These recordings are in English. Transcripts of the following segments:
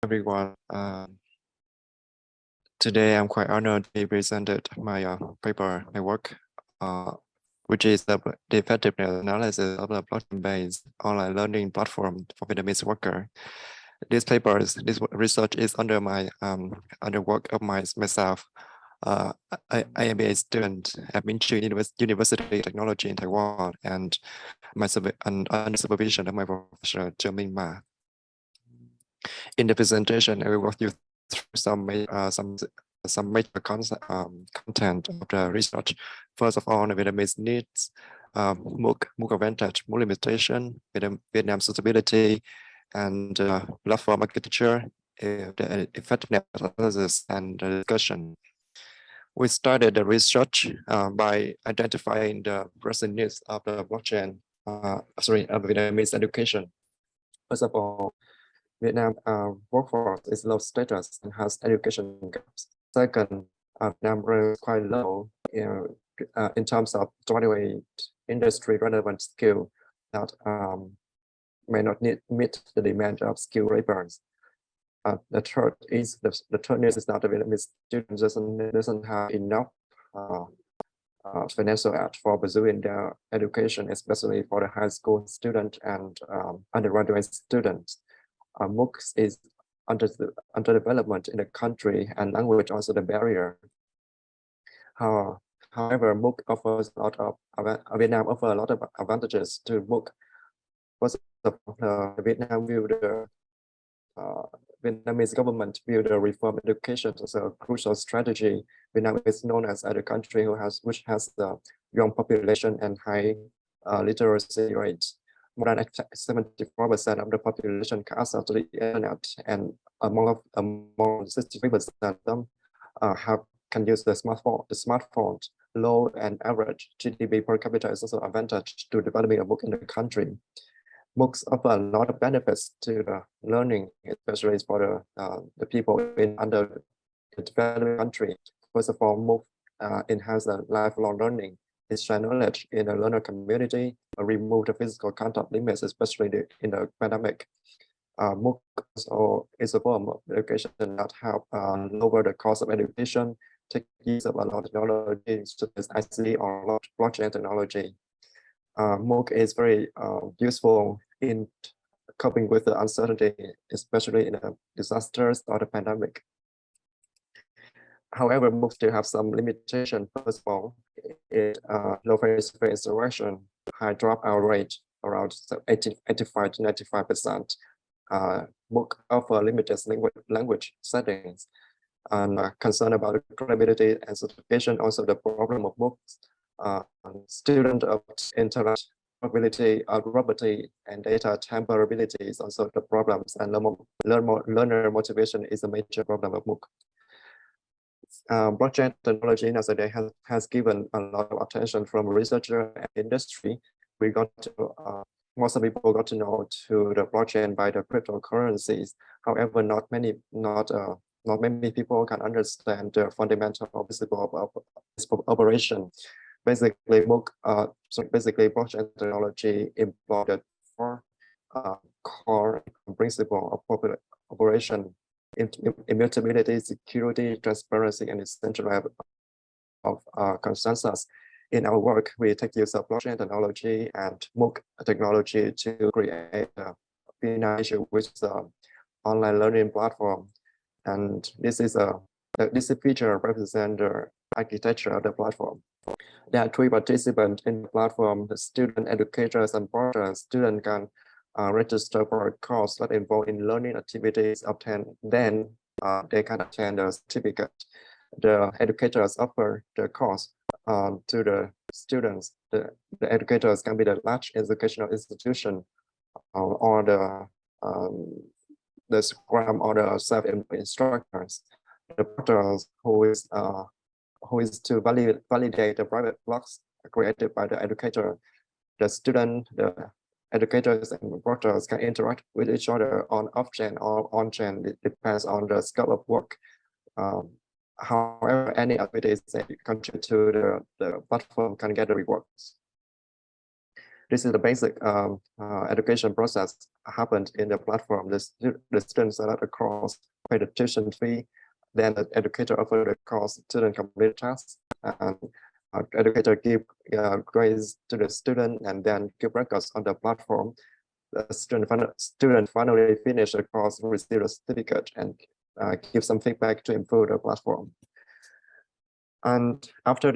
everyone. Today I'm quite honored to be presented my paper, my work, which is the effectiveness analysis of the blockchain-based online learning platform for Vietnamese worker. This research is under my under work of myself. I am a student at Minchu University of Technology in Taiwan, and under supervision of my professor Zhou Ming Ma. In the presentation, I will walk you through some major content of the research. First of all, the Vietnamese needs, MOOC advantage, MOOC limitation, Vietnam suitability, and platform architecture, the effectiveness analysis, and the discussion. We started the research by identifying the present needs of the blockchain, of Vietnamese education. First of all, Vietnam workforce is low status and has education gaps. Second, Vietnam ranks quite low in terms of graduate industry relevant skill that may not meet the demand of skilled laborers. The third is the third news is that the Vietnamese students doesn't have enough financial aid for pursuing their education, especially for the high school student and undergraduate students. MOOCs is under development in the country, and language also the barrier. However, MOOC offers a lot of Vietnam offers a lot of advantages to MOOC. First of all, Vietnam view the Vietnamese government view the reform education as a crucial strategy. Vietnam is known as a country which has the young population and high literacy rates. More than 74% of the population can access to the internet, and among 63% of them can use the smartphone. Low and average GDP per capita is also an advantage to developing a MOOC in the country. MOOCs offer a lot of benefits to the learning, especially for the people in under the developing country. First of all, MOOC enhance the lifelong learning. It share knowledge in the learner community, remove the physical contact limits, especially in the pandemic. MOOC also is a form of education that help lower the cost of education, take use of a lot of technology such as ICT or blockchain technology. MOOC is very useful in coping with the uncertainty, especially in the disasters or the pandemic. However, MOOCs still have some limitation. First of all, low face-to-face interaction, high dropout rate, around 85 to 95%. MOOC offer limited language settings, and concern about credibility and certification. Also, the problem of MOOCs, student interoperability, and data temperability is also the problems, and learner motivation is a major problem of MOOC. Blockchain technology nowadays has given a lot of attention from researcher and industry. We got to most of people got to know to the blockchain by the cryptocurrencies. However, not many people can understand the fundamental principle of operation. Basically, blockchain technology employs the four core principle of operation: immutability, security, transparency, and essential of consensus. In our work, we take use of blockchain technology and MOOC technology to create a issue, which is an online learning platform. And this feature represents the architecture of the platform. There are three participants in the platform: the student, educators, and porters. Students can register for a course that involve in learning activities obtained. Then they can attend the certificate. The educators offer the course to the students. The educators can be the large educational institution or the Scrum or the self-instructors. The porters who is to validate the private blocks created by the educator. The student, the educators, and porters can interact with each other on off-chain or on-chain. It depends on the scope of work. However, any activities that contribute to the platform can get the rewards. This is the basic education process happened in the platform. The students select a course, pay the tuition fee, then the educator offer the course, student complete tasks, and educator give grades to the student and then give records on the platform. The student finally finish the course, receive a certificate, and give some feedback to improve the platform. And after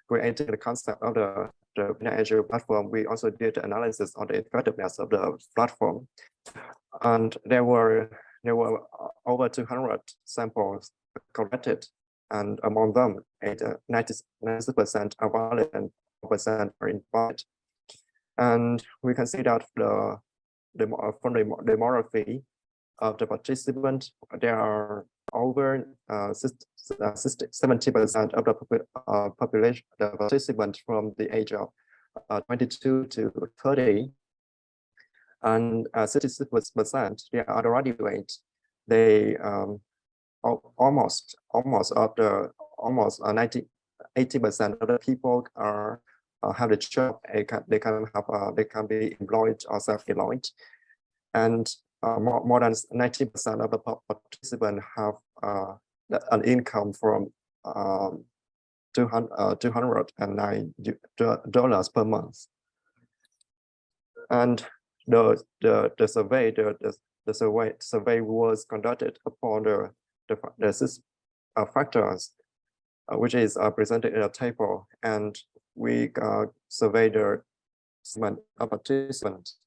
creating the concept of the Azure platform, we also did analysis on the effectiveness of the platform. And there were over 200 samples collected, and among them, 90% are valid and 4% are invalid. And we can see that from the demography of the participants, there are over 70% of the population, the participants from the age of 22 to 30, and 66% they are undergraduate. They almost 80% of the people are have a job. They can be employed or self-employed, and more than 90% of the participants have an income from $209 per month. And the survey was conducted upon the factors which is presented in a table, and we surveyed the participants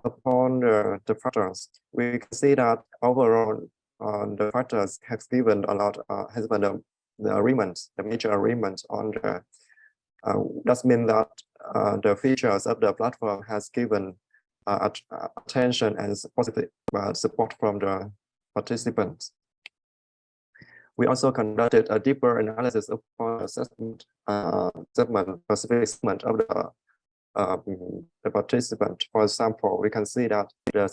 upon the factors. We can see that overall the factors has given a lot, has been the agreements, the major agreements on the. That means that the features of the platform has given attention and positive support from the participants. We also conducted a deeper analysis upon assessment, specific segment of the participant. For example, we can see that the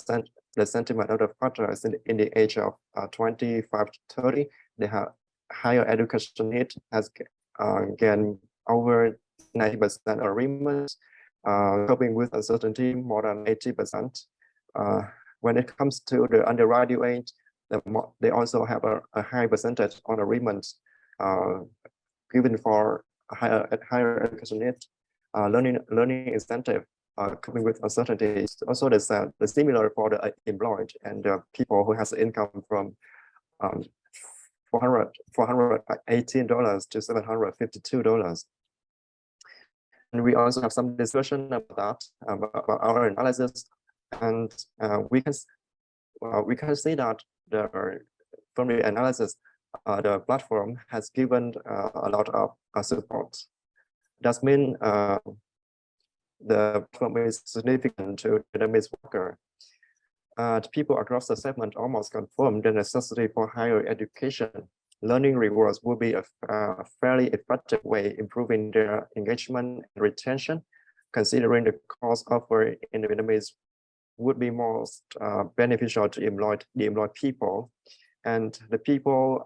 sentiment of the factors in the age of 25 to 30, they have higher education need, has gained over 90% agreement, coping with uncertainty more than 80%. When it comes to the undergraduate, they also have a high percentage on agreement given for higher education need, learning incentive, coping with uncertainties. Also, the similar for the employed and the people who has income from $418 to $752. And we also have some discussion about that, about our analysis, and we can see that from the analysis, the platform has given a lot of support. That means the platform is significant to the academic worker. People across the segment almost confirm the necessity for higher education. Learning rewards will be a fairly effective way improving their engagement and retention, considering the course offered in the Vietnamese would be most beneficial to the employed people. And the people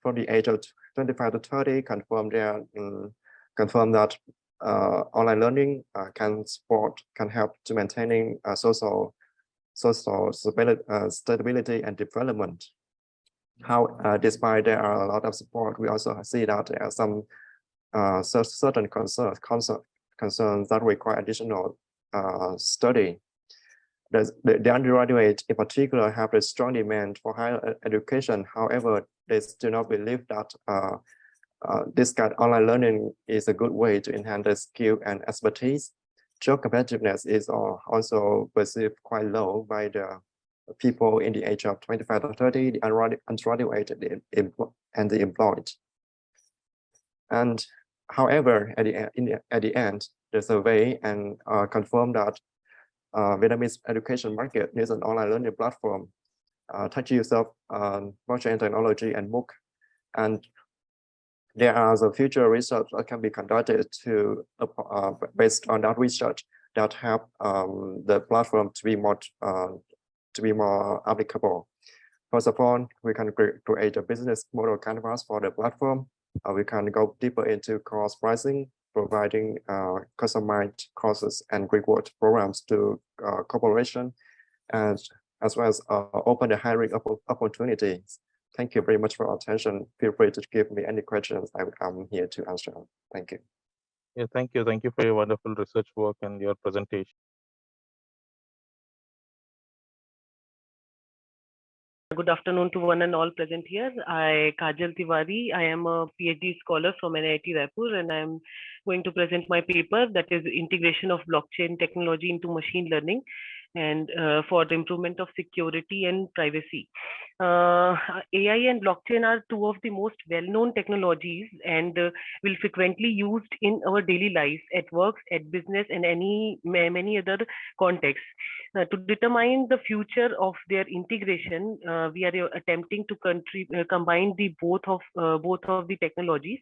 from the age of 25 to 30 confirm that online learning can help to maintaining social stability and development. Despite there are a lot of support, we also see that there are some certain concerns that require additional study. The undergraduate in particular have a strong demand for higher education. However, they do not believe that this kind of online learning is a good way to enhance their skill and expertise. Job competitiveness is also perceived quite low by the people in the age of 25 to 30, the undergraduate and the employed. And however, at the end, the survey and confirmed that Vietnamese education market needs an online learning platform, touch yourself on blockchain technology and MOOC. And there are the future research that can be conducted based on that research that help the platform to be more applicable. First of all, we can create a business model canvas for the platform. We can go deeper into course pricing, providing customized courses and reward programs to corporation, and as well as open the hiring opportunities. Thank you very much for your attention. Feel free to give me any questions. I'm here to answer. Thank you. Yeah, thank you. Thank you for your wonderful research work and your presentation. Good afternoon to one and all present here. Kajal Tiwari. I am a PhD scholar from IIT Raipur, and I'm going to present my paper, that is integration of blockchain technology into machine learning and for the improvement of security and privacy. AI and blockchain are two of the most well-known technologies and will frequently used in our daily lives, at work, at business, and many other contexts. To determine the future of their integration, we are attempting to combine the both of the technologies,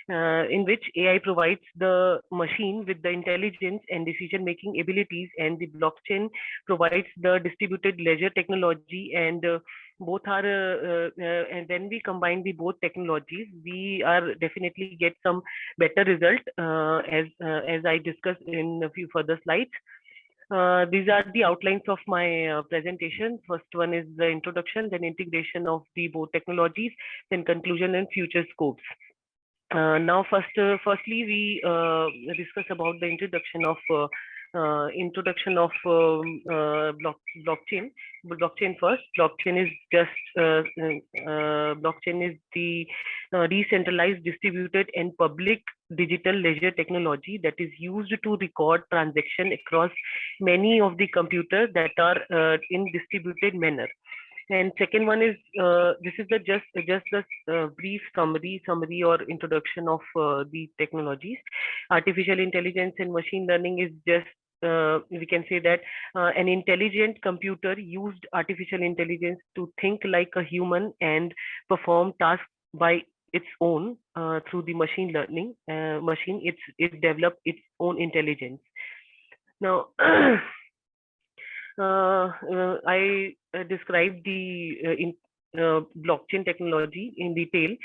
in which AI provides the machine with the intelligence and decision-making abilities, and the blockchain provides the distributed ledger technology, and both are and when we combine the both technologies, we are definitely get some better result, as I discussed in a few further slides. These are the outlines of my presentation. First one is the introduction, then integration of the both technologies, then conclusion and future scopes. Now, firstly, we discuss about the introduction of blockchain. Blockchain first. Blockchain is the decentralized, distributed, and public digital ledger technology that is used to record transaction across many of the computers that are in distributed manner. And second one is this is the just the brief summary or introduction of the technologies. Artificial intelligence and machine learning is just we can say that an intelligent computer used artificial intelligence to think like a human and perform tasks by its own through the machine learning machine. It developed its own intelligence. Now. I described the blockchain technology in detail.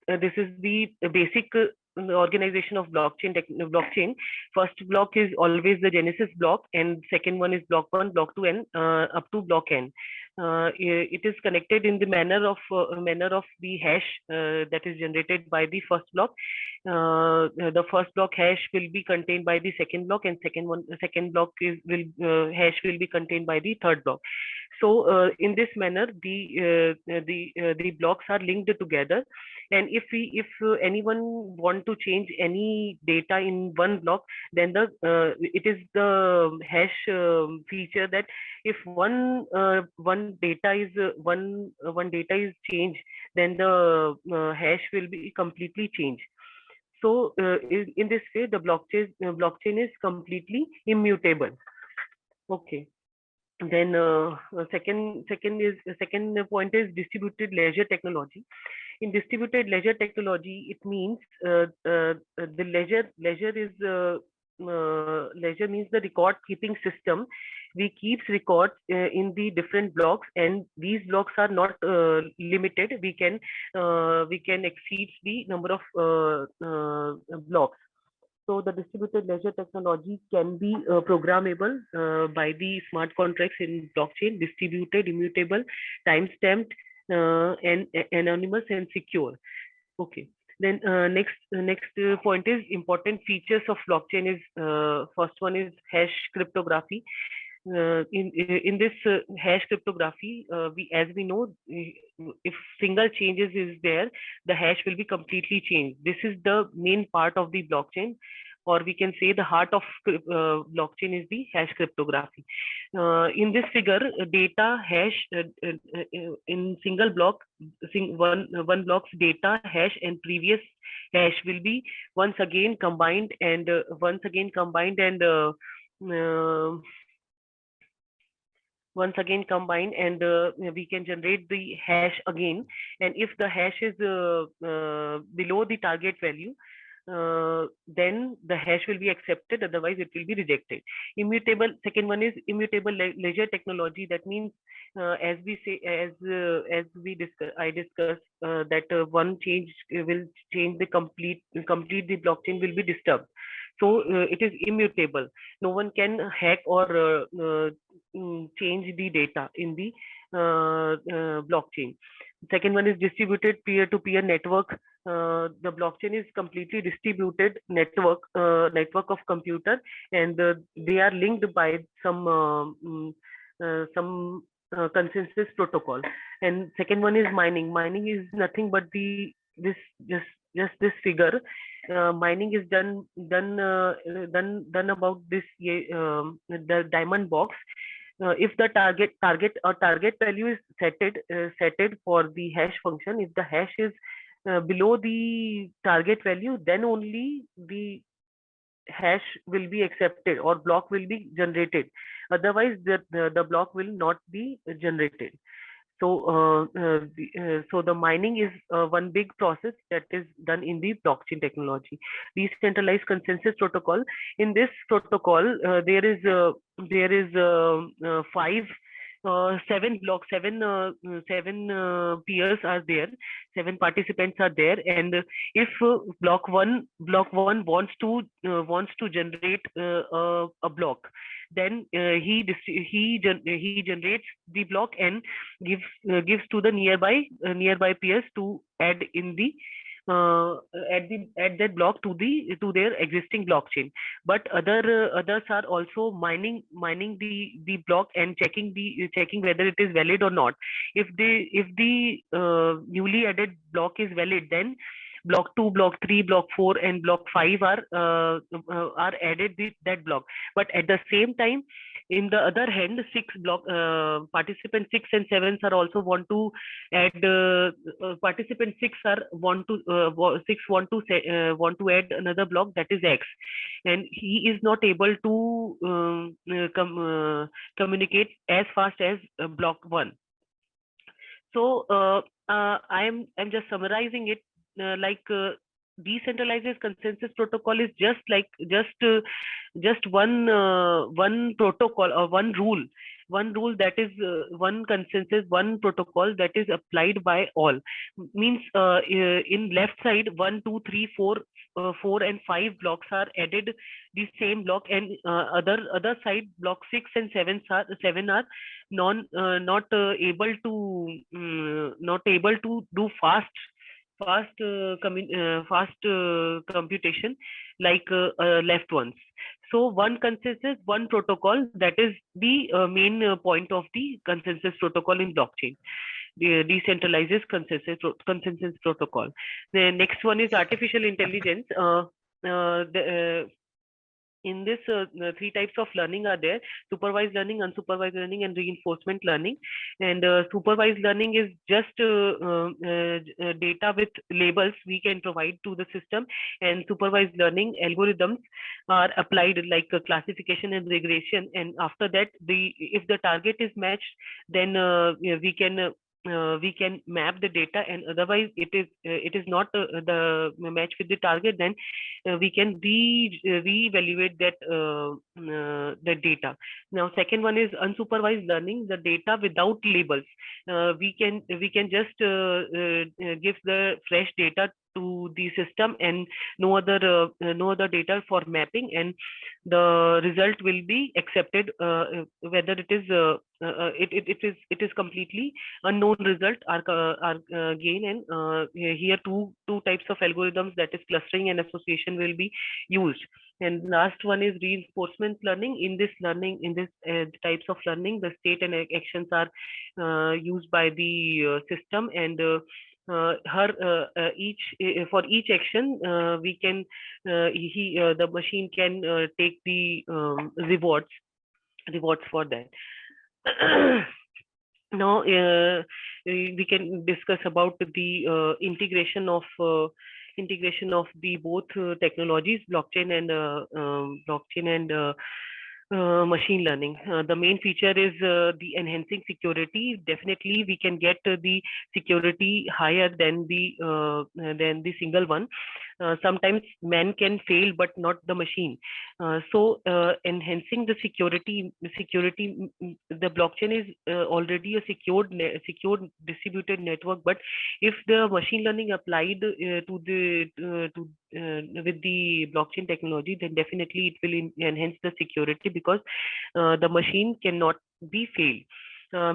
This is the basic organization of blockchain. First block is always the genesis block, and second one is block 1, block 2, and up to block n. It is connected in the manner of the hash that is generated by the first block. The first block hash will be contained by the second block, and second block hash will be contained by the third block. So in this manner, the blocks are linked together. And if anyone want to change any data in one block, then it is the hash feature that if one data is changed, then the hash will be completely changed. So in this way, the blockchain is completely immutable. Okay. Then second point is distributed ledger technology. In distributed ledger technology, it means the ledger means the record keeping system. We keeps records in the different blocks, and these blocks are not limited. We can exceed the number of blocks. So the distributed ledger technology can be programmable by the smart contracts in blockchain, distributed, immutable, time-stamped, and anonymous and secure. Okay. Then next point is important features of blockchain is first one is hash cryptography. In this hash cryptography, as we know, if single changes is there, the hash will be completely changed. This is the main part of the blockchain, or we can say the heart of blockchain is the hash cryptography. In this figure, data hash in single block, one block's data hash and previous hash will be once again combined and we can generate the hash again. And if the hash is below the target value, then the hash will be accepted, otherwise it will be rejected. Immutable, second one is immutable ledger technology. That means as we say, as we discuss, I discussed that one change will change the complete the blockchain will be disturbed. So it is immutable. No one can hack or change the data in the blockchain. Second one is distributed peer-to-peer network. The blockchain is completely distributed network of computer, and they are linked by some consensus protocol. And second one is mining. Mining is nothing but this this figure. Mining is done about this the diamond box. If the target value is setted for the hash function, if the hash is below the target value, then only the hash will be accepted or block will be generated. Otherwise, the block will not be generated. So, so the mining is one big process that is done in the blockchain technology. Decentralized consensus protocol. In this protocol, there is seven peers are there, 7 participants are there, and if block one wants to generate a block, then he generates the block and gives to the nearby peers to add in the add that block to their existing blockchain. But others are also mining the block and checking whether it is valid or not. If the newly added block is valid, then block 2, block 3, block 4, and block 5 are added that block. But at the same time, in the other hand, participant 6 and 7 are also want to add. Participant 6 want to add another block, that is X, and he is not able to communicate as fast as block 1. So I'm just summarizing it decentralized consensus protocol is just one protocol or one rule that is one consensus, one protocol that is applied by all. Means in left side 1, 2, 3, 4 and 5 blocks are added the same block, and other side block 6 and 7 are not able to do fast computation like left ones. So one consensus, one protocol, that is the main point of the consensus protocol in blockchain. The decentralized consensus protocol. The next one is artificial intelligence. In this 3 types of learning are there: supervised learning, unsupervised learning, and reinforcement learning. And supervised learning is just data with labels we can provide to the system, and supervised learning algorithms are applied like classification and regression, and after that if the target is matched, then we can map the data, and otherwise it is not the match with the target, then we can re-evaluate that the data. Now second one is unsupervised learning, the data without labels. We can just give the fresh data to the system and no other data for mapping, and the result will be accepted whether it is completely unknown result are gain. And here two types of algorithms, that is clustering and association, will be used. And last one is reinforcement learning. In this types of learning, the state and actions are used by the system, and for each action we can the machine can take the rewards for that. Now we can discuss about the integration of the both technologies, blockchain and machine learning. The main feature is the enhancing security. Definitely, we can get the security higher than the single one. Sometimes man can fail, but not the machine. So enhancing the security, the blockchain is already a secured distributed network. But if the machine learning applied with the blockchain technology, then definitely it will enhance the security, because the machine cannot be failed.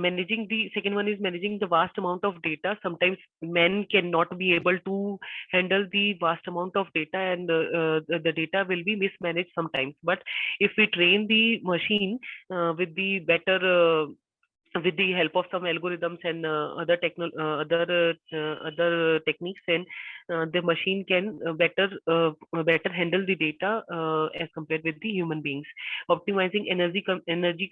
Managing the second one is managing the vast amount of data. Sometimes men cannot be able to handle the vast amount of data, and the data will be mismanaged sometimes. But if we train the machine with the better with the help of some algorithms and other techniques, and the machine can better handle the data as compared with the human beings. Optimizing energy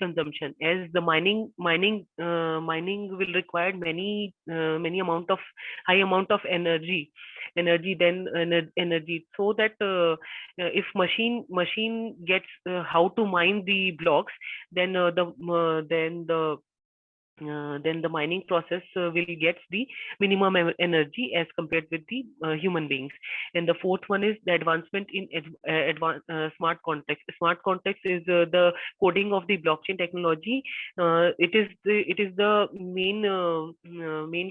consumption, as the mining will require many high amount of energy, so that if machine gets how to mine the blocks, then the mining process will get the minimum energy as compared with the human beings. And the fourth one is the advancement in smart contracts. Smart contracts is the coding of the blockchain technology. It is the main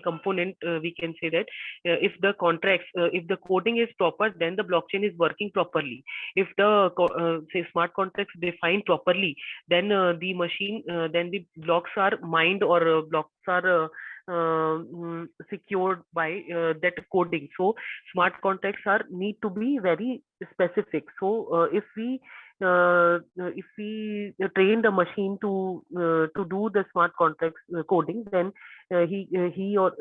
component. We can say that if the contracts, if the coding is proper, then the blockchain is working properly. If the say smart contracts defined properly, then then the blocks are mined, or blocks are secured by that coding. So smart contracts need to be very specific. So if we train the machine to do the smart contracts coding, then he or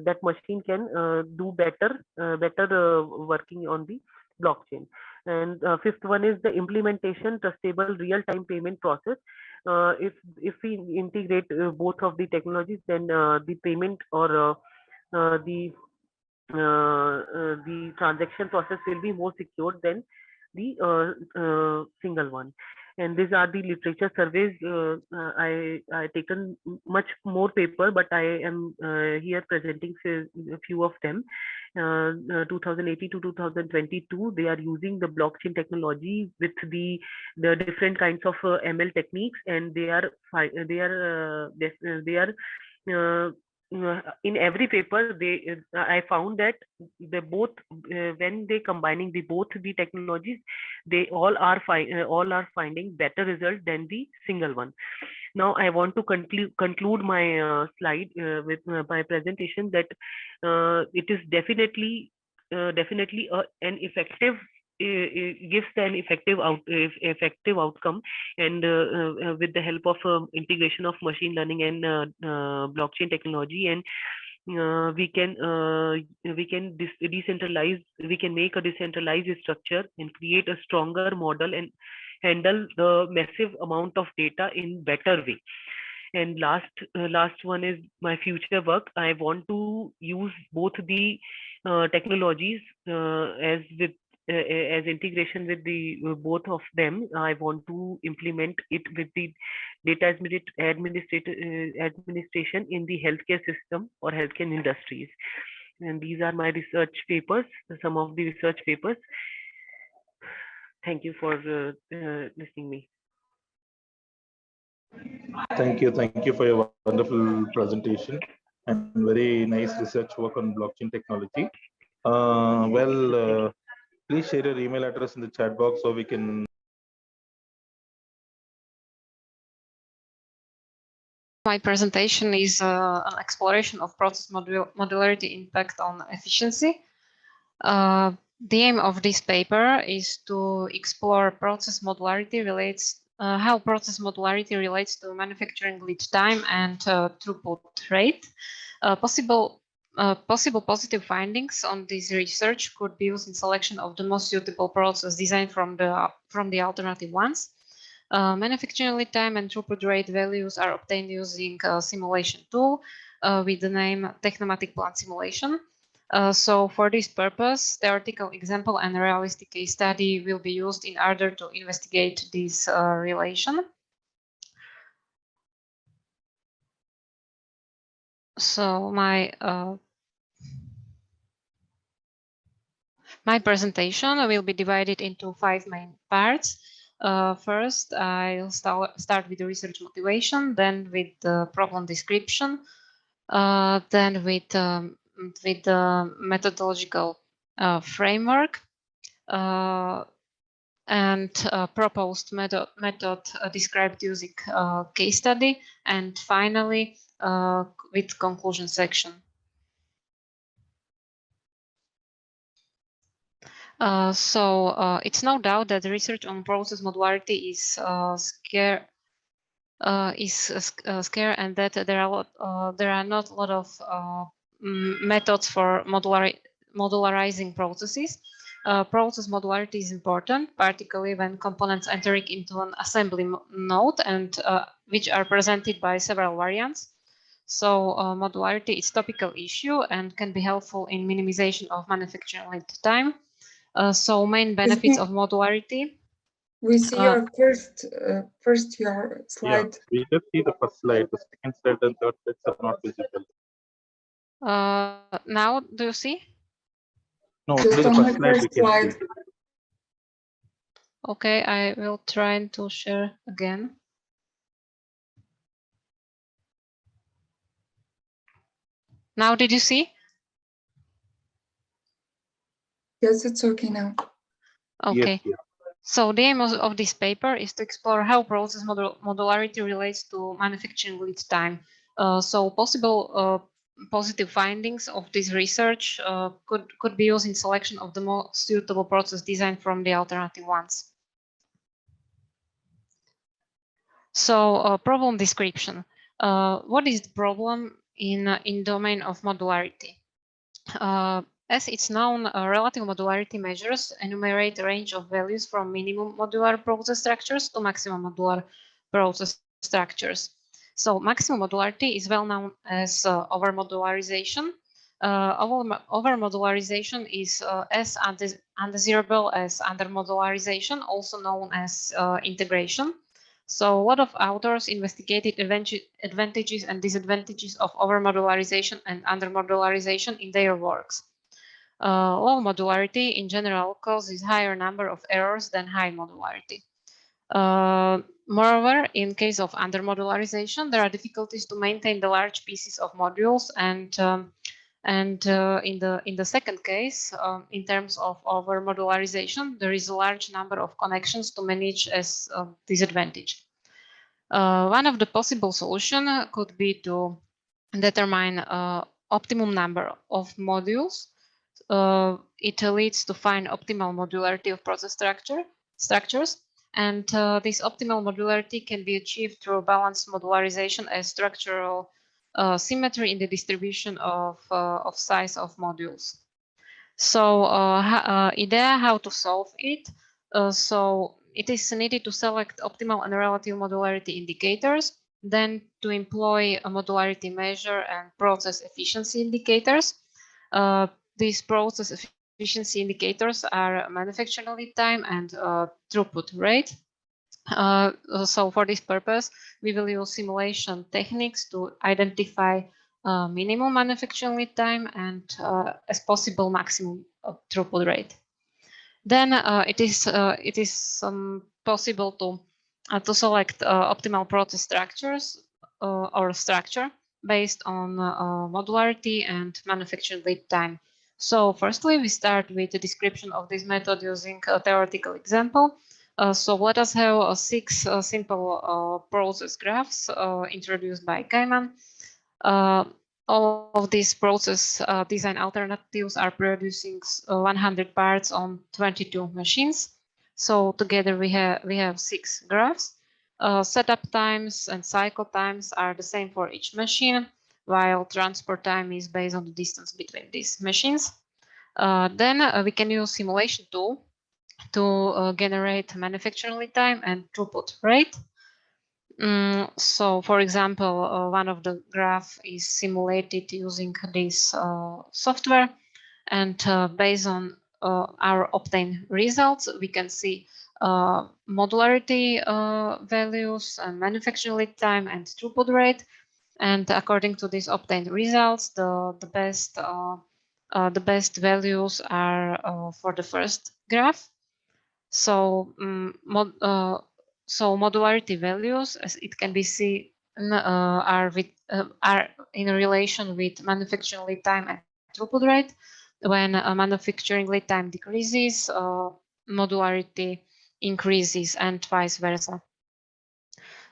that machine can do better working on the blockchain. And fifth one is the implementation trustable real-time payment process. If we integrate both of the technologies, then the payment or the transaction process will be more secure than the single one. And these are the literature surveys. I taken much more paper, but I am here presenting a few of them. 2018 to 2022, they are using the blockchain technology with the different kinds of ML techniques, and they are in every paper I found that they both when they combining both the technologies, they all are finding better result than the single one. Now I want to conclude my slide with my presentation, that it is definitely an effective gives an effective outcome, and with the help of integration of machine learning and blockchain technology, and we can decentralize, we can make a decentralized structure and create a stronger model and handle the massive amount of data in better way. And last one is my future work. I want to use both the technologies as integration with the both of them. I want to implement it with the data administration in the healthcare system or healthcare industries. And these are my research papers, some of the research papers. Thank you for listening me. Thank you for your wonderful presentation and very nice research work on blockchain technology. Please share your email address in the chat box so we can. My presentation is an exploration of process modularity impact on efficiency. The aim of this paper is to explore process modularity how process modularity relates to manufacturing lead time and throughput rate. Possible positive findings on this research could be used in selection of the most suitable process design from the alternative ones. Manufacturing lead time and throughput rate values are obtained using a simulation tool with the name Technomatic Plant Simulation. So for this purpose, theoretical example and realistic case study will be used in order to investigate this relation. So my presentation will be divided into 5 main parts. First, I'll start with the research motivation, then with the problem description, then with the methodological framework, and proposed method described using case study, and finally with conclusion section. It's no doubt that the research on process modularity is scarce, and that there are not a lot of methods for modularizing processes. Process modularity is important, particularly when components entering into an assembly node and which are presented by several variants. So modularity is a topical issue and can be helpful in minimization of manufacturing lead time. So main benefits of modularity. We see your first your slide. Yeah, we just see the first slide. The second slide and third slides are not visible. Now, do you see? No, Just only the on first the slide we first can slide. see. Okay, I will try to share again. Now, did you see? Yes, it's okay now. Okay. Yes, yes. So the aim of this paper is to explore how process modularity relates to manufacturing lead time. So possible positive findings of this research could be used in selection of the most suitable process design from the alternative ones. So problem description. What is the problem in domain of modularity? As it's known, relative modularity measures enumerate a range of values from minimum modular process structures to maximum modular process structures. So maximum modularity is well known as over-modularization. Over-modularization is as undesirable as under-modularization, also known as integration. So a lot of authors investigated advantages and disadvantages of over-modularization and under-modularization in their works. Low modularity in general causes higher number of errors than high modularity. Moreover, in case of under-modularization, there are difficulties to maintain the large pieces of modules, and in the second case, in terms of over-modularization, there is a large number of connections to manage as a disadvantage. One of the possible solutions could be to determine optimum number of modules. It leads to find optimal modularity of process structures, and this optimal modularity can be achieved through balanced modularization as structural symmetry in the distribution of size of modules. So idea how to solve it. So it is needed to select optimal and relative modularity indicators, then to employ a modularity measure and process efficiency indicators. These process efficiency indicators are manufacturing lead time and throughput rate. So for this purpose, we will use simulation techniques to identify minimum manufacturing lead time and as possible maximum throughput rate. Then it is possible to select optimal process structures or structure based on modularity and manufacturing lead time. So firstly, we start with the description of this method using a theoretical example. So let us have 6 simple process graphs introduced by Kaiman. All of these process design alternatives are producing 100 parts on 22 machines. So together we have 6 graphs. Setup times and cycle times are the same for each machine, while transport time is based on the distance between these machines. Then we can use simulation tool to generate manufacturing lead time and throughput rate. So, for example, one of the graph is simulated using this software, and based on our obtained results, we can see modularity values and manufacturing lead time and throughput rate. And according to these obtained results, the best values are for the first graph. So modularity values, as it can be seen, are in relation with manufacturing lead time and throughput rate. When manufacturing lead time decreases, modularity increases, and vice versa.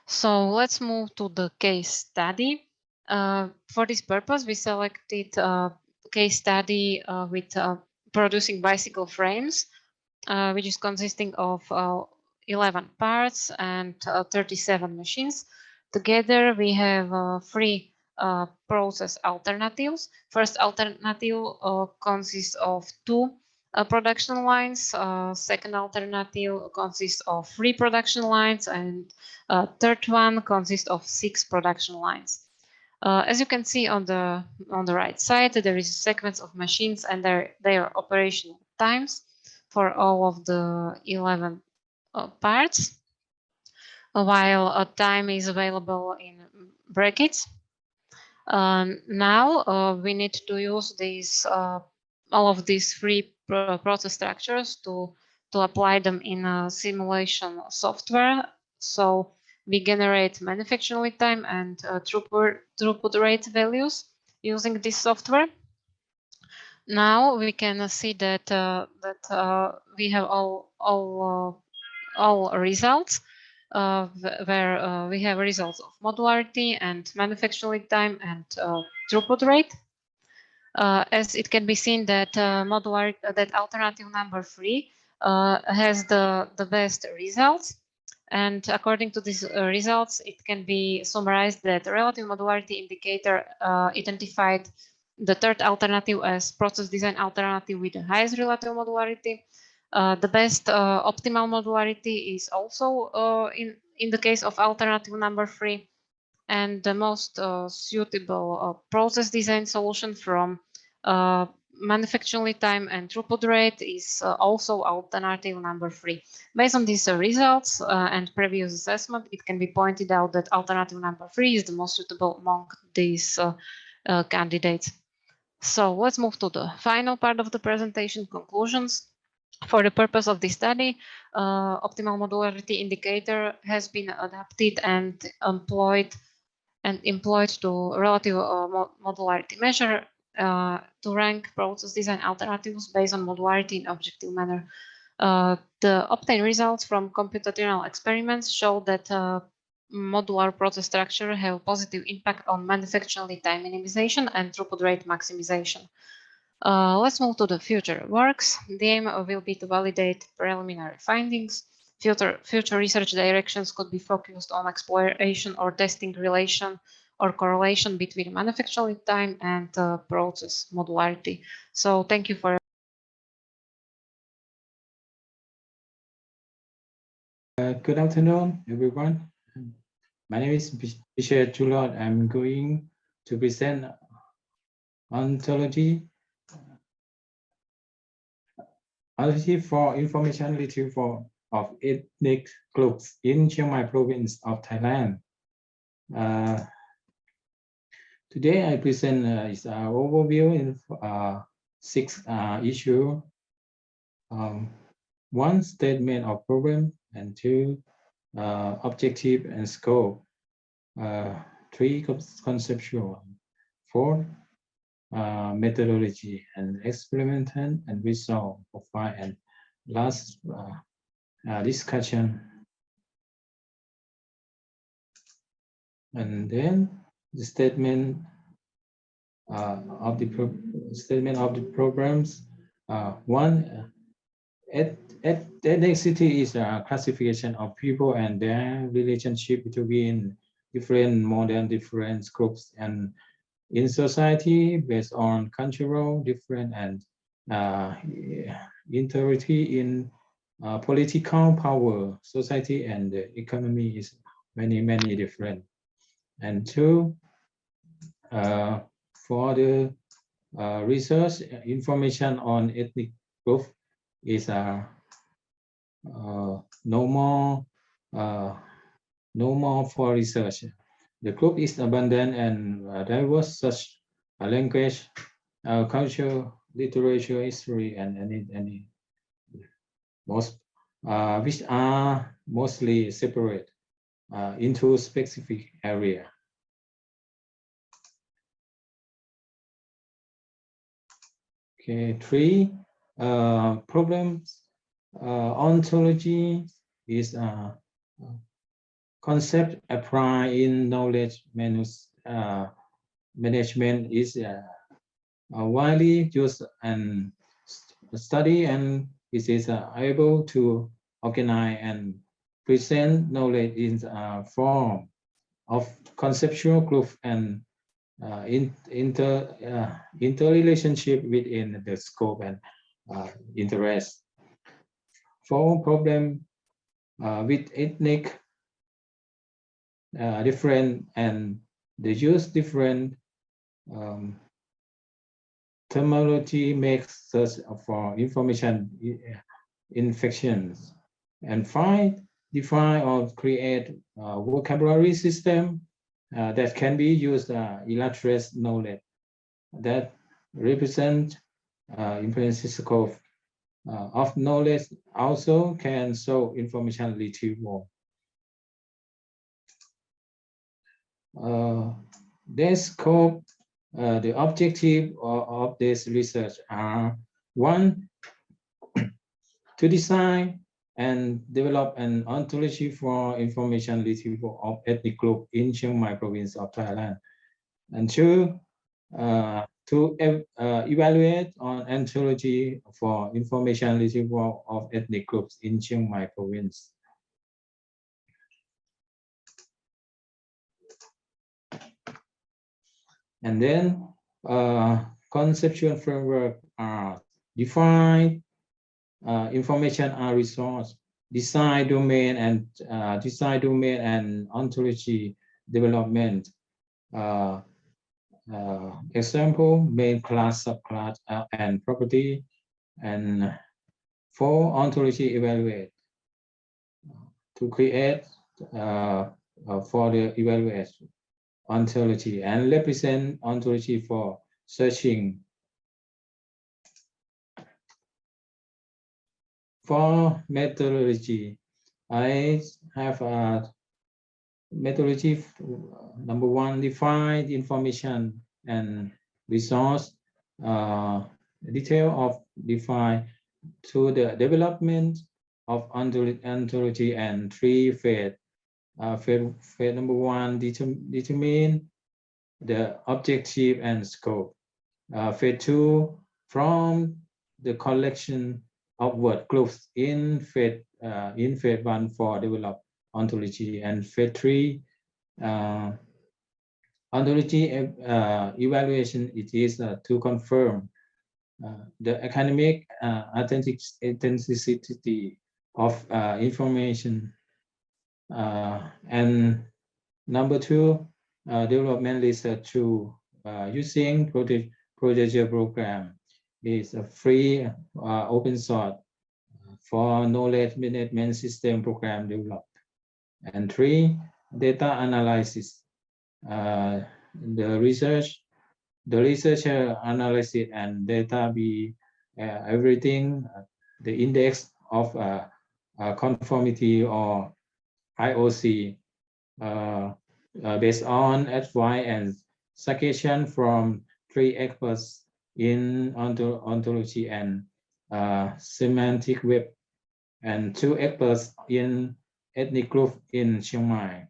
So let's move to the case study. For this purpose, we selected a case study with producing bicycle frames, which is consisting of 11 parts and 37 machines. Together, we have 3 process alternatives. First alternative consists of 2 production lines. Second alternative consists of 3 production lines, and third one consists of 6 production lines. As you can see on the right side, there is a sequence of machines and their operational times for all of the 11 parts, while time is available in brackets. Now we need to use these all of these 3 process structures to apply them in a simulation software. So we generate manufacturing lead time and throughput rate values using this software. Now we can see that we have all results where we have results of modularity and manufacturing lead time and throughput rate. As it can be seen that that alternative number 3 has the best results. And according to these results, it can be summarized that the relative modularity indicator identified the third alternative as process design alternative with the highest relative modularity. The best optimal modularity is also in the case of alternative number 3. And the most suitable process design solution from manufacturing lead time and throughput rate is also alternative number 3. Based on these results and previous assessment, it can be pointed out that alternative number 3 is the most suitable among these candidates. So let's move to the final part of the presentation, conclusions. For the purpose of this study, optimal modularity indicator has been adapted and employed to relative modularity measure to rank process design alternatives based on modularity in objective manner. The obtained results from computational experiments show that modular process structure have positive impact on manufacturing lead time minimization and throughput rate maximization. Let's move to the future works. The aim will be to validate preliminary findings. Future research directions could be focused on exploration or testing relation or correlation between manufacturing lead time and process modularity. So thank you for good afternoon, everyone. My name is Bishop Julot. I'm going to present ontology for information retrieval of ethnic groups in Chiang Mai province of Thailand. Today I present is an overview in 6 issues. 1, statement of problem, and 2, objective and scope. 3, conceptual. 4, methodology and experimental and result profile, and last discussion. And then the statement of the programs. 1, ethnicity is a classification of people and their relationship between different modern different groups and in society based on cultural difference and integrity in political power, society, and the economy is many different. And 2, for the research information on ethnic group is no more for research. The group is abundant and there was such a language, culture, literature, history, and any most which are mostly separate into specific area. Okay, 3 problems. Ontology is concept apply in knowledge management is widely used and study, and it is able to organize and present knowledge in form of conceptual group and interrelationship within the scope and interest. For problem with ethnic different and they use different terminology makes search for information infections. And 5, define or create a vocabulary system that can be used illustrate knowledge that represent influences scope of knowledge, also can show information retrieval. The scope, the objective of this research are 1, to design and develop an ontology for information retrieval of ethnic group in Chiang Mai province of Thailand, and 2, to evaluate on ontology for information retrieval of ethnic groups in Chiang Mai province. And then conceptual framework are define information are resource, design domain and ontology development. Example, main class, subclass, and property. And 4, ontology evaluate to create for the evaluation ontology and represent ontology for searching. For methodology, I have a methodology. Number 1, define information and resource. Detail of define to the development of ontology, and 3, phase. Phase number 1, determine the objective and scope. Phase 2, from the collection of word groups in phase 1 for develop ontology, and phase 3, ontology evaluation. It is to confirm the academic authenticity of information. And number 2, development research through using project program is a free open source for knowledge management system program developed. And 3, data analysis. The researcher analysis and data be everything, the index of conformity or IOC based on advice and suggestion from 3 experts in ontology and semantic web, and 2 experts in ethnic group in Chiang Mai.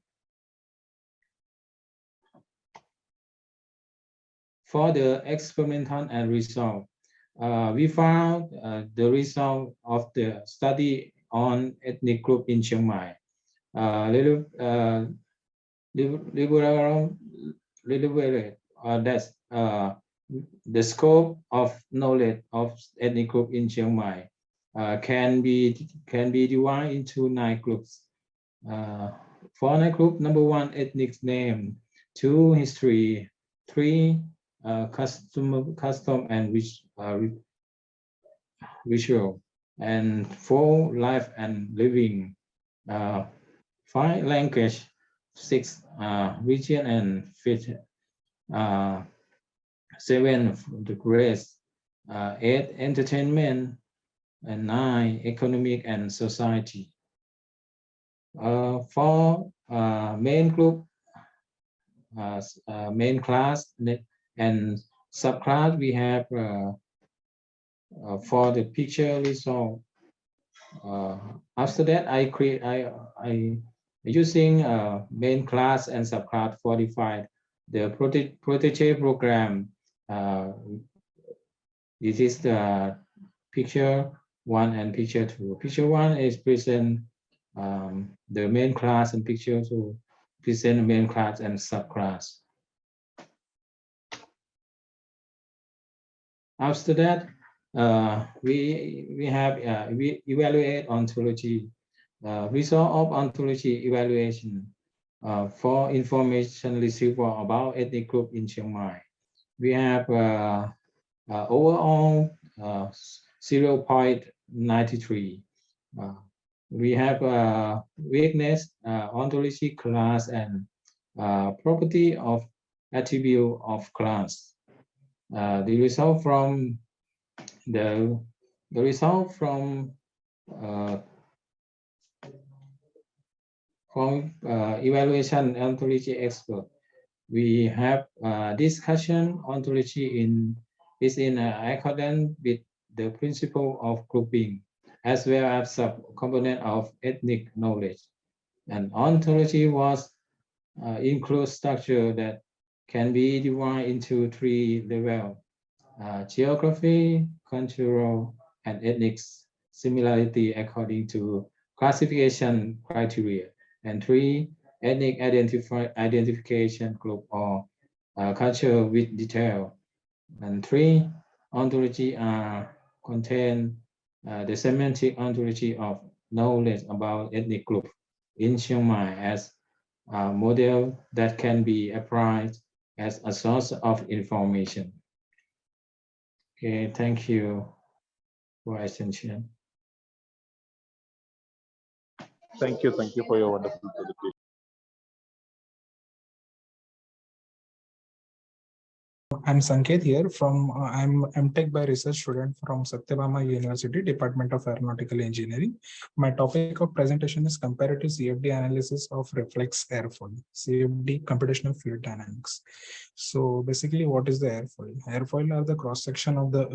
For the experimental and result, we found the result of the study on ethnic group in Chiang Mai. That's the scope of knowledge of ethnic group in Chiang Mai can be divided into 9 groups. For 9 group, number 1, ethnic name, 2, history, 3, custom and visual, and 4, life and living, 5, language, 6 region and fit 7 the grace, 8 entertainment, and 9 economic and society. For main group, main class and subclass, we have for the picture result. After that, I using main class and subclass for define the protege program. This is the picture 1 and picture 2. Picture 1 is present the main class, and picture 2 present the main class and subclass. After that, we evaluate ontology. Result of ontology evaluation for information received about ethnic group in Chiang Mai. We have overall 0.93. We have weakness, ontology class, and property of attribute of class. The result from evaluation ontology expert. We have discussion ontology is in accordance with the principle of grouping, as well as subcomponent of ethnic knowledge. And ontology was includes structure that can be divided into 3 levels: geography, cultural, and ethnic similarity according to classification criteria, and 3 ethnic identification group or culture with detail, and 3 ontology contain the semantic ontology of knowledge about ethnic group in Chiang Mai as a model that can be applied as a source of information. Okay, thank you for attention. Thank you for your wonderful presentation. I'm Sanket here from I'm Tech by research student from Satyabama University, Department of Aeronautical Engineering. My topic of presentation is comparative CFD analysis of reflex airfoil, CFD computational fluid dynamics. So basically, what is the airfoil? Airfoil are the cross section of the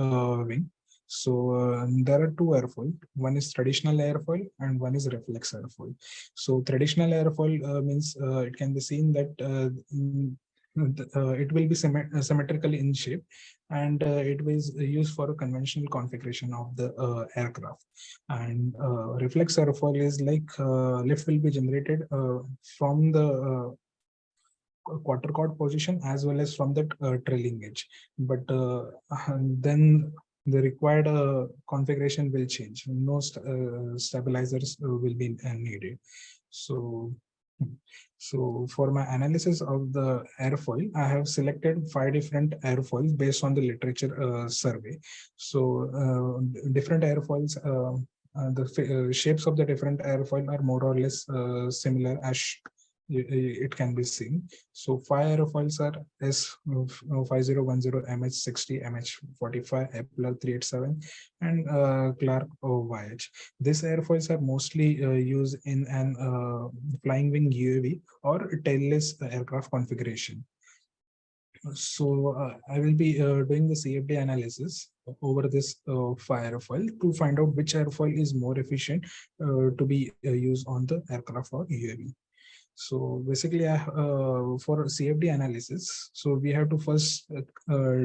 wing. So there are 2 airfoil. One is traditional airfoil and one is reflex airfoil. So traditional airfoil means it can be seen that it will be symmetrically in shape, and it was used for a conventional configuration of the aircraft. And reflex airfoil is like lift will be generated from the quarter chord position as well as from the trailing edge, but then the required configuration will change. No stabilizers will be needed. So for my analysis of the airfoil, I have selected 5 different airfoils based on the literature survey. So different airfoils, the shapes of the different airfoil are more or less similar as it can be seen. So 5 airfoils are S5010, MH60, MH45, Epler 387, and Clark YH. These airfoils are mostly used in an flying wing UAV or tailless aircraft configuration. So I will be doing the CFD analysis over this 5 airfoil to find out which airfoil is more efficient to be used on the aircraft or UAV. So basically, for CFD analysis, so we have to first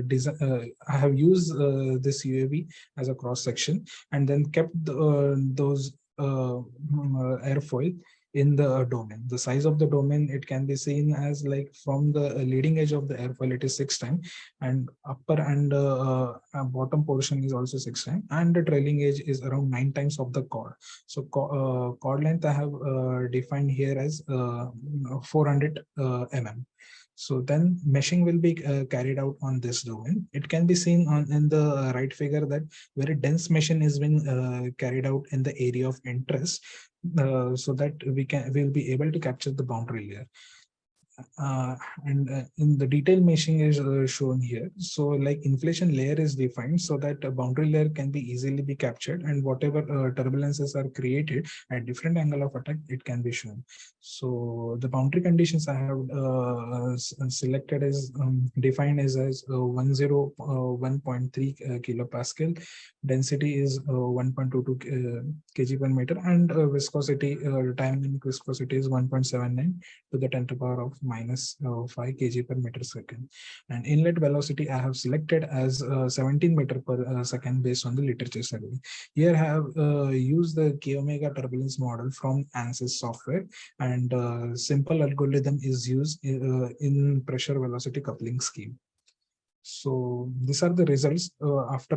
design. I have used this UAV as a cross section, and then kept those airfoil in the domain. The size of the domain, it can be seen as like from the leading edge of the airfoil, it is 6 times, and upper and bottom portion is also 6 times, and the trailing edge is around 9 times of the chord. So chord length I have defined here as 400 mm. So then meshing will be carried out on this domain. It can be seen in the right figure that very dense meshing is being carried out in the area of interest, so that we'll be able to capture the boundary layer. And in the detail meshing is shown here. So like inflation layer is defined so that a boundary layer can be easily be captured, and whatever turbulences are created at different angle of attack, it can be shown. So the boundary conditions I have selected is defined as 101.3 kilopascal. Density is 1.22 kg per meter, and viscosity, dynamic viscosity is 1.79 to the 10 to the power of minus 5 kg per meter second. And inlet velocity I have selected as 17 meter per second based on the literature survey. Here I have used the K omega turbulence model from ANSYS software, and simple algorithm is used in pressure velocity coupling scheme. So these are the results after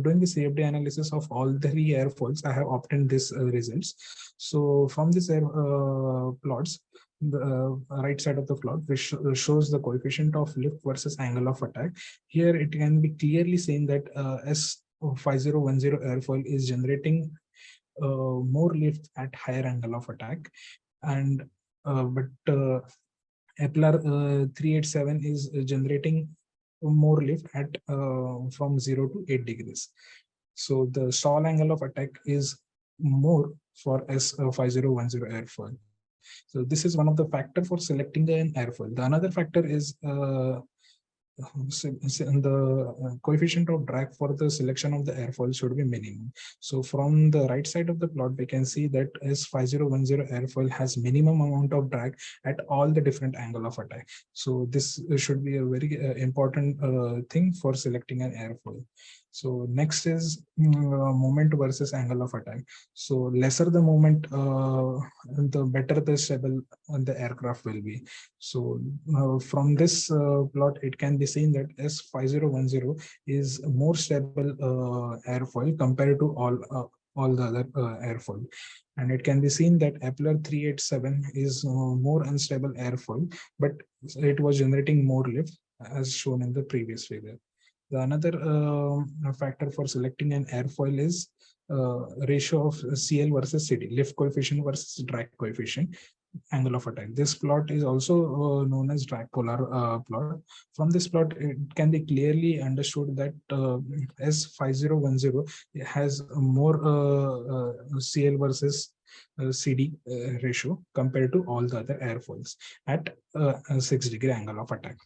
doing the CFD analysis of all 3 airfoils. I have obtained these results. So from this plots, the right side of the plot, which shows the coefficient of lift versus angle of attack. Here it can be clearly seen that S5010 airfoil is generating more lift at higher angle of attack, and but Epler 387 is generating more lift at from 0 to 8 degrees. So the stall angle of attack is more for S5010 airfoil. So this is one of the factors for selecting an airfoil. The another factor is the coefficient of drag for the selection of the airfoil should be minimum. So from the right side of the plot, we can see that S5010 airfoil has minimum amount of drag at all the different angle of attack. So this should be a very important thing for selecting an airfoil. So next is moment versus angle of attack. So lesser the moment, the better the stable the aircraft will be. So from this plot, it can be seen that S5010 is more stable airfoil compared to all the other airfoil. And it can be seen that Epler 387 is more unstable airfoil, but it was generating more lift as shown in the previous figure. The another factor for selecting an airfoil is ratio of CL versus CD, lift coefficient versus drag coefficient, angle of attack. This plot is also known as drag polar plot. From this plot, it can be clearly understood that S5010 has more CL versus CD ratio compared to all the other airfoils at 6 degree angle of attack.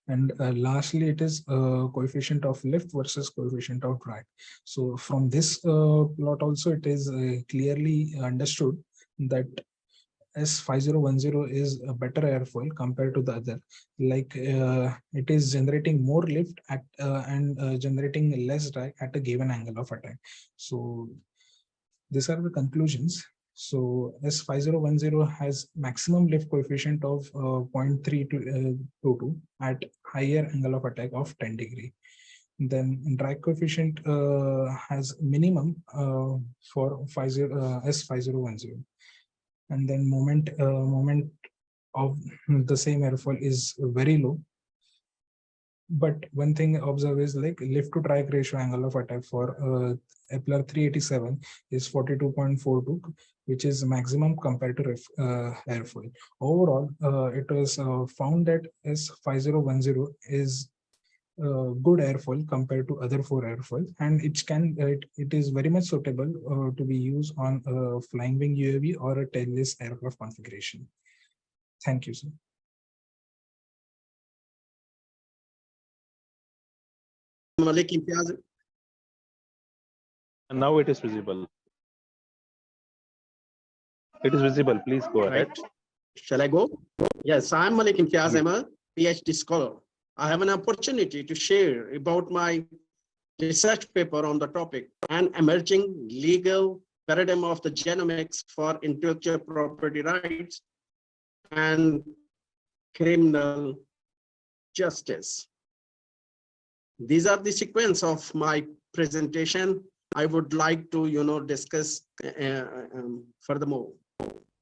And lastly, it is coefficient of lift versus coefficient of drag. So from this plot also, it is clearly understood that S5010 is a better airfoil compared to the other. Like it is generating more lift at and generating less drag at a given angle of attack. So these are the conclusions. So S5010 has maximum lift coefficient of 0.322 at higher angle of attack of 10 degree. Then drag coefficient has minimum for S5010. And then moment of the same airfoil is very low. But one thing observe is like lift to drag ratio angle of attack for Epler 387 is 42.42, which is maximum compared to airfoil. Overall, it was found that S5010 is good airfoil compared to other 4 airfoils, and it is very much suitable to be used on a flying wing UAV or a tailless aircraft configuration. Thank you, sir. And now it is visible. It is visible. Please go ahead. Right. Shall I go? Yes, I'm Malik Imtiaz. I'm a PhD scholar. I have an opportunity to share about my research paper on the topic, an emerging legal paradigm of the genomics for intellectual property rights and criminal justice. These are the sequence of my presentation. I would like to, discuss furthermore.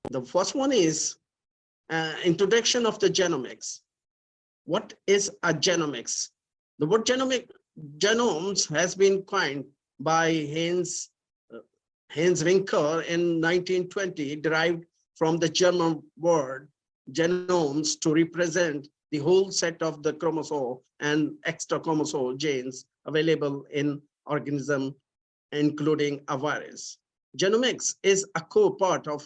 The first one is introduction of the genomics. What is a genomics? The word genomes has been coined by Heinz Winker in 1920, derived from the German word genomes to represent the whole set of the chromosome and extra chromosome genes available in organism, including a virus. Genomics is a core part of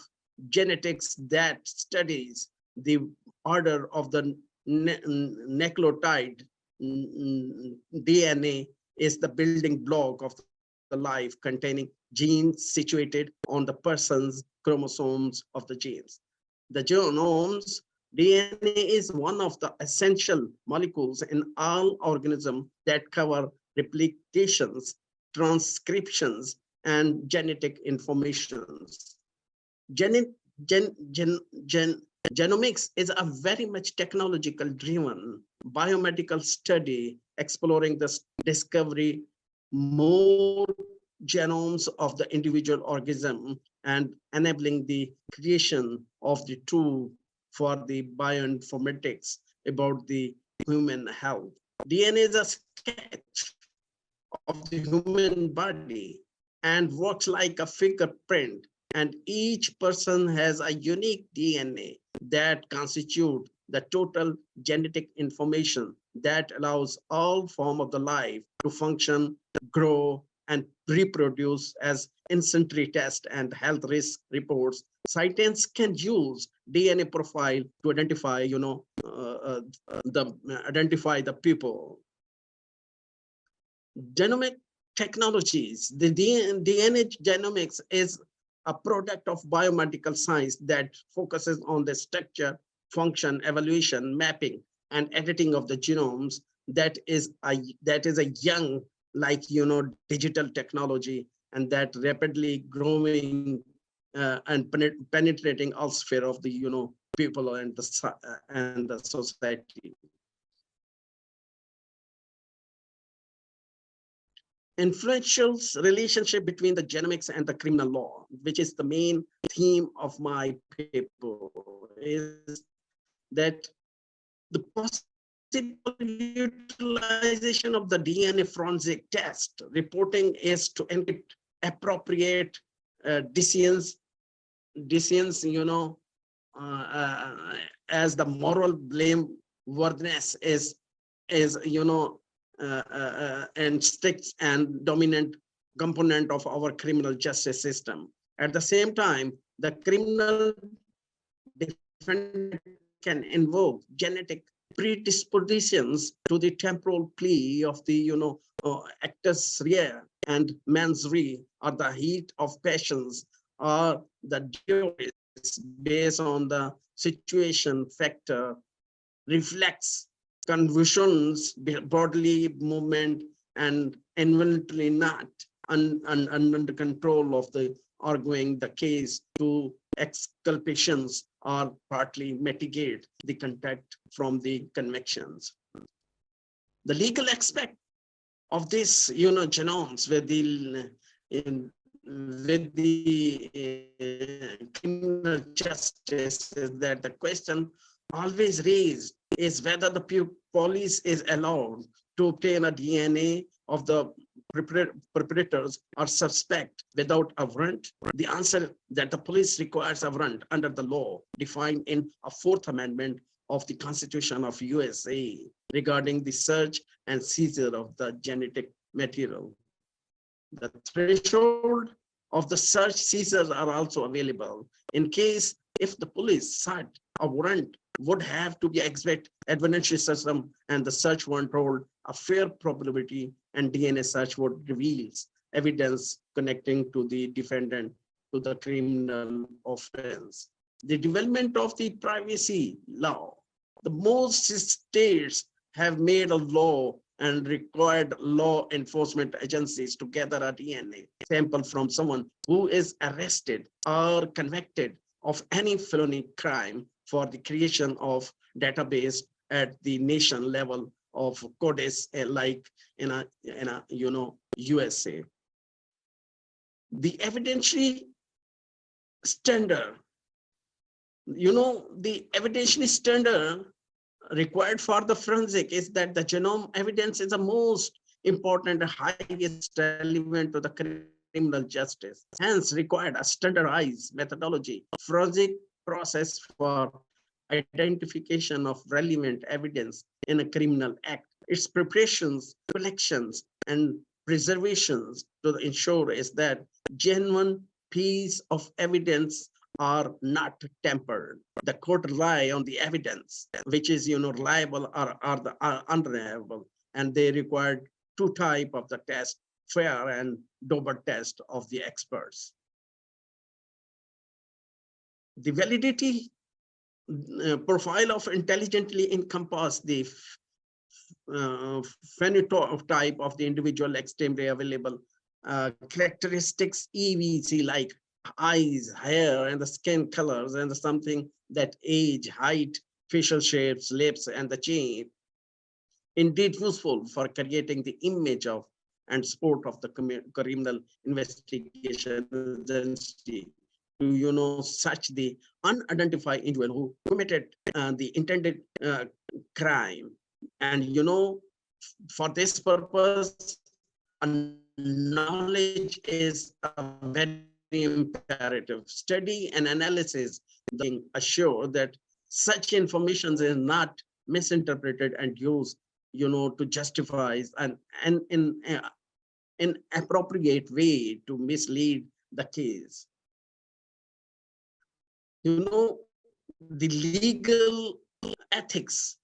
genetics that studies the order of the nucleotide. DNA is the building block of the life, containing genes situated on the person's chromosomes of the genes. The genomes, DNA is one of the essential molecules in all organisms that cover replications, transcriptions, and genetic informations. Genomics is a very much technological driven biomedical study exploring the discovery more genomes of the individual organism and enabling the creation of the tool for the bioinformatics about the human health. DNA is a sketch of the human body and works like a fingerprint, and each person has a unique DNA that constitute the total genetic information that allows all form of the life to function, grow, and reproduce. As incendiary test and health risk reports, scientists can use DNA profile to identify, identify the people. Genomic technologies, the DNA genomics is a product of biomedical science that focuses on the structure, function, evaluation, mapping, and editing of the genomes. That is a young, digital technology, and that rapidly growing and penetrating all sphere of the people and the society. Influential relationship between the genomics and the criminal law, which is the main theme of my paper, is that the possible utilization of the DNA forensic test reporting is to encrypt appropriate decisions, as the moral blameworthiness is and strict and dominant component of our criminal justice system. At the same time, the criminal defendant can invoke genetic predispositions to the temporal plea of the actus reus and mens rea, or the heat of passions, or the juries based on the situation factor reflects convulsions, bodily movement, and involuntarily not under control of the arguing the case to exculpations or partly mitigate the contact from the convictions. The legal aspect of this, genomes with the criminal justice is that the question always raised is whether the police is allowed to obtain a DNA of the perpetrators or suspect without a warrant. The answer that the police requires a warrant under the law defined in a 4th Amendment of the Constitution of USA regarding the search and seizure of the genetic material. The threshold of the search seizures are also available in case if the police sought a warrant would have to be exhibit evidentiary system, and the search warrant hold a fair probability, and DNA search would reveals evidence connecting to the defendant to the criminal offense. The development of the privacy law. The most states have made a law and required law enforcement agencies to gather a DNA sample from someone who is arrested or convicted of any felony crime for the creation of database at the nation level of codes, like in a USA. The evidentiary standard You know, the evidentiary standard required for the forensic is that the genome evidence is the most important and highest relevant to the criminal justice. Hence, required a standardized methodology, forensic process for identification of relevant evidence in a criminal act. Its preparations, collections, and preservations to ensure is that genuine piece of evidence are not tempered. The court rely on the evidence, which is reliable or unreliable, and they required two type of the test, fair and Dober test of the experts. The validity profile of intelligently encompass the phenotype of the individual extremely available characteristics EVC like eyes, hair, and the skin colors, and something that age, height, facial shapes, lips, and the chin. Indeed useful for creating the image of and support of the criminal investigation agency to such the unidentified individual who committed the intended crime. And for this purpose, knowledge is a very imperative. Study and analysis being assured that such information is not misinterpreted and used to justify and in appropriate way to mislead the case. The legal ethics,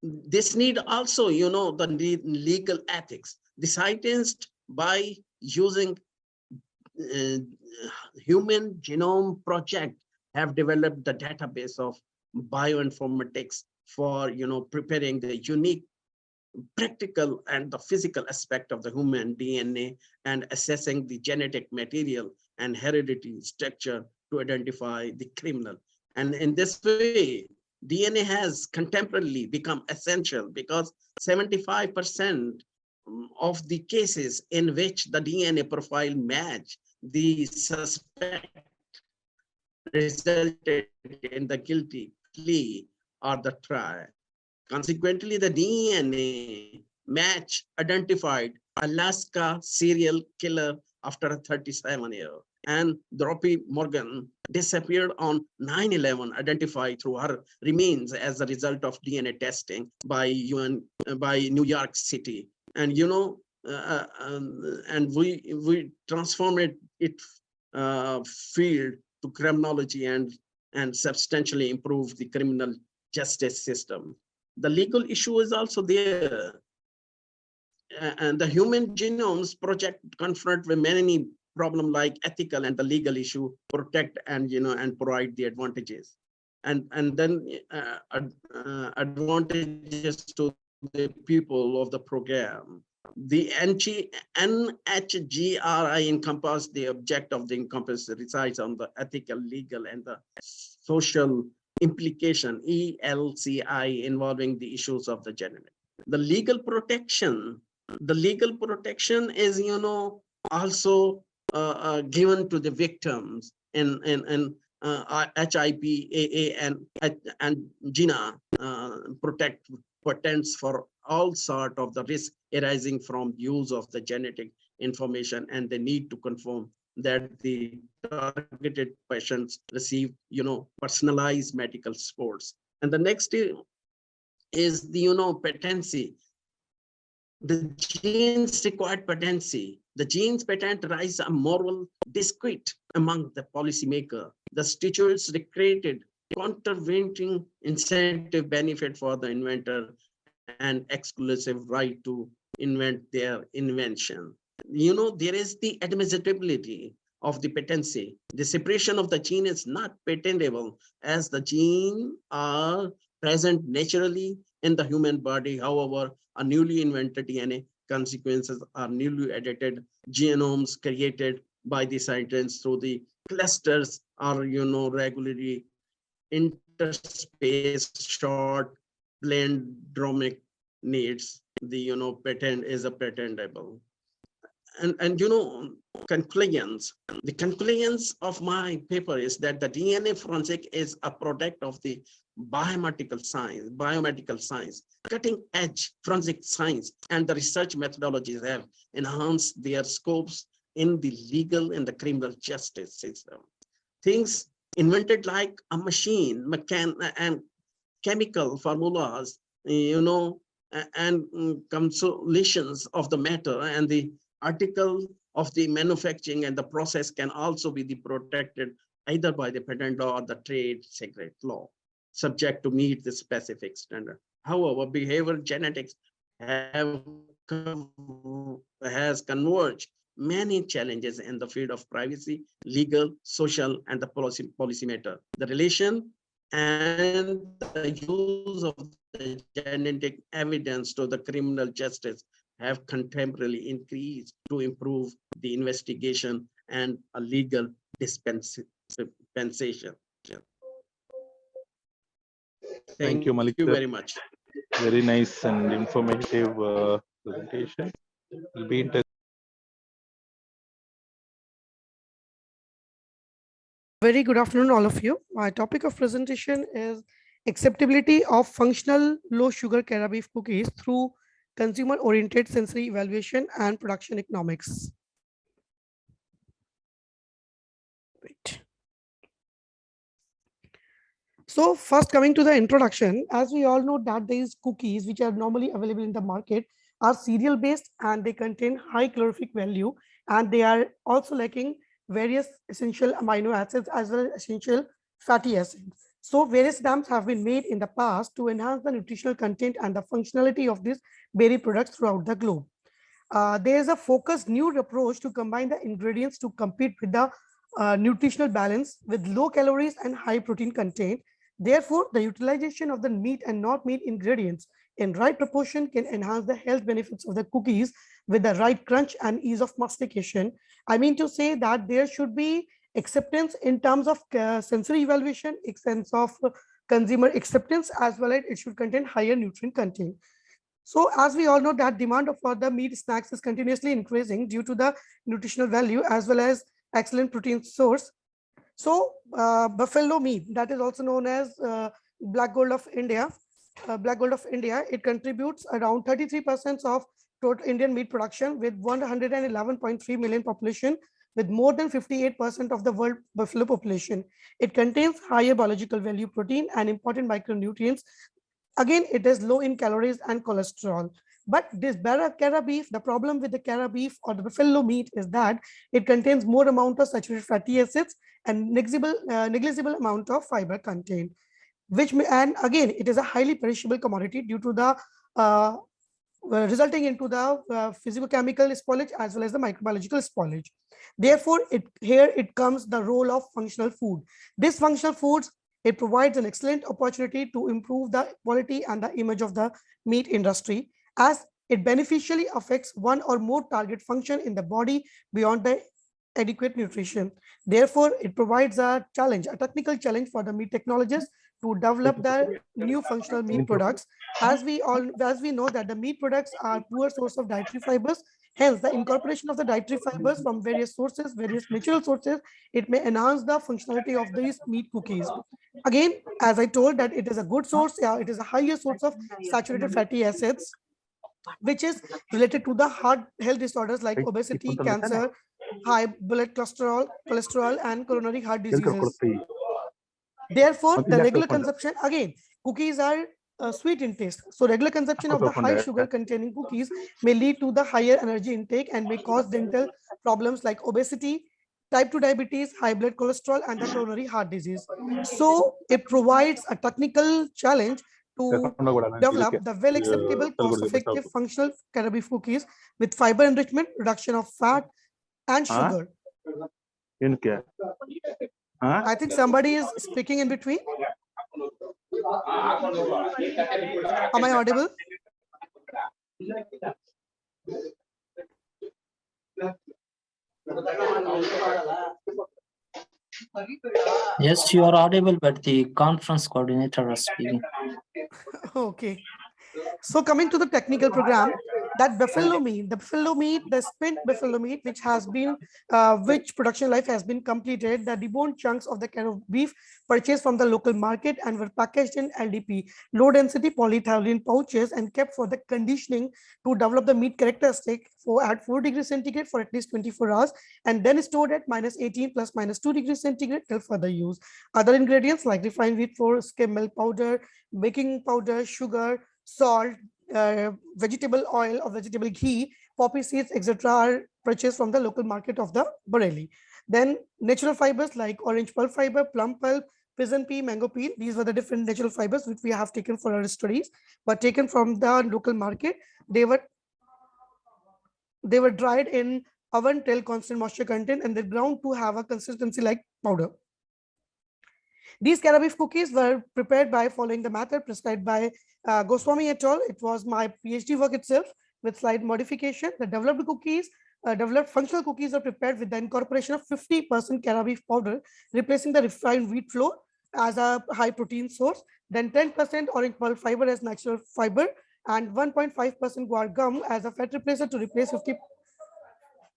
this need also the legal ethics. The scientists, by using Human Genome Project, have developed the database of bioinformatics for preparing the unique practical and the physical aspect of the human DNA and assessing the genetic material and heredity structure to identify the criminal. And in this way, DNA has contemporarily become essential because 75% of the cases in which the DNA profile match the suspect resulted in the guilty plea or the trial. Consequently, the DNA match identified Alaska serial killer after 37 years. And Dorothy Morgan disappeared on 9/11, identified through her remains as a result of DNA testing by New York City. And and we transformed it field to criminology and substantially improved the criminal justice system. The legal issue is also there. And the Human Genomes Project confront with many problems like ethical and the legal issue, protect and and provide the advantages. And then advantages to the people of the program. The NHGRI encompass the object of the encompass resides on the ethical, legal, and the social implication, ELCI, involving the issues of the genetic. The legal protection is also given to the victims in HIPAA and GINA protect patents for all sort of the risk arising from use of the genetic information, and they need to confirm that the targeted patients receive personalized medical supports. And the next is the patency. The genes required patency. The genes patent rise a moral dispute among the policymaker. The statutes created contravening incentive benefit for the inventor and exclusive right to invent their invention. There is the admissibility of the patency. The separation of the gene is not patentable as the gene are present naturally in the human body. However, a newly invented DNA consequences are newly edited genomes created by the scientists through the clusters are regularly interspace short palindromic needs. The patent is a patentable. and you know, conclusions. The conclusions of my paper is that the DNA forensic is a product of the biomedical science, cutting edge forensic science, and the research methodologies have enhanced their scopes in the legal and the criminal justice system. Things invented like a machine, and chemical formulas, you know, and consolations of the matter and the article of the manufacturing and the process can also be protected either by the patent law or the trade secret law, subject to meet the specific standard. However, behavioral genetics has converged many challenges in the field of privacy, legal, social, and the policy matter. The relation and the use of the genetic evidence to the criminal justice have contemporarily increased to improve the investigation and a legal dispensation. Thank you, Malik. Thank you very much. Very nice and informative presentation. We'll be in touch. Very good afternoon, all of you. My topic of presentation is acceptability of functional low sugar caramel beef cookies through consumer oriented sensory evaluation and production economics. Wait. So first, coming to the introduction, as we all know that these cookies which are normally available in the market are cereal based and they contain high calorific value, and they are also lacking various essential amino acids as well as essential fatty acids. So various attempts have been made in the past to enhance the nutritional content and the functionality of these dairy products throughout the globe. There is a focused new approach to combine the ingredients to compete with the nutritional balance with low calories and high protein content. Therefore, the utilization of the meat and not meat ingredients in right proportion can enhance the health benefits of the cookies with the right crunch and ease of mastication. I mean to say that there should be acceptance in terms of sensory evaluation, sense of consumer acceptance, as well as it should contain higher nutrient content. So as we all know that demand for the meat snacks is continuously increasing due to the nutritional value as well as excellent protein source. So buffalo meat, that is also known as black gold of India, it contributes around 33% of total Indian meat production with 111.3 million population, with more than 58% of the world buffalo population. It contains higher biological value protein and important micronutrients. Again, it is low in calories and cholesterol. But this cara beef, the problem with the cara beef or the buffalo meat is that it contains more amount of saturated fatty acids and negligible amount of fiber content, and again, it is a highly perishable commodity due to the resulting into the physicochemical spoilage as well as the microbiological spoilage. Therefore, here it comes the role of functional food. This functional foods, it provides an excellent opportunity to improve the quality and the image of the meat industry, as it beneficially affects one or more target function in the body beyond the adequate nutrition. Therefore, it provides a challenge, a technical challenge for the meat technologists to develop the new functional meat products. As we know that the meat products are poor source of dietary fibers. Hence, the incorporation of the dietary fibers from various sources, various natural sources, it may enhance the functionality of these meat cookies. Again, as I told that it is a good source, it is a higher source of saturated fatty acids, which is related to the heart health disorders like obesity, cancer, high blood cholesterol, and coronary heart diseases. Therefore, the regular consumption, again, cookies are sweet in taste. So regular consumption of the high sugar containing cookies may lead to the higher energy intake and may cause dental problems like obesity, type 2 diabetes, high blood cholesterol, and the coronary heart disease. So it provides a technical challenge to develop the well acceptable, cost effective, functional cara beef cookies with fiber enrichment, reduction of fat and sugar. I think somebody is speaking in between. Am I audible? Yes, you are audible, but the conference coordinator is speaking. Okay. So coming to the technical program, that buffalo meat, the spent buffalo meat, which has been, which production life has been completed, the deboned chunks of the kind of beef purchased from the local market and were packaged in LDP, low density polyethylene pouches, and kept for the conditioning to develop the meat characteristic at 4 degrees centigrade for at least 24 hours, and then stored at -18 plus -2 degrees centigrade till further use. Other ingredients like refined wheat flour, skim milk powder, baking powder, sugar, salt, vegetable oil or vegetable ghee, poppy seeds, etc. are purchased from the local market of the Bareilly. Then natural fibers like orange pulp fiber, plum pulp, pigeon pea, mango peel. These were the different natural fibers which we have taken for our studies, but taken from the local market. They were dried in oven till constant moisture content and they ground to have a consistency like powder. These cara beef cookies were prepared by following the method prescribed by Goswami et al. It was my PhD work itself with slight modification. The developed cookies, developed functional cookies are prepared with the incorporation of 50% cara beef powder, replacing the refined wheat flour as a high protein source, then 10% orange pulp fiber as natural fiber, and 1.5% guar gum as a fat replacer to replace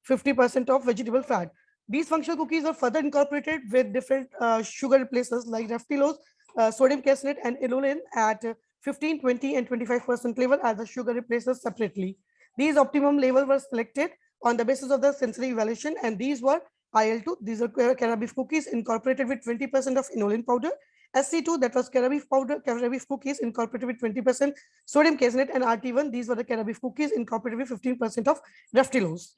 50% of vegetable fat. These functional cookies are further incorporated with different sugar replacers like raftilose, sodium caseinate, and inulin at 15, 20, and 25% level as the sugar replacers separately. These optimum levels were selected on the basis of the sensory evaluation, and these were IL2. These are cara beef cookies incorporated with 20% of inulin powder. SC2, that was cara beef powder, cara beef cookies incorporated with 20% sodium caseinate, and RT1, these were the cara beef cookies incorporated with 15% of raftilose.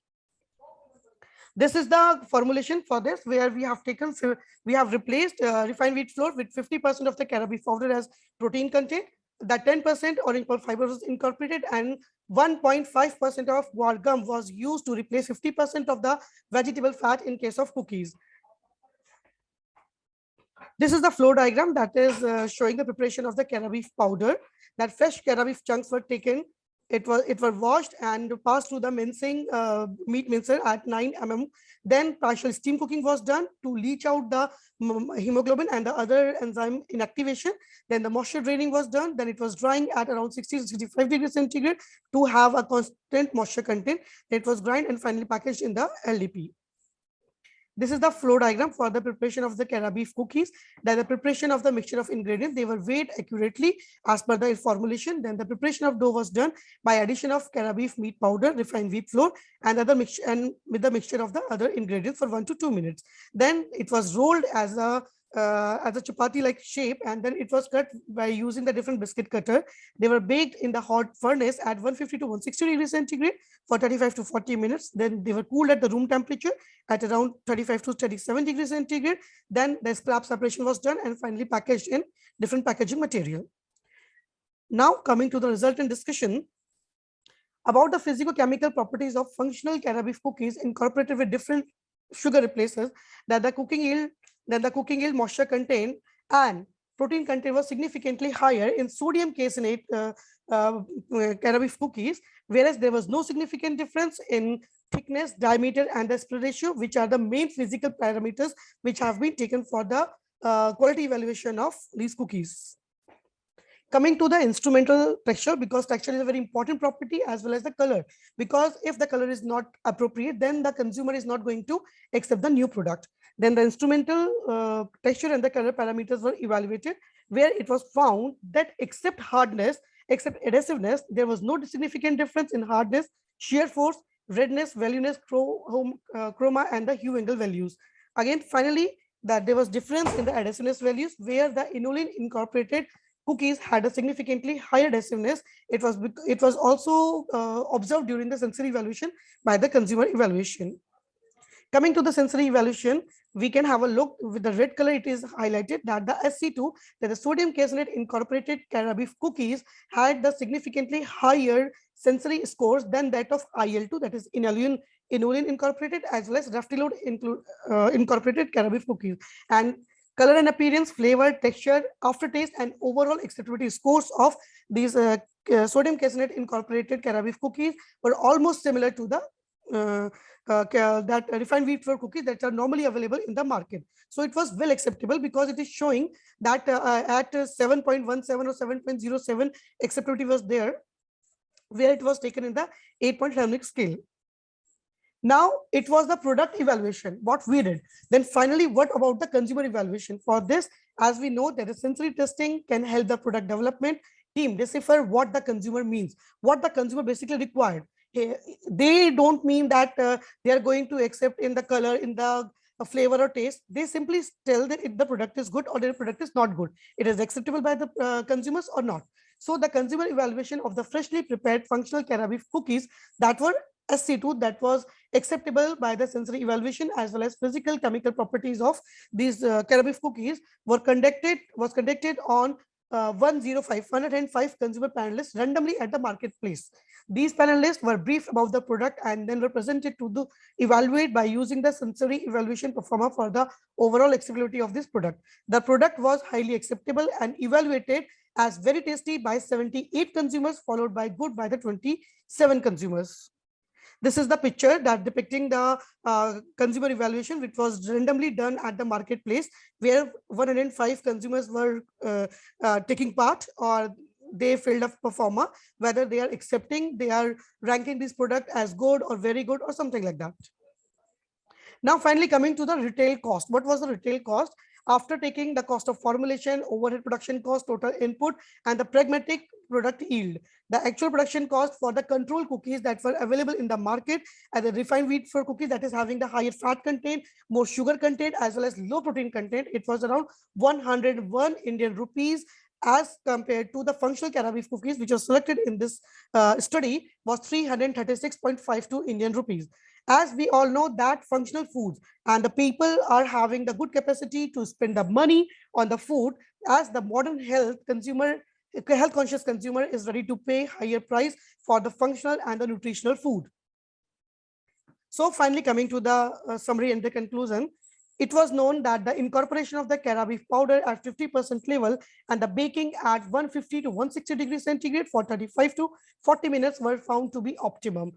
This is the formulation for this, where we have taken, we have replaced refined wheat flour with 50% of the cara beef powder as protein content. That 10% orange pulp fiber was incorporated, and 1.5% of guar gum was used to replace 50% of the vegetable fat in case of cookies. This is the flow diagram that is showing the preparation of the cara beef powder. That fresh cara beef chunks were taken. It was washed and passed through the mincing meat mincer at 9 mm. Then partial steam cooking was done to leach out the hemoglobin and the other enzyme inactivation. Then the moisture draining was done. Then it was drying at around 60 to 65 degrees centigrade to have a constant moisture content. It was grind and finally packaged in the LDP. This is the flow diagram for the preparation of the cara beef cookies. Then the preparation of the mixture of ingredients, they were weighed accurately as per the formulation. Then the preparation of dough was done by addition of cara beef meat powder, refined wheat flour, and other mixture, and with the mixture of the other ingredients for 1 to 2 minutes. Then it was rolled as a chapati-like shape, and then it was cut by using the different biscuit cutter. They were baked in the hot furnace at 150 to 160 degrees centigrade for 35 to 40 minutes. Then they were cooled at the room temperature at around 35 to 37 degrees centigrade. Then the scrap separation was done and finally packaged in different packaging material. Now coming to the resultant discussion about the physicochemical properties of functional cara beef cookies incorporated with different sugar replacers, that the cooking yield, moisture content, and protein content was significantly higher in sodium caseinate cara beef cookies, whereas there was no significant difference in thickness, diameter, and the split ratio, which are the main physical parameters which have been taken for the quality evaluation of these cookies. Coming to the instrumental texture, because texture is a very important property, as well as the color, because if the color is not appropriate, then the consumer is not going to accept the new product. Then the instrumental texture and the color parameters were evaluated, where it was found that except hardness, except adhesiveness, there was no significant difference in hardness, shear force, redness, valueness, chroma, and the hue angle values. Again, finally, that there was difference in the adhesiveness values, where the inulin incorporated cookies had a significantly higher adhesiveness. It was also observed during the sensory evaluation by the consumer evaluation. Coming to the sensory evaluation, we can have a look with the red color. It is highlighted that the SC2, that the sodium caseinate incorporated cara beef cookies, had the significantly higher sensory scores than that of IL2, that is inulin incorporated, as well as raftilose incorporated cara beef cookies. And color and appearance, flavor, texture, aftertaste, and overall acceptability scores of these sodium caseinate incorporated cara beef cookies were almost similar to the that refined wheat flour cookies that are normally available in the market. So it was well acceptable, because it is showing that at 7.17 or 7.07 acceptability was there. where it was taken in the 8-point Helmholtz scale. Now it was the product evaluation, what we did. Then finally, what about the consumer evaluation? For this, as we know that the sensory testing can help the product development team decipher what the consumer means, what the consumer basically required. They don't mean that they are going to accept in the color, in the flavor or taste. They simply tell that if the product is good or the product is not good. It is acceptable by the consumers or not. So the consumer evaluation of the freshly prepared functional caramel cookies that were SC2, that was acceptable by the sensory evaluation, as well as physical chemical properties of these caramel cookies was conducted on 105 consumer panelists randomly at the marketplace. These panelists were briefed about the product and then were presented to the evaluate by using the sensory evaluation performer for the overall acceptability of this product. The product was highly acceptable and evaluated as very tasty by 78 consumers, followed by good by the 27 consumers. This is the picture that depicting the consumer evaluation, which was randomly done at the marketplace, where 105 consumers were taking part, or they filled a performer, whether they are accepting, they are ranking this product as good or very good or something like that. Now, finally, coming to the retail cost. What was the retail cost? After taking the cost of formulation, overhead production cost, total input, and the pragmatic product yield, the actual production cost for the control cookies that were available in the market and the refined wheat flour cookies that is having the higher fat content, more sugar content, as well as low protein content, it was around 101 Indian rupees, as compared to the functional caramel cookies, which was selected in this study, was 336.52 Indian rupees. As we all know that functional foods and the people are having the good capacity to spend the money on the food, as the modern health conscious consumer is ready to pay higher price for the functional and the nutritional food. So finally, coming to the summary and the conclusion, it was known that the incorporation of the caramel powder at 50% level and the baking at 150 to 160 degrees centigrade for 35 to 40 minutes were found to be optimum.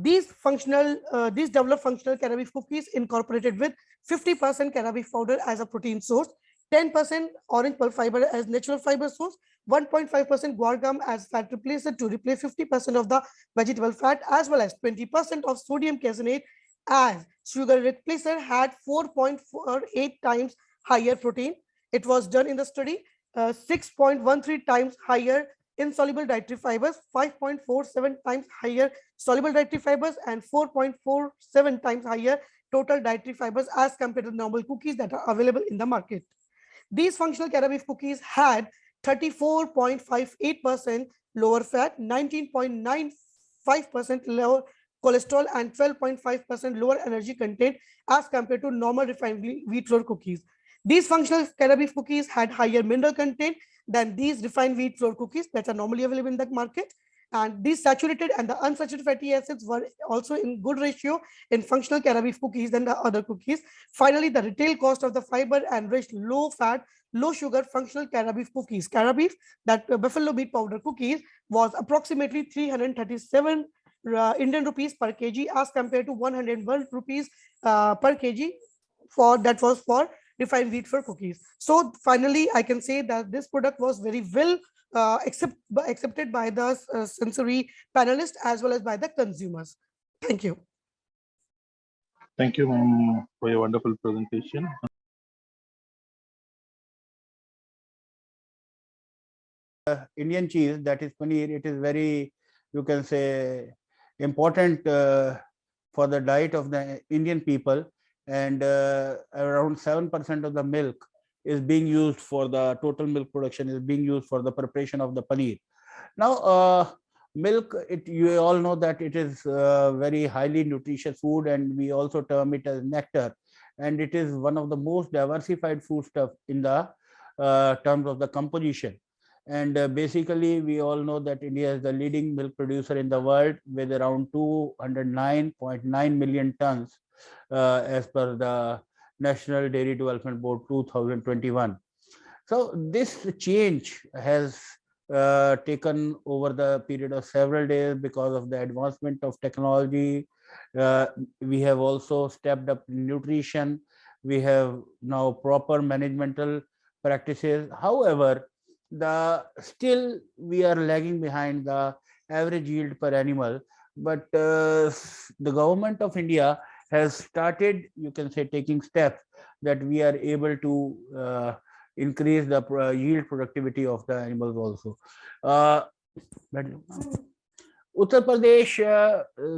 These developed functional caramel cookies incorporated with 50% caramel powder as a protein source, 10% orange pulp fiber as natural fiber source, 1.5% guar gum as fat replacer to replace 50% of the vegetable fat, as well as 20% of sodium caseinate as sugar replacer, had 4.48 times higher protein. It was done in the study, 6.13 times higher insoluble dietary fibers, 5.47 times higher soluble dietary fibers, and 4.47 times higher total dietary fibers as compared to normal cookies that are available in the market. These functional caramel cookies had 34.58% lower fat, 19.95% lower cholesterol, and 12.5% lower energy content as compared to normal refined wheat flour cookies. These functional caramel cookies had higher mineral content than these refined wheat flour cookies that are normally available in the market. And these saturated and the unsaturated fatty acids were also in good ratio in functional caramel cookies than the other cookies. Finally, the retail cost of the fiber enriched low fat, low sugar functional caramel cookies, that buffalo meat powder cookies, was approximately 337 Indian rupees per kg as compared to 101 rupees per kg that was for refined wheat flour cookies. So finally, I can say that this product was very well accepted by the sensory panelists as well as by the consumers. Thank you. Thank you, ma'am, for your wonderful presentation. Indian cheese, that is paneer, it is very, you can say, important for the diet of the Indian people, and around 7% of the milk is being used for the total milk production, is being used for the preparation of the paneer. Now, milk, you all know that it is very highly nutritious food, and we also term it as nectar, and it is one of the most diversified foodstuff in the terms of the composition. And basically, we all know that India is the leading milk producer in the world with around 209.9 million tons as per the National Dairy Development Board 2021. So this change has taken over the period of several days because of the advancement of technology. We have also stepped up nutrition. We have now proper managemental practices. However, still we are lagging behind the average yield per animal. But the government of India has started, you can say, taking steps that we are able to increase the yield productivity of the animals also. Uttar Pradesh,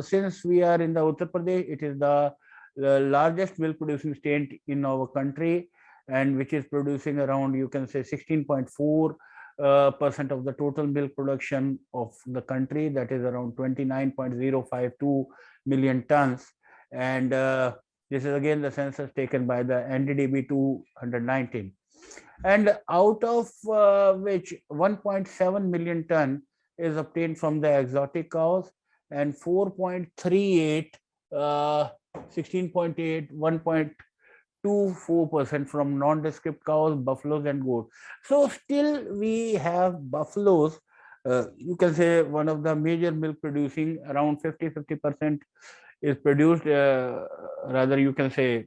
since we are in the Uttar Pradesh, it is the largest milk producing state in our country, and which is producing around, you can say, 16.4% of the total milk production of the country, that is around 29.052 million tons. And this is again the census taken by the NDDB 219. And out of which 1.7 million ton is obtained from the exotic cows, and 4.38, 16.8, 1.24% from nondescript cows, buffaloes, and goats. So still we have buffaloes, you can say one of the major milk producing, around 50% is produced, rather you can say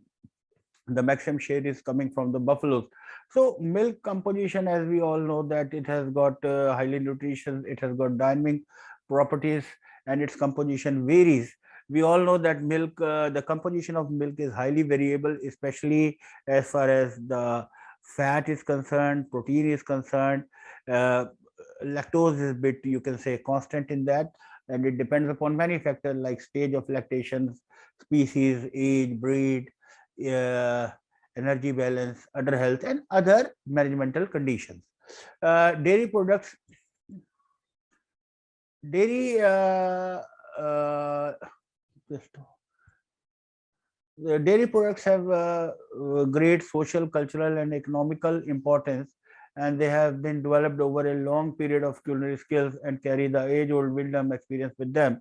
the maximum share is coming from the buffaloes. So milk composition, as we all know, that it has got highly nutritious, it has got dynamic properties, and its composition varies. We all know that milk, the composition of milk is highly variable, especially as far as the fat is concerned, protein is concerned. Lactose is a bit, you can say, constant in that, and it depends upon many factors like stage of lactation, species, age, breed, energy balance, other health, and other managemental conditions. Dairy products, dairy the dairy products have great social, cultural, and economical importance, and they have been developed over a long period of culinary skills and carry the age-old wisdom experience with them.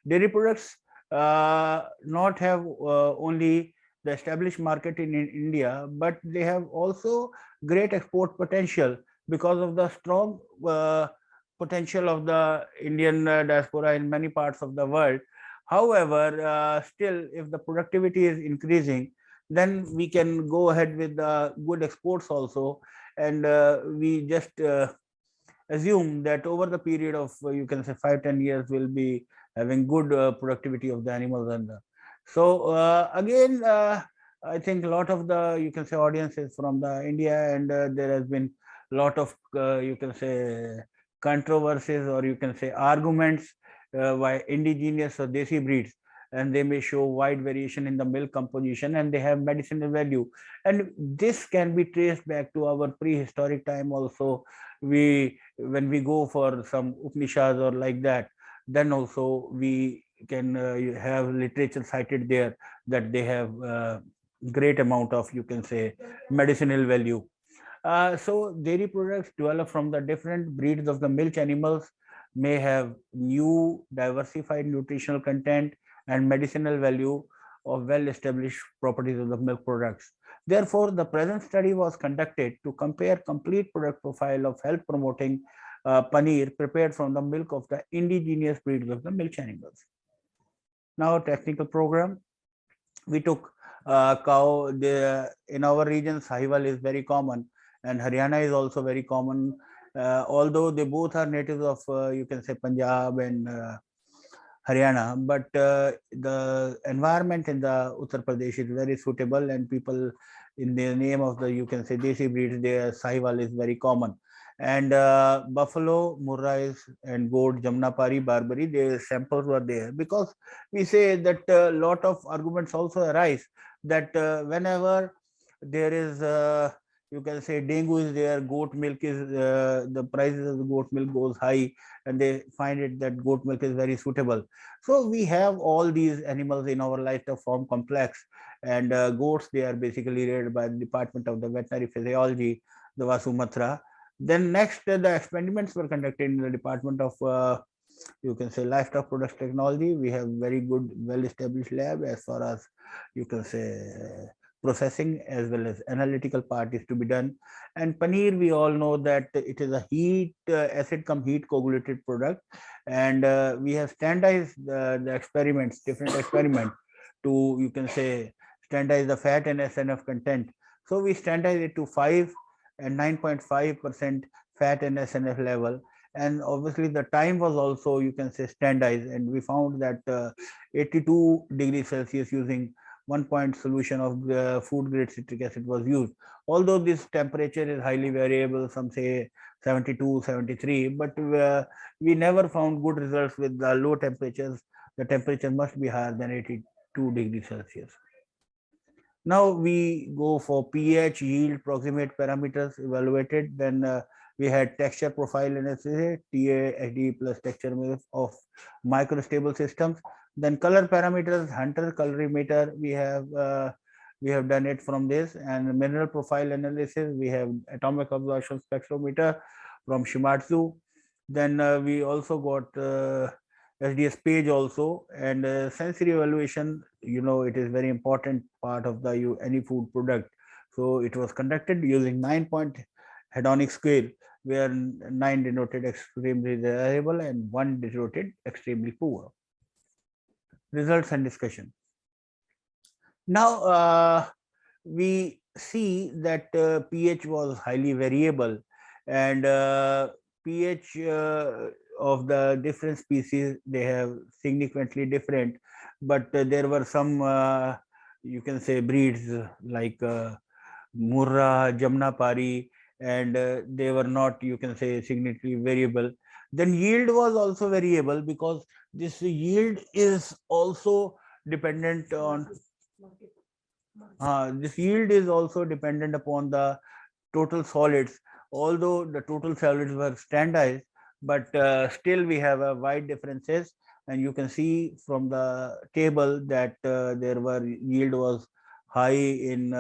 Dairy products not have only the established market in India, but they have also great export potential because of the strong potential of the Indian diaspora in many parts of the world. However, still, if the productivity is increasing, then we can go ahead with the good exports also, and we just assume that over the period of, you can say, 5-10 years, we'll be having good productivity of the animals. And so again, I think a lot of the, you can say, audience is from the India, and there has been a lot of, you can say, controversies, or you can say arguments by indigenous or desi breeds, and they may show wide variation in the milk composition, and they have medicinal value. And this can be traced back to our prehistoric time also. When we go for some Upanishads or like that, then also we can have literature cited there that they have great amount of, you can say, medicinal value. So dairy products developed from the different breeds of the milk animals may have new diversified nutritional content and medicinal value of well-established properties of the milk products. Therefore, the present study was conducted to compare complete product profile of health promoting paneer prepared from the milk of the indigenous breeds of the milk animals. Now, technical program. We took cow. In our region, Sahiwal is very common, and Haryana is also very common. Although they both are natives of, you can say, Punjab and Haryana, but the environment in the Uttar Pradesh is very suitable, and people in the name of the, you can say, desi breeds, their Sahiwal is very common. And buffalo, Murrais, and goat, Jamnapari, Barbary, their samples were there, because we say that a lot of arguments also arise that whenever there is you can say dengue is there, goat milk is the prices of the goat milk goes high, and they find it that goat milk is very suitable. So we have all these animals in our livestock farm complex, and goats, they are basically reared by the Department of the Veterinary Physiology, the Vasumatra. Then next, the experiments were conducted in the Department of you can say livestock products technology. We have very good, well-established lab as far as, you can say, processing as well as analytical part is to be done. And paneer, we all know that it is a heat acid cum heat coagulated product, and we have standardized the experiments, different experiments, to, you can say, standardize the fat and SNF content. So we standardize it to 5 and 9.5% fat and SNF level, and obviously the time was also, you can say, standardized, and we found that 82 degrees Celsius using 1 point solution of the food grade citric acid was used. Although this temperature is highly variable, some say 72, 73, but we never found good results with the low temperatures. The temperature must be higher than 82 degrees Celsius. Now we go for pH, yield, proximate parameters evaluated. Then we had texture profile analysis, TASD plus texture of microstable systems. Then color parameters, Hunter colorimeter, we have done it from this, and mineral profile analysis, we have atomic absorption spectrometer from Shimatsu. Then we also got SDS page also, and sensory evaluation, it is very important part of the any food product. So it was conducted using 9-point hedonic scale, where 9 denoted extremely desirable and 1 denoted extremely poor. Results and discussion. Now we see that pH was highly variable, and pH of the different species, they have significantly different, but there were some you can say breeds like Murrah, Jamnapari, and they were not, you can say, significantly variable. Then yield was also variable, because this yield is also dependent on this yield is also dependent upon the total solids. Although the total solids were standardized, but still we have a wide differences, and you can see from the table that there were yield was high in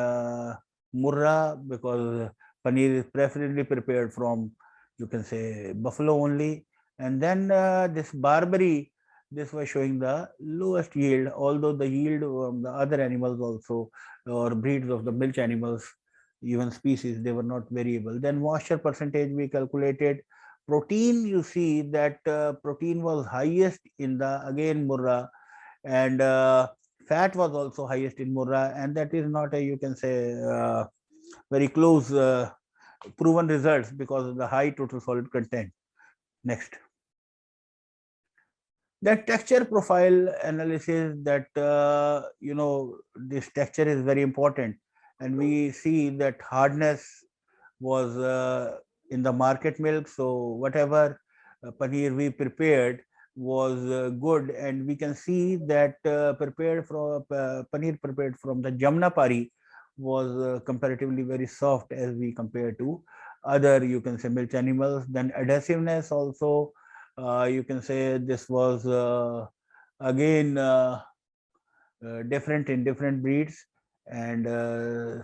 Murrah, because paneer is preferably prepared from, you can say, buffalo only. And then this Barbary, this was showing the lowest yield, although the yield from the other animals also, or breeds of the milch animals, even species, they were not variable. Then moisture percentage we calculated. Protein, you see that protein was highest in the, again, Murrah, and fat was also highest in Murrah, and that is not a, you can say, very close proven results because of the high total solid content. Next. That texture profile analysis, that this texture is very important, and we see that hardness was in the market milk. So whatever paneer we prepared was good, and we can see that paneer prepared from the Jamnapari was comparatively very soft as we compare to other, you can say, milk animals. Then adhesiveness also, you can say this was again different in different breeds, and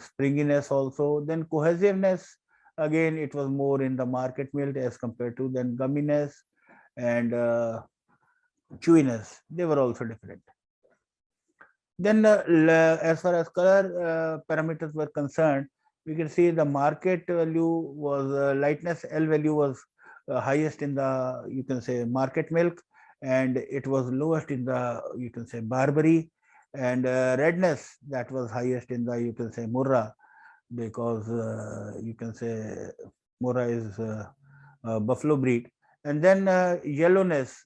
springiness also. Then cohesiveness, again, it was more in the market milk as compared to then gumminess, and chewiness, they were also different. Then as far as color parameters were concerned, we can see the market value was lightness, L value was highest in the, you can say, market milk, and it was lowest in the, you can say, Barbary. And redness, that was highest in the, you can say, Murrah, because you can say Murrah is buffalo breed. And then yellowness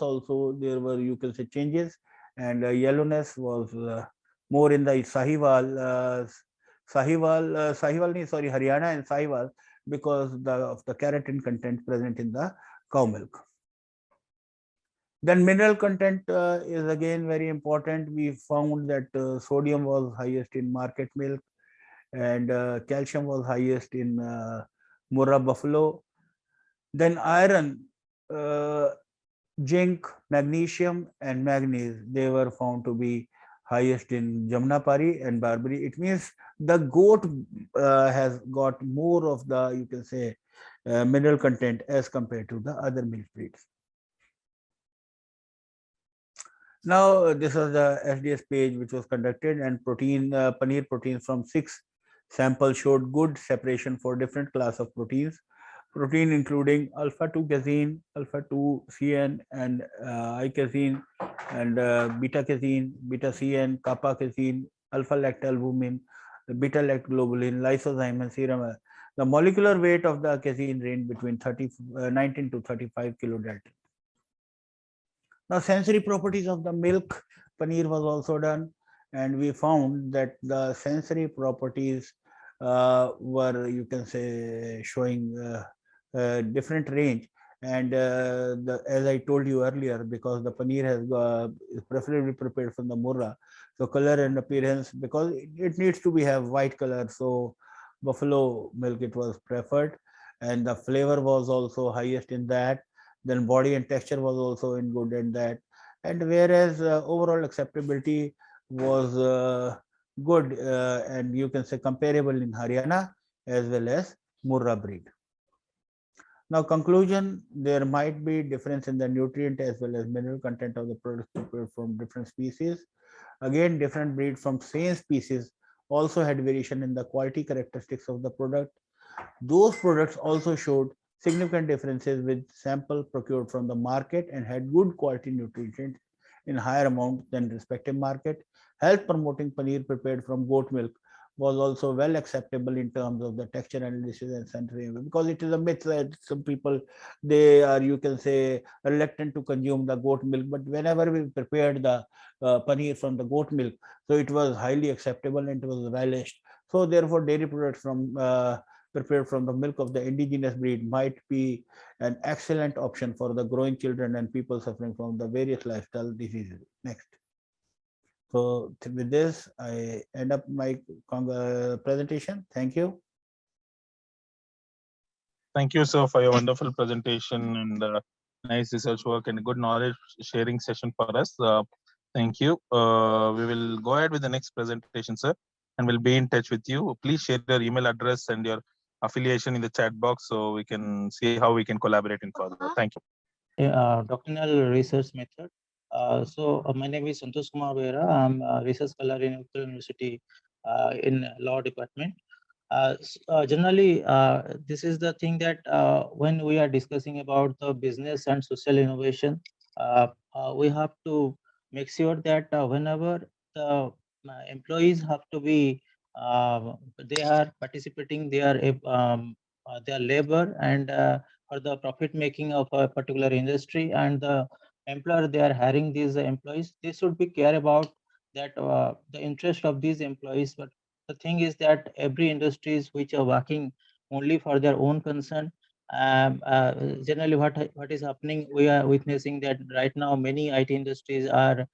also, there were, you can say, changes, and yellowness was more in the Sahiwal, Haryana and Sahiwal, because of the keratin content present in the cow milk. Then mineral content is again very important. We found that sodium was highest in market milk, and calcium was highest in Murrah buffalo. Then iron, zinc, magnesium, and manganese, they were found to be highest in Jamnapari and Barbary. It means the goat has got more of the, you can say, mineral content as compared to the other milk breeds. Now this is the SDS page which was conducted, and paneer proteins from 6 samples showed good separation for different class of proteins. Protein including alpha-2 casein, alpha-2 and I-casein, and beta-casein, beta-CN, kappa-casein, alpha-lactalbumin, beta-lactoglobulin, lysozyme, and serum. The molecular weight of the casein range between 19 to 35 kilodalton. Now, sensory properties of the milk paneer was also done, and we found that the sensory properties were, you can say, showing different range. And as I told you earlier, because the paneer is preferably prepared from the murra, so color and appearance, because it needs to be have white color, so buffalo milk it was preferred, and the flavor was also highest in that. Then body and texture was also in good in that, and whereas overall acceptability was good, and you can say comparable in Haryana as well as Murra breed. Now, conclusion, there might be difference in the nutrient as well as mineral content of the products prepared from different species. Again, different breed from same species also had variation in the quality characteristics of the product. Those products also showed significant differences with sample procured from the market and had good quality nutrients in higher amount than respective market. Health promoting paneer prepared from goat milk was also well acceptable in terms of the texture analysis and sensory, because it is a myth that some people, they are, you can say, reluctant to consume the goat milk, but whenever we prepared the paneer from the goat milk, so it was highly acceptable and it was relished. So therefore dairy products from prepared from the milk of the indigenous breed might be an excellent option for the growing children and people suffering from the various lifestyle diseases. Next. So with this, I end up my presentation. Thank you. Thank you, sir, for your wonderful presentation and nice research work and good knowledge sharing session for us. Thank you. We will go ahead with the next presentation, sir, and we'll be in touch with you. Please share your email address and your affiliation in the chat box so we can see how we can collaborate in further. Thank you. Doctrinal research method. My name is Santosh Kumar Vera. I'm a research scholar in Uttara University in law department. Generally, this is the thing that when we are discussing about the business and social innovation, we have to make sure that whenever the employees have to be, they are participating their labor and for the profit making of a particular industry, and the employer they are hiring these employees, they should be care about that the interest of these employees. But the thing is that every industries which are working only for their own concern, generally what is happening, we are witnessing that right now many IT industries are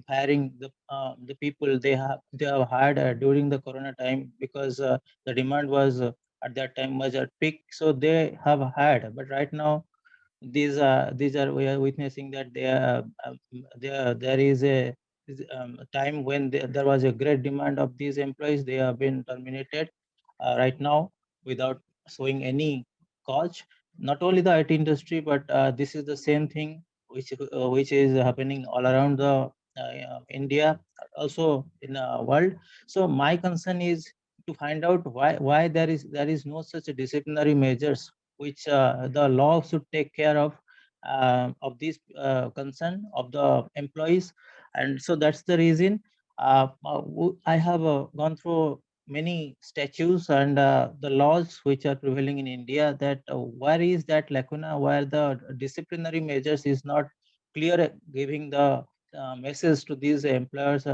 hiring the people they have hired during the corona time, because the demand was at that time was at peak, so they have hired. But right now these are we are witnessing that there is a time when there was a great demand of these employees. They have been terminated right now without showing any cause. Not only the IT industry, but this is the same thing which is happening all around the India, also in the world. So my concern is to find out why there is no such disciplinary measures which the law should take care of these concern of the employees. And so that's the reason I have gone through many statutes and the laws which are prevailing in India, that where is that lacuna, where the disciplinary measures is not clear, giving the message to these employers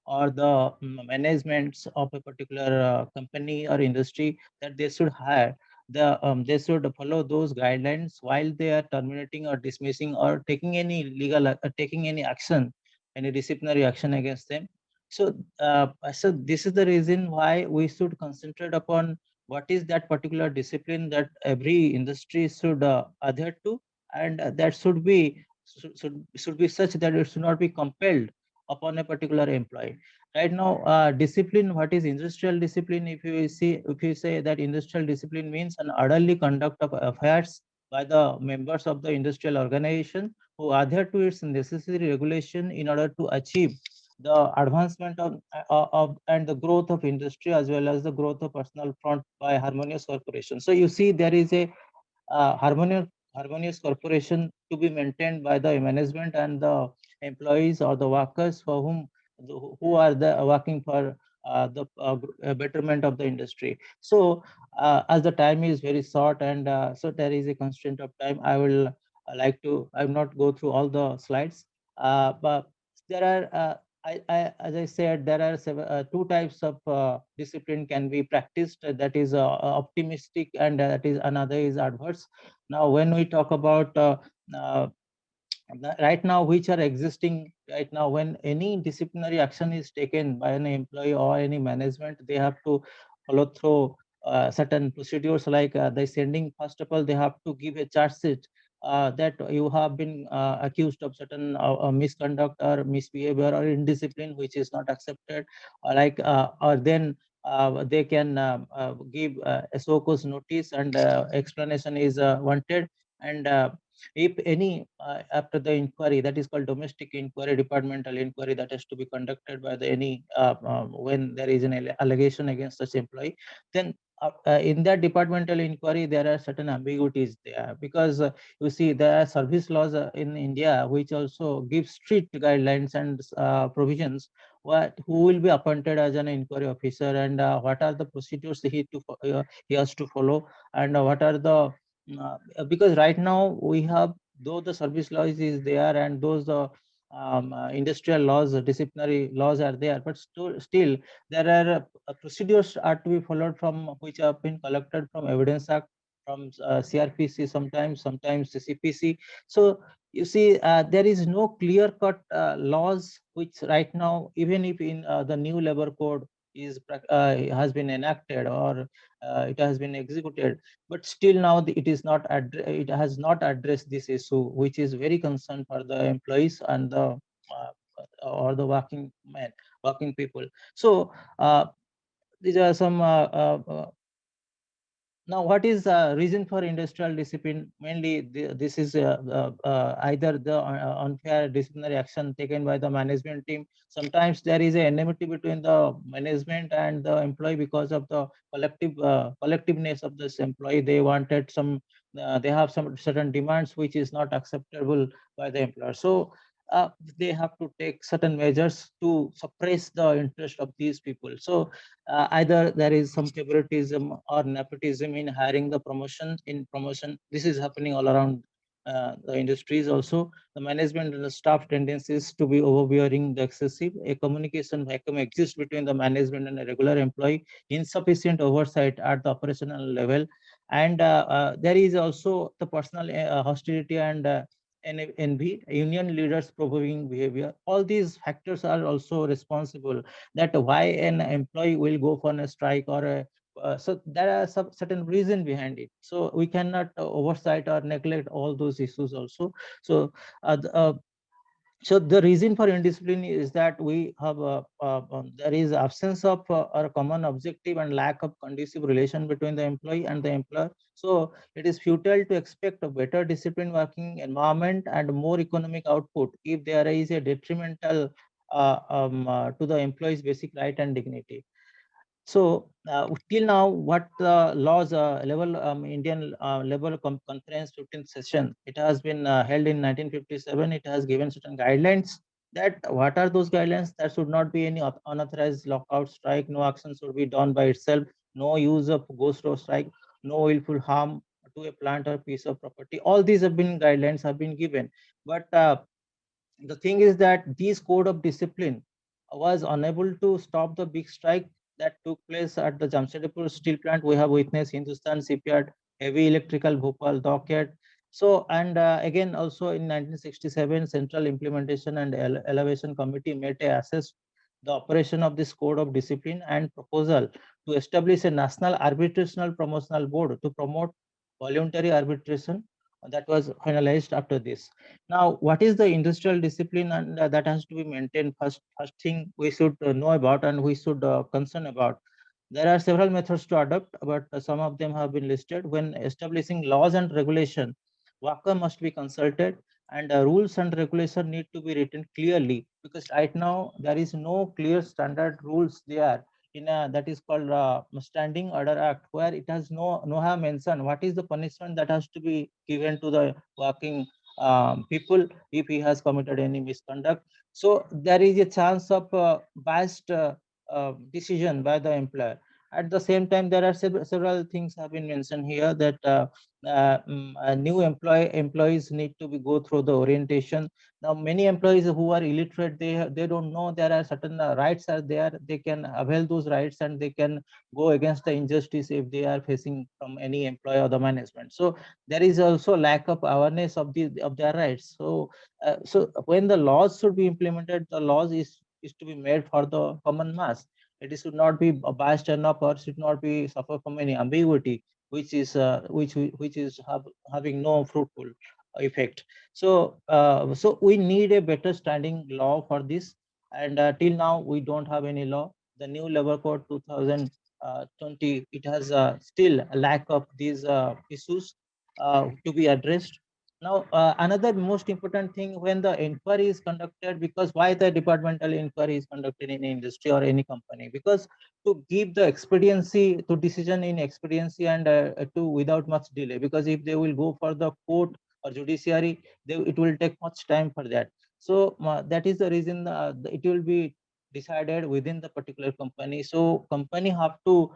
or the managements of a particular company or industry, that they should hire they should follow those guidelines while they are terminating or dismissing or taking any legal taking any action, any disciplinary action against them. So so this is the reason why we should concentrate upon what is that particular discipline that every industry should adhere to, and that should be such that it should not be compelled upon a particular employee. Right now, discipline, what is industrial discipline? If you say that industrial discipline means an orderly conduct of affairs by the members of the industrial organization who adhere to its necessary regulation in order to achieve the advancement of and the growth of industry, as well as the growth of personal front by harmonious corporation. So you see, there is a harmonious corporation to be maintained by the management and the employees or the workers for whom who are working for the betterment of the industry. So as the time is very short, and so there is a constraint of time, I will I will not go through all the slides, but there are as I said, there are two types of discipline can be practiced. That is optimistic, and that is another is adverse. Now, when we talk about uh, right now, which are existing right now, when any disciplinary action is taken by an employee or any management, they have to follow through certain procedures, like they sending, first of all, they have to give a charge sheet that you have been accused of certain misconduct or misbehavior or indiscipline which is not accepted, or then they can give a SOCO's notice, and explanation is wanted. And if any after the inquiry, that is called domestic inquiry, departmental inquiry, that has to be conducted by the any when there is an allegation against such employee, then in that departmental inquiry there are certain ambiguities there, because you see there are service laws in India which also give strict guidelines and provisions who will be appointed as an inquiry officer, and what are the procedures he has to follow, and what are the because right now we have, though the service laws is there, and those industrial laws, disciplinary laws are there, but still there are procedures are to be followed from which have been collected from Evidence Act, from CRPC, sometimes CPC. So you see, there is no clear-cut laws which right now, even if in the new labor code is has been enacted, or it has been executed, but still now it is not it has not addressed this issue, which is very concern for the employees and the or the working people. So these are some now, what is the reason for industrial discipline? Mainly, this is either the unfair disciplinary action taken by the management team. Sometimes there is a enmity between the management and the employee because of the collectiveness of this employee. They wanted some, they have some certain demands which is not acceptable by the employer. So they have to take certain measures to suppress the interest of these people. So either there is some favoritism or nepotism in hiring the promotion. This is happening all around the industries also. The management and the staff tendencies to be overbearing, the excessive. A communication vacuum exists between the management and a regular employee. Insufficient oversight at the operational level. And there is also the personal hostility and envy, union leaders provoking behavior. All these factors are also responsible that why an employee will go for a strike or a so there are some certain reason behind it. So we cannot oversight or neglect all those issues also. So so the reason for indiscipline is that we have there is absence of a common objective and lack of conducive relation between the employee and the employer. So it is futile to expect a better disciplined working environment and more economic output if there is a detrimental to the employee's basic right and dignity. So till now, what the laws level Indian level conference 15th session, it has been held in 1957. It has given certain guidelines. That what are those guidelines? There should not be any unauthorized lockout strike. No action should be done by itself. No use of ghost or strike. No willful harm to a plant or piece of property. All these have been guidelines have been given, but the thing is that this code of discipline was unable to stop the big strike that took place at the Jamshedpur steel plant. We have witnessed Hindustan shipyard, heavy electrical, Bhopal dockyard. So, and again, also in 1967, Central Implementation and Elevation Committee met a assess the operation of this code of discipline and proposal to establish a national arbitrational promotional board to promote voluntary arbitration. That was finalized after this. Now, what is the industrial discipline, and that has to be maintained? First thing we should know about and we should concern about. There are several methods to adopt, but some of them have been listed. When establishing laws and regulation, worker must be consulted, and rules and regulation need to be written clearly, because right now there is no clear standard rules there in a, that is called Standing Order Act, where it has no have mentioned what is the punishment that has to be given to the working people if he has committed any misconduct. So there is a chance of biased decision by the employer. At the same time, there are several things have been mentioned here that new employees need to go through the orientation. Now, many employees who are illiterate, they don't know there are certain rights are there. They can avail those rights and they can go against the injustice if they are facing from any employer or the management. So there is also lack of awareness of their rights. So so when the laws should be implemented, the laws is to be made for the common mass. It should not be biased enough or should not be suffer from any ambiguity, which is having no fruitful effect. So so we need a better standing law for this, and till now we don't have any law. The new labor code 2020, it has still a lack of these issues to be addressed. Now, another most important thing, when the inquiry is conducted, because why the departmental inquiry is conducted in industry or any company? Because to give the expediency to decision in expediency and to without much delay. Because if they will go for the court or judiciary, it will take much time for that. So that is the reason it will be decided within the particular company. So company have to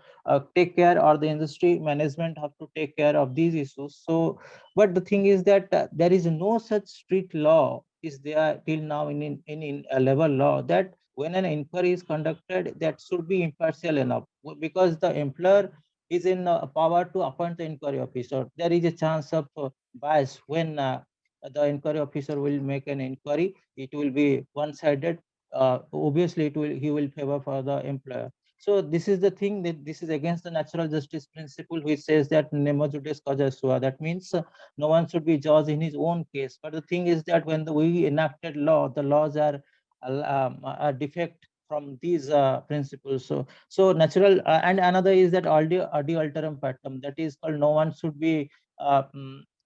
take care, or the industry management have to take care of these issues. So but the thing is that there is no such strict law is there till now in a level law that when an inquiry is conducted, that should be impartial enough, because the employer is in power to appoint the inquiry officer. There is a chance of bias when the inquiry officer will make an inquiry. It will be one-sided. Obviously, he will favor for the employer. So this is the thing, that this is against the natural justice principle, which says that nemo juris causa sua. That means no one should be judged in his own case. But the thing is that when we enacted law, the laws are a defect from these principles. So natural and another is that adi alteram patum, that is called no one should be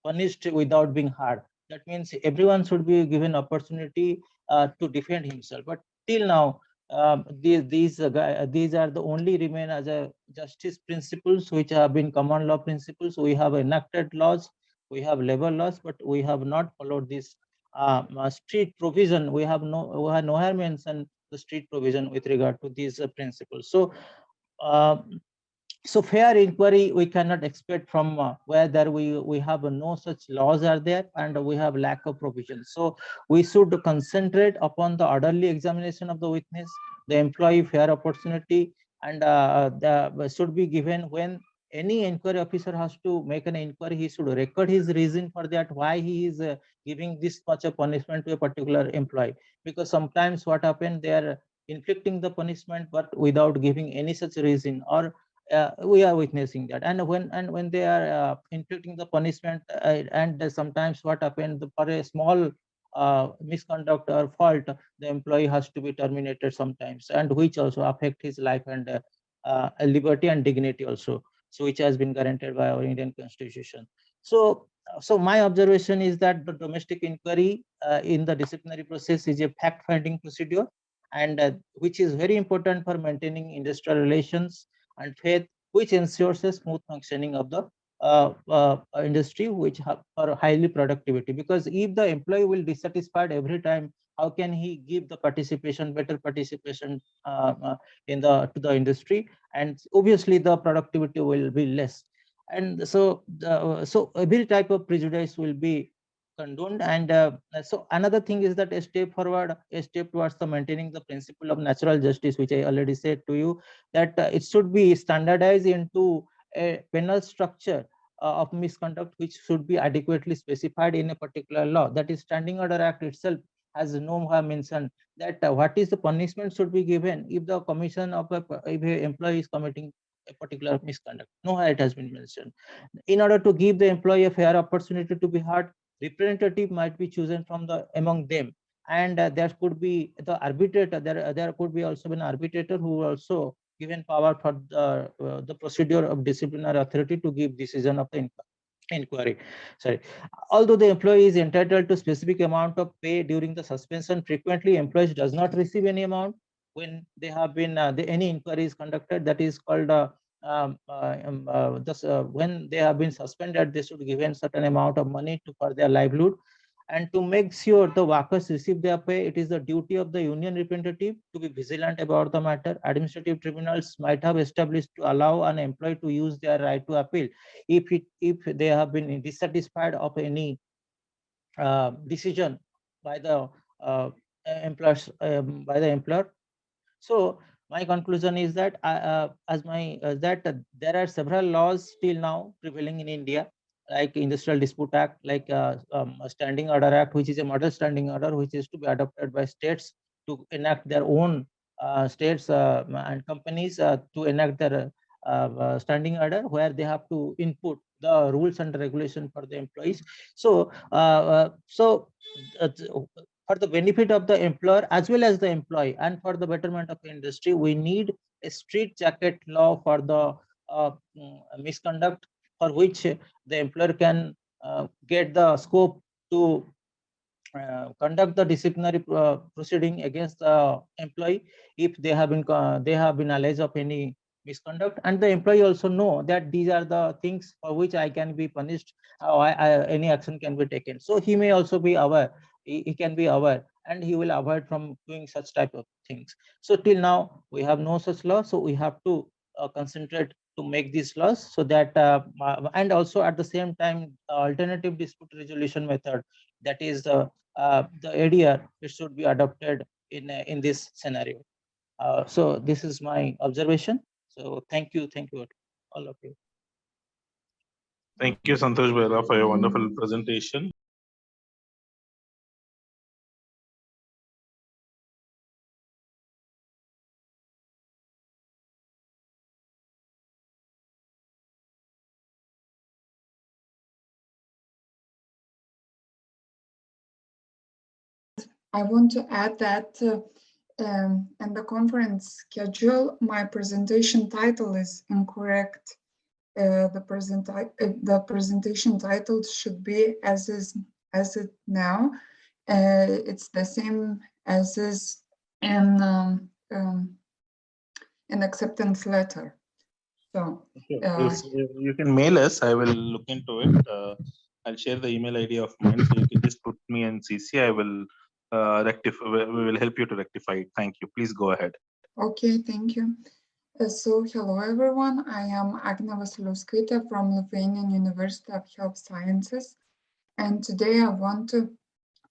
punished without being hard. That means everyone should be given opportunity to defend himself. But till now, these are the only remain as a justice principles, which have been common law principles. We have enacted laws, we have labor laws, but we have not followed this street provision. We have nowhere mentioned the street provision with regard to these principles. So so fair inquiry we cannot expect from where there we have no such laws are there, and we have lack of provision. So we should concentrate upon the orderly examination of the witness, the employee fair opportunity, and should be given when any inquiry officer has to make an inquiry. He should record his reason for that, why he is giving this much a punishment to a particular employee. Because sometimes what happens, they are inflicting the punishment but without giving any such reason, or we are witnessing that. And when they are inflicting the punishment, and sometimes what happened, for a small misconduct or fault, the employee has to be terminated sometimes, and which also affect his life and liberty and dignity also, so which has been guaranteed by our Indian Constitution. So my observation is that the domestic inquiry in the disciplinary process is a fact-finding procedure, and which is very important for maintaining industrial relations and faith, which ensures a smooth functioning of the industry, which are highly productivity. Because if the employee will dissatisfied every time, how can he give the better participation to the industry? And obviously the productivity will be less. And so every type of prejudice will be condoned. And so another thing is that a step towards the maintaining the principle of natural justice, which I already said to you, that it should be standardized into a penal structure of misconduct, which should be adequately specified in a particular law. That is, Standing Order Act itself has nowhere mentioned that what is the punishment should be given if the commission of if an employee is committing a particular misconduct. Nowhere it has been mentioned. In order to give the employee a fair opportunity to be heard, representative might be chosen from among them, and there could be the arbitrator. There could be also an arbitrator who also given power for the procedure of disciplinary authority to give decision of the inquiry. Sorry. Although the employee is entitled to specific amount of pay during the suspension, frequently employees does not receive any amount when they have been any inquiry is conducted. That is called when they have been suspended, they should given certain amount of money for their livelihood. And to make sure the workers receive their pay, it is the duty of the union representative to be vigilant about the matter. Administrative tribunals might have established to allow an employee to use their right to appeal if they have been dissatisfied of any decision by the employer. So my conclusion is that there are several laws till now prevailing in India, like Industrial Dispute Act, like Standing Order Act, which is a model standing order which is to be adopted by states to enact their own states and companies to enact their standing order, where they have to input the rules and regulation for the employees. So for the benefit of the employer as well as the employee, and for the betterment of the industry, we need a straitjacket law for the misconduct, for which the employer can get the scope to conduct the disciplinary proceeding against the employee if they have been alleged of any misconduct, and the employee also know that these are the things for which I can be punished, any action can be taken. So he may also be aware, he can be aware, and he will avoid from doing such type of things. So till now we have no such law, so we have to concentrate to make these laws, so that and also at the same time alternative dispute resolution method, that is the IIER, it should be adopted in this scenario. So this is my observation. So thank you all of you. Thank you, Santosh Bera, for your wonderful presentation. I want to add that in the conference schedule, my presentation title is incorrect. The presentation title should be as it now. It's the same as is in acceptance letter. So if you can mail us, I will look into it. I'll share the email ID of mine, so you can just put me in CC. I will rectify. We will help you to rectify it. Thank you. Please go ahead. Okay, thank you. So hello everyone. I am Agne Vasiliauskaitė from Lithuanian University of Health Sciences, and today I want to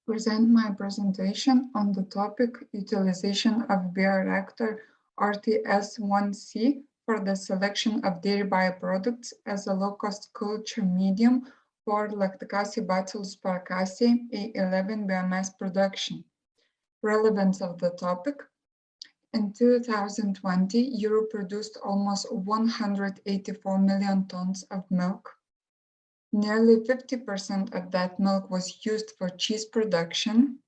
present my presentation on the topic utilization of bioreactor RTS-1C for the selection of dairy bioproducts as a low-cost culture medium for Lactocacea bacillus paracasei A11 biomass production. Relevance of the topic. In 2020, Europe produced almost 184 million tons of milk. Nearly 50% of that milk was used for cheese production,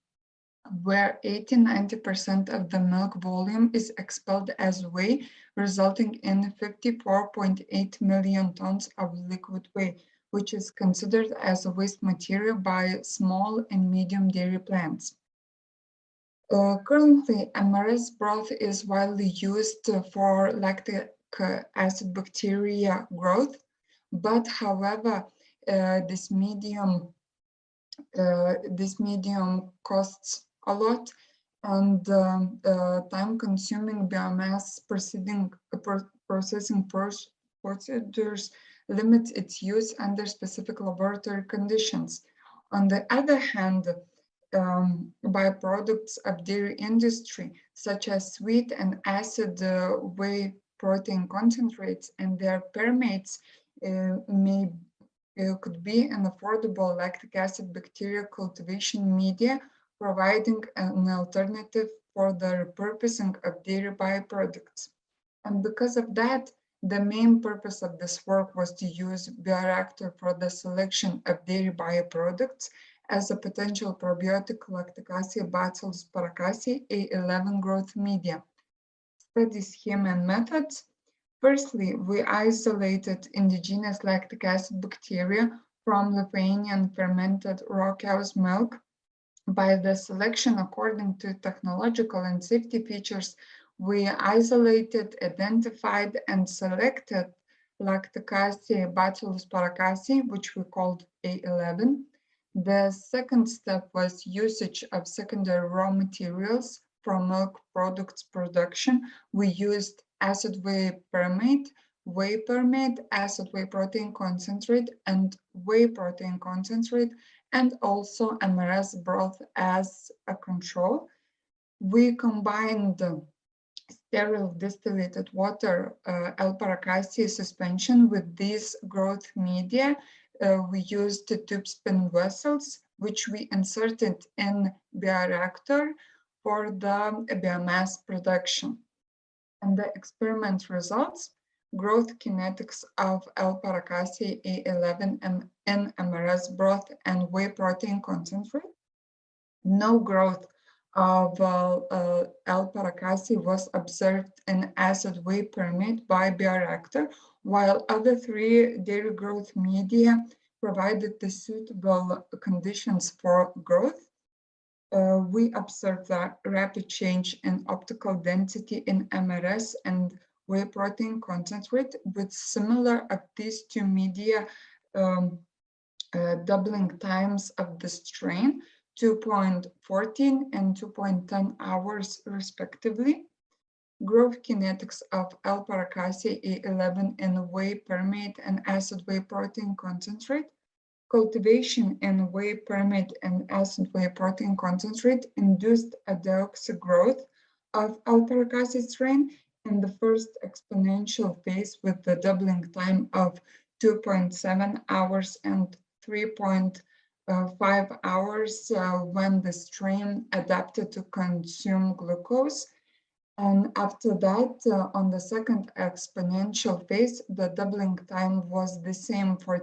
where 80–90% of the milk volume is expelled as whey, resulting in 54.8 million tons of liquid whey, which is considered as a waste material by small and medium dairy plants. Currently, MRS broth is widely used for lactic acid bacteria growth, but however, this medium costs a lot, and time-consuming biomass processing procedures limit its use under specific laboratory conditions. On the other hand, byproducts of dairy industry, such as sweet and acid whey protein concentrates and their permates, could be an affordable lactic acid bacteria cultivation media, providing an alternative for the repurposing of dairy byproducts. And because of that, the main purpose of this work was to use bioreactor for the selection of dairy bioproducts as a potential probiotic Lactocacea bacillus paracasei A11 growth media. Study scheme and methods. Firstly, we isolated indigenous lactic acid bacteria from Lithuanian fermented raw cow's milk. By the selection according to technological and safety features, we isolated, identified, and selected Lactocacea bacillus paracasei, which we called A11. The second step was usage of secondary raw materials from milk products production. We used acid whey permate, acid whey protein concentrate, and whey protein concentrate, and also MRS broth as a control. We combined sterile distillated water L-paracaceae suspension with these growth media. We used tube spin vessels, which we inserted in bioreactor for the biomass production. And the experiment results: growth kinetics of L-paracaceae A11 in MRS broth and whey protein concentrate. No growth of L-paracaceae was observed in acid whey permate by bioreactor, while other three dairy growth media provided the suitable conditions for growth. We observed that rapid change in optical density in MRS and whey protein concentrate with similar of these two media doubling times of the strain, 2.14 and 2.10 hours respectively. Growth kinetics of L-paracaceae A11 in whey permate and acid whey protein concentrate. Cultivation in whey permate and acid whey protein concentrate induced a deoxy growth of L-paracaceae strain in the first exponential phase with the doubling time of 2.7 hours and 3.5 hours when the strain adapted to consume glucose. And after that, on the second exponential phase, the doubling time was the same for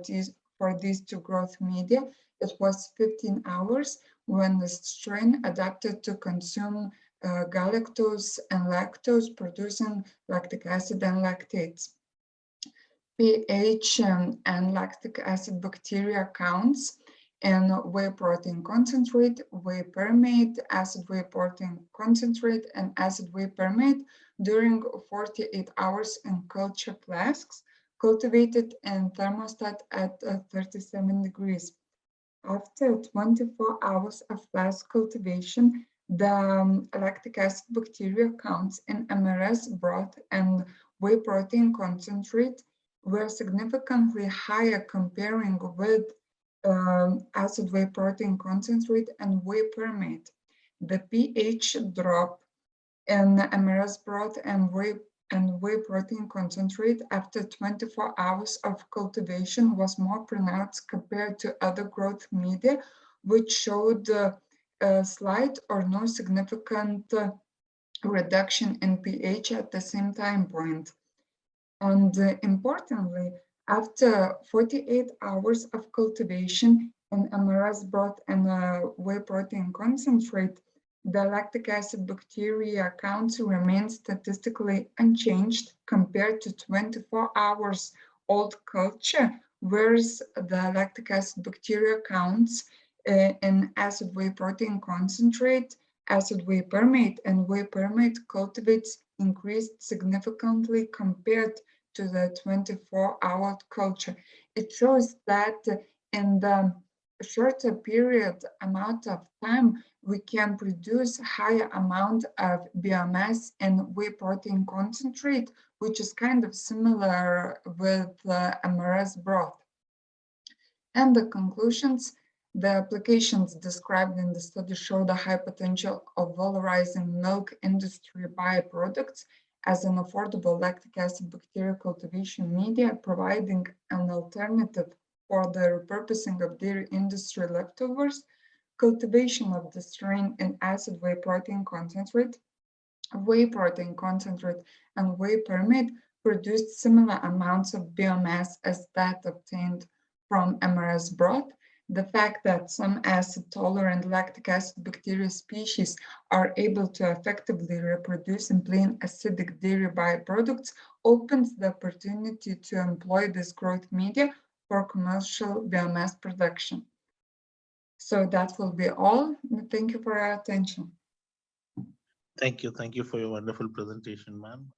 these two growth media. It was 15 hours when the strain adapted to consume galactose and lactose, producing lactic acid and lactates. pH and lactic acid bacteria counts in whey protein concentrate, whey permate, acid whey protein concentrate, and acid whey permate during 48 hours in culture flasks cultivated in thermostat at 37 degrees. After 24 hours of flask cultivation, the lactic acid bacteria counts in MRS broth and whey protein concentrate were significantly higher comparing with acid whey protein concentrate and whey permate. The pH drop in MRS broth and whey protein concentrate after 24 hours of cultivation was more pronounced compared to other growth media, which showed a slight or no significant reduction in pH at the same time point. And importantly, after 48 hours of cultivation in MRS broth and whey protein concentrate, the lactic acid bacteria counts remain statistically unchanged compared to 24 hours old culture, whereas the lactic acid bacteria counts in acid whey protein concentrate, acid whey permate, and whey permate cultivates increased significantly compared to the 24-hour culture. It shows that in the shorter period amount of time, we can produce higher amount of biomass and whey protein concentrate, which is kind of similar with MRS broth. And the conclusions: the applications described in the study show the high potential of valorizing milk industry byproducts as an affordable lactic acid bacteria cultivation media, providing an alternative for the repurposing of dairy industry leftovers, cultivation of the strain in acid whey protein concentrate, and whey permate produced similar amounts of biomass as that obtained from MRS broth. The fact that some acid-tolerant lactic acid bacteria species are able to effectively reproduce in plain acidic dairy byproducts opens the opportunity to employ this growth media for commercial biomass production. So that will be all. Thank you for your attention. Thank you. Thank you for your wonderful presentation, ma'am.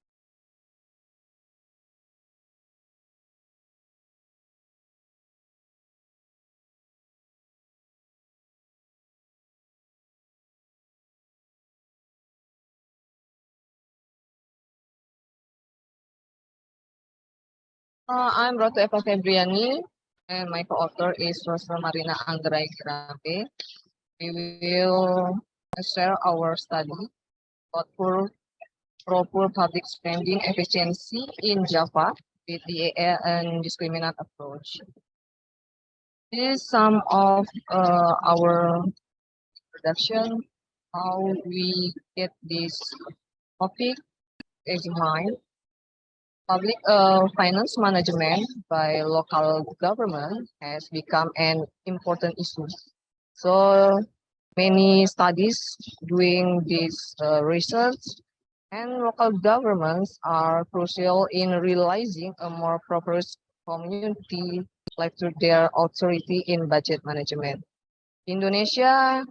I'm Ratu Eva Febriani, and my co-author is Rosa Marina Anggerai Grambe. We will share our study about proper public spending efficiency in Java with the IIER and discriminant approach. This is some of our introduction, how we get this topic examined. Public finance management by local government has become an important issue. So many studies doing this research, and local governments are crucial in realizing a more proper community like through their authority in budget management. Indonesia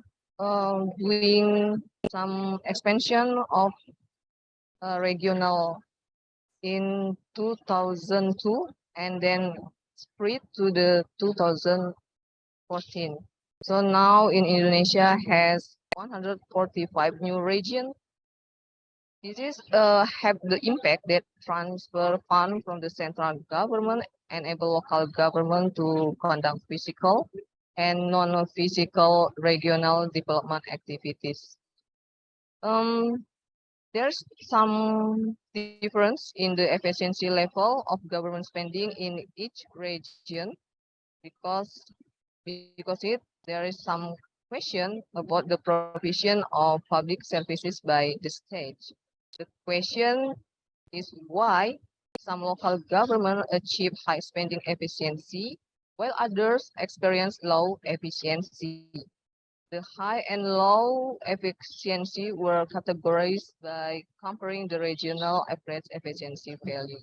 doing some expansion of regional in 2002 and then spread to the 2014. So now in Indonesia has 145 new regions. This is have the impact that transfer funds from the central government enable local government to conduct physical and non-physical regional development activities. There's some difference in the efficiency level of government spending in each region because there is some question about the provision of public services by the state. The question is why some local government achieve high spending efficiency while others experience low efficiency. The high and low efficiency were categorized by comparing the regional average efficiency value.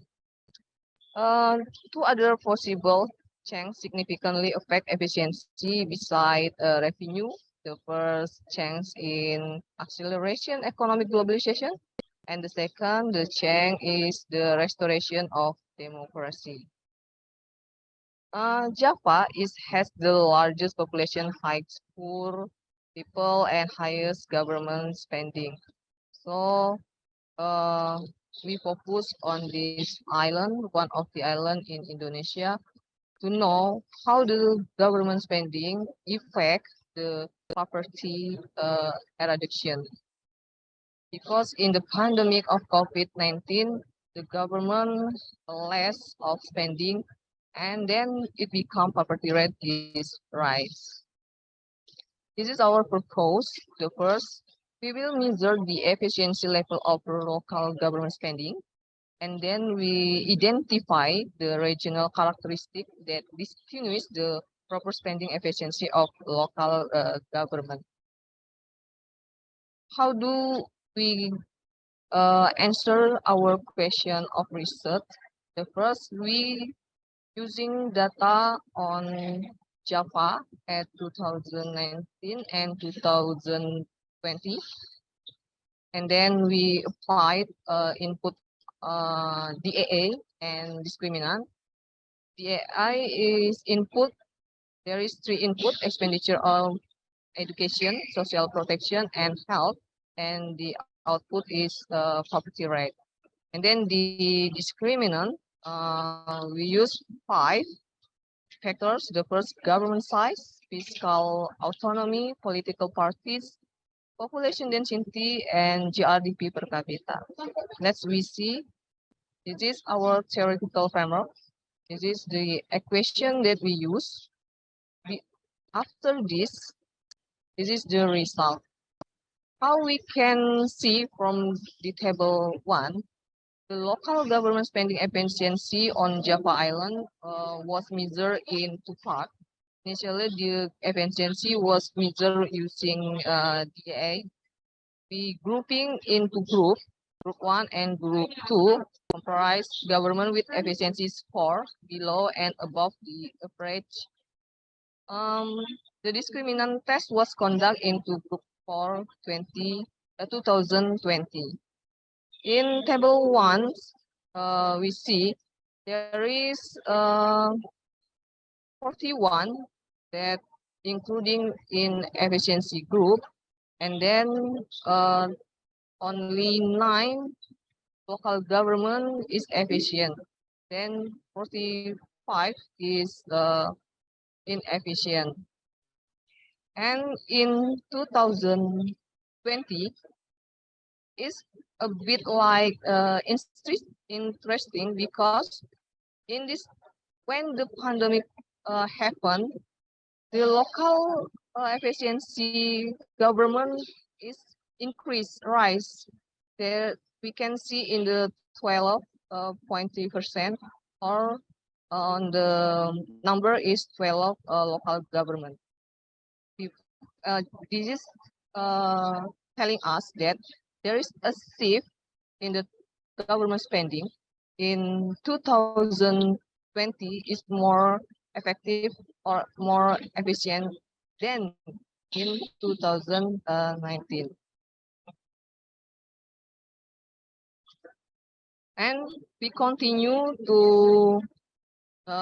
Two other possible changes significantly affect efficiency beside revenue. The first change in acceleration economic globalization, and the second, the change is the restoration of democracy. Java has the largest population, highest poor people, and highest government spending. So we focus on this island, one of the island in Indonesia, to know how the government spending affect the poverty eradication. Because in the pandemic of COVID-19, the government less of spending, and then it become poverty rate is rise. This is our purpose. The first, we will measure the efficiency level of local government spending, and then we identify the regional characteristic that distinguish the proper spending efficiency of local government. How do we answer our question of research? The first, we using data on Java at 2019 and 2020, and then we applied input DAA and discriminant. DAI is input. There is three input: expenditure of education, social protection, and health, and the output is poverty rate. And then the discriminant, we use 5 factors. The first, government size, fiscal autonomy, political parties, population density, and GRDP per capita. Let's we see. This is our theoretical framework. This is the equation that we use. After this is the result. How we can see from the table 1, the local government spending efficiency on Java Island was measured in 2 parts. Initially, the efficiency was measured using DA. We grouping into group 1 and group 2 comprise government with efficiency score below and above the average. The discriminant test was conducted into group 4 2020. In table 1, we see there is 41 that including in efficiency group, and then only 9 local government is efficient. then 45 is inefficient. And in 2020 is a bit like interesting because in this when the pandemic happened, the local efficiency government is rise. There we can see in the 12.3% or on the number is 12 local government. This is telling us that there is a shift in the government spending. In 2020 is more effective or more efficient than in 2019. And we continue to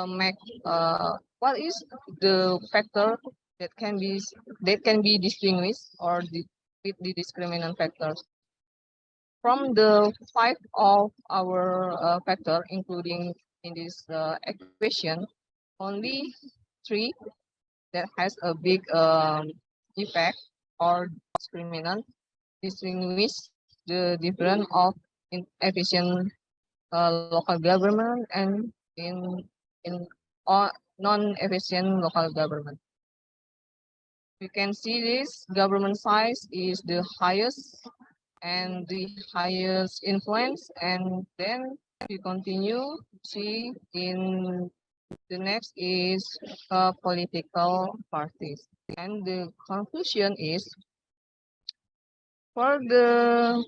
make what is the factor that can be distinguished or with the discriminant factors. From the 5 of our factor, including in this equation, only 3 that has a big effect or distinguish the difference of efficient local government and in non-efficient local government. You can see this government size is the highest and the highest influence, and then we continue to see in the next is political parties. And the conclusion is for the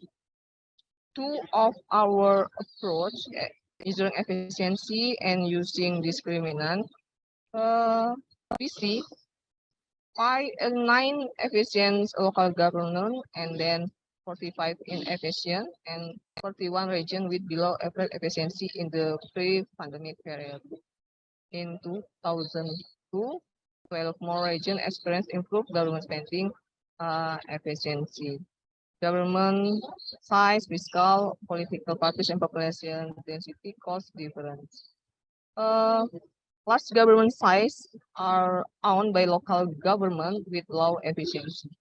2 of our approach, measuring efficiency and using discriminant, we see 9 efficient local government and then 45 inefficient and 41 region with below average efficiency in the pre-pandemic period. In 2002, 12 more regions experienced improved government spending efficiency. Government size, fiscal, political parties, and population density cause difference. Large government size are owned by local government with low efficiency.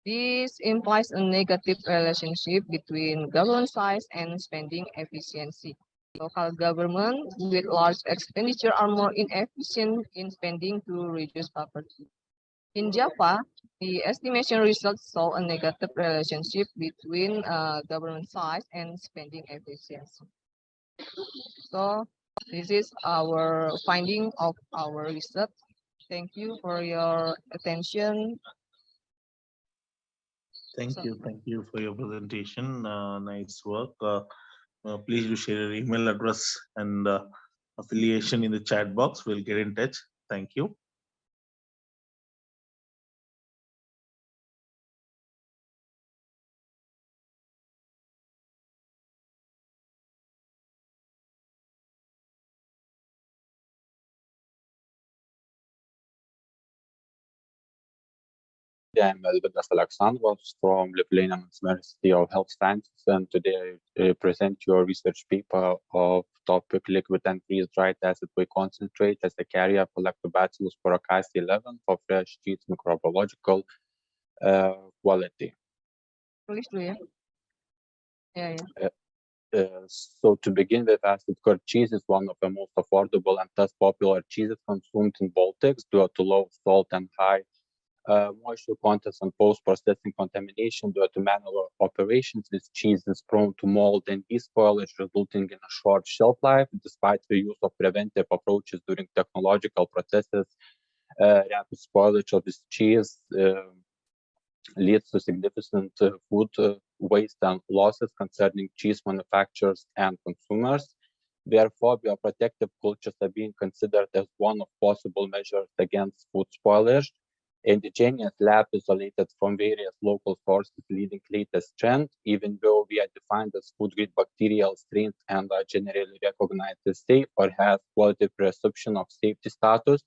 This implies a negative relationship between government size and spending efficiency. Local government with large expenditure are more inefficient in spending to reduce poverty. In Java, the estimation results show a negative relationship between government size and spending efficiency. So this is our finding of our research. Thank you for your attention. Thank you for your presentation. Nice work. Please do share your email address and affiliation in the chat box. We'll get in touch. Thank you. I'm Elvidas Alexandrovs from Lithuanian University of Health Sciences, and today I present you a research paper of topic liquid and freeze-dried acid whey concentrate as a carrier for Lactobacillus paracasi 11 for fresh cheese microbiological quality. So to begin with, acid curd cheese is one of the most affordable and thus popular cheeses consumed in Baltics due to low salt and high moisture contents and post-processing contamination due to manual operations. This cheese is prone to mold and yeast spoilage, resulting in a short shelf life. Despite the use of preventive approaches during technological processes, rapid spoilage of this cheese leads to significant food waste and losses concerning cheese manufacturers and consumers. Therefore, bioprotective cultures are being considered as one of possible measures against food spoilage. Indigenous lab isolated from various local sources leading latest trend, even though we are defined as food-grade bacterial strains and are generally recognized as safe or has quality presumption of safety status,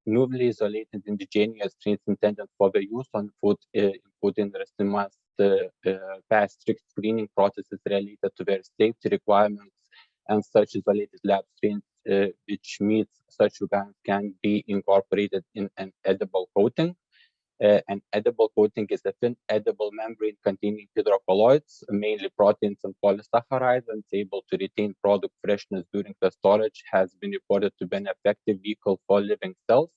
newly isolated indigenous strains intended for the use on food input industry must pass strict screening processes related to their safety requirements, and such isolated lab strains which means such organs can be incorporated in an edible coating. An edible coating is a thin edible membrane containing hydrocolloids, mainly proteins and polysaccharides, and is able to retain product freshness during the storage, has been reported to be an effective vehicle for living cells.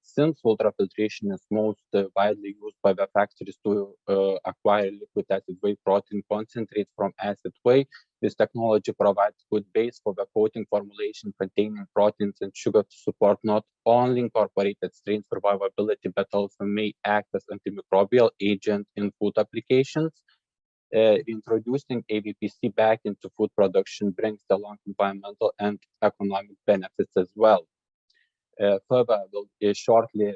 Since ultrafiltration is most widely used by the factories to acquire liquid acid whey protein concentrate from acid whey, this technology provides good base for the coating formulation containing proteins and sugar to support not only incorporated strain survivability, but also may act as antimicrobial agent in food applications. Introducing AVPC back into food production brings along environmental and economic benefits as well. Further, I will shortly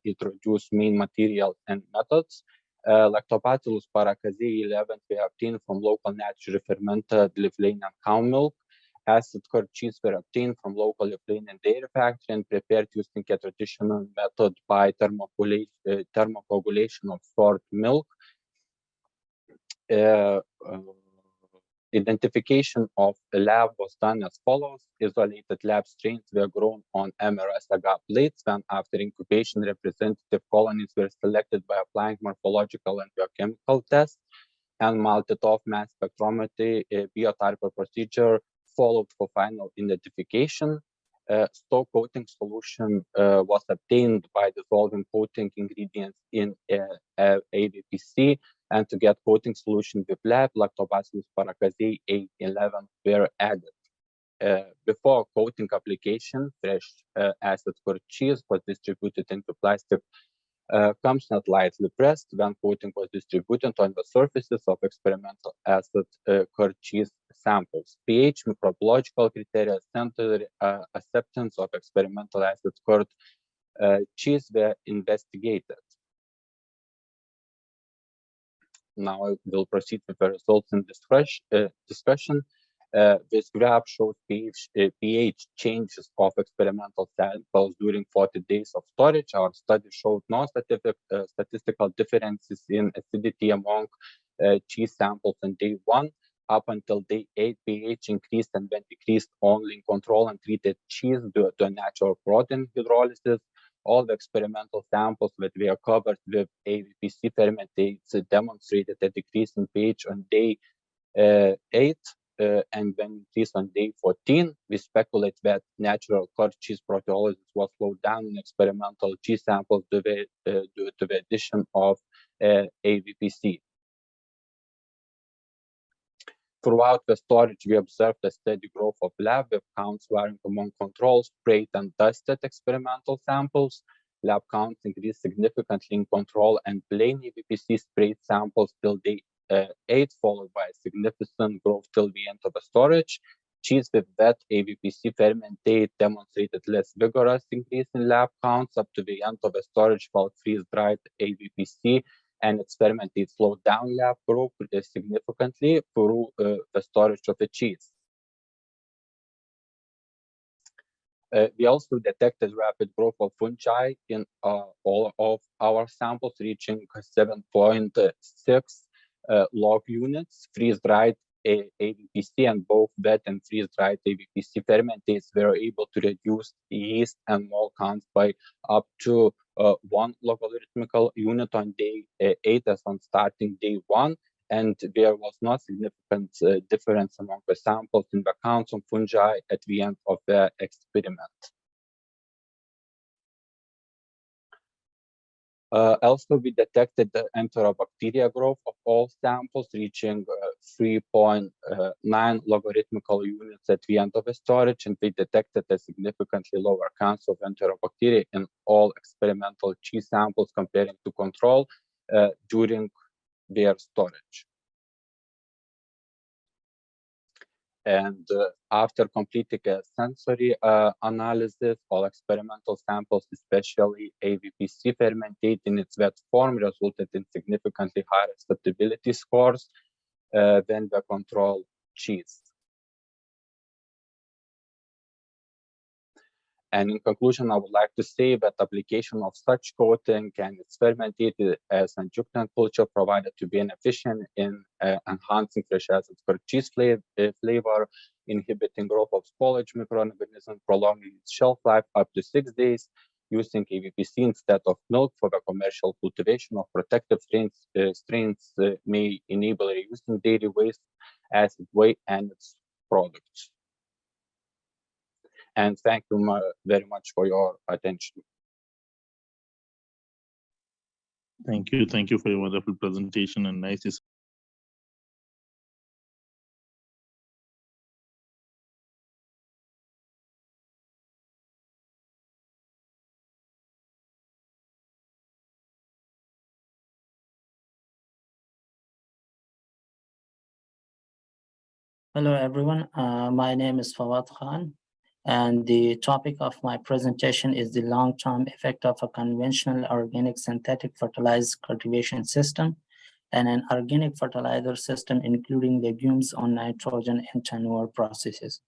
introduce main materials and methods. Lactobacillus paracasei 11 we obtained from local naturally fermented Lithuanian cow milk. Acid curd cheese were obtained from local Lithuanian dairy factory and prepared using a traditional method by thermocoagulation of stored milk. Identification of the lab was done as follows. Isolated lab strains were grown on MRS agar plates. Then, after incubation, representative colonies were selected by applying morphological and biochemical tests, and multi-top mass spectrometry biotyper procedure followed for final identification. Stock coating solution was obtained by dissolving coating ingredients in AVPC, and to get coating solution with lab, Lactobacillus paracasei A11 were added. Before coating application, fresh acid curd cheese was distributed into plastic cups not lightly pressed. When coating was distributed on the surfaces of experimental acid curd cheese samples. pH, microbiological criteria, sensory acceptance of experimental acid curd cheese were investigated. Now I will proceed with the results in discussion. This graph shows pH changes of experimental samples during 40 days of storage. Our study showed no statistical differences in acidity among cheese samples on day 1. Up until day 8, pH increased and then decreased only in control and treated cheese due to natural protein hydrolysis. All the experimental samples that were covered with AVPC fermentates demonstrated a decrease in pH on day 8 and then increase on day 14. We speculate that natural curd cheese proteolysis was slowed down in experimental cheese samples due to the addition of AVPC. Throughout the storage, we observed a steady growth of lab with counts varying among controls, sprayed and dusted experimental samples. Lab counts increased significantly in control and plain AVPC sprayed samples till day 8, followed by a significant growth till the end of the storage. Cheese with wet AVPC fermentate demonstrated less vigorous increase in lab counts up to the end of the storage, while freeze-dried AVPC and its fermentate slowed down lab growth significantly through the storage of the cheese. We also detected rapid growth of fungi in all of our samples, reaching 7.6 log units. Freeze-dried AVPC and both wet and freeze-dried AVPC fermentates were able to reduce yeast and mold counts by up to 1 logarithmical unit on day 8 as on starting day 1, and there was no significant difference among the samples in the counts of fungi at the end of the experiment. Also, we detected the enterobacteria growth of all samples, reaching 3.9 logarithmical units at the end of the storage, and we detected a significantly lower counts of enterobacteria in all experimental cheese samples comparing to control during their storage. And after completing a sensory analysis, all experimental samples, especially AVPC fermentate in its wet form, resulted in significantly higher acceptability scores than the control cheese. And in conclusion, I would like to say that application of such coating and its fermented as adjuvant culture provided to be efficient in enhancing fresh acid for cheese flavor, inhibiting growth of spoilage microorganisms, prolonging its shelf life up to 6 days, using AVPC instead of milk for the commercial cultivation of protective strains may enable reducing daily waste, acid weight, and its products. And thank you very much for your attention. Thank you. Thank you for your wonderful presentation and nice. Hello, everyone. My name is Fawad Khan, and the topic of my presentation is the long-term effect of a conventional organic synthetic fertilizer cultivation system and an organic fertilizer system, including legumes on nitrogen and tenure processes.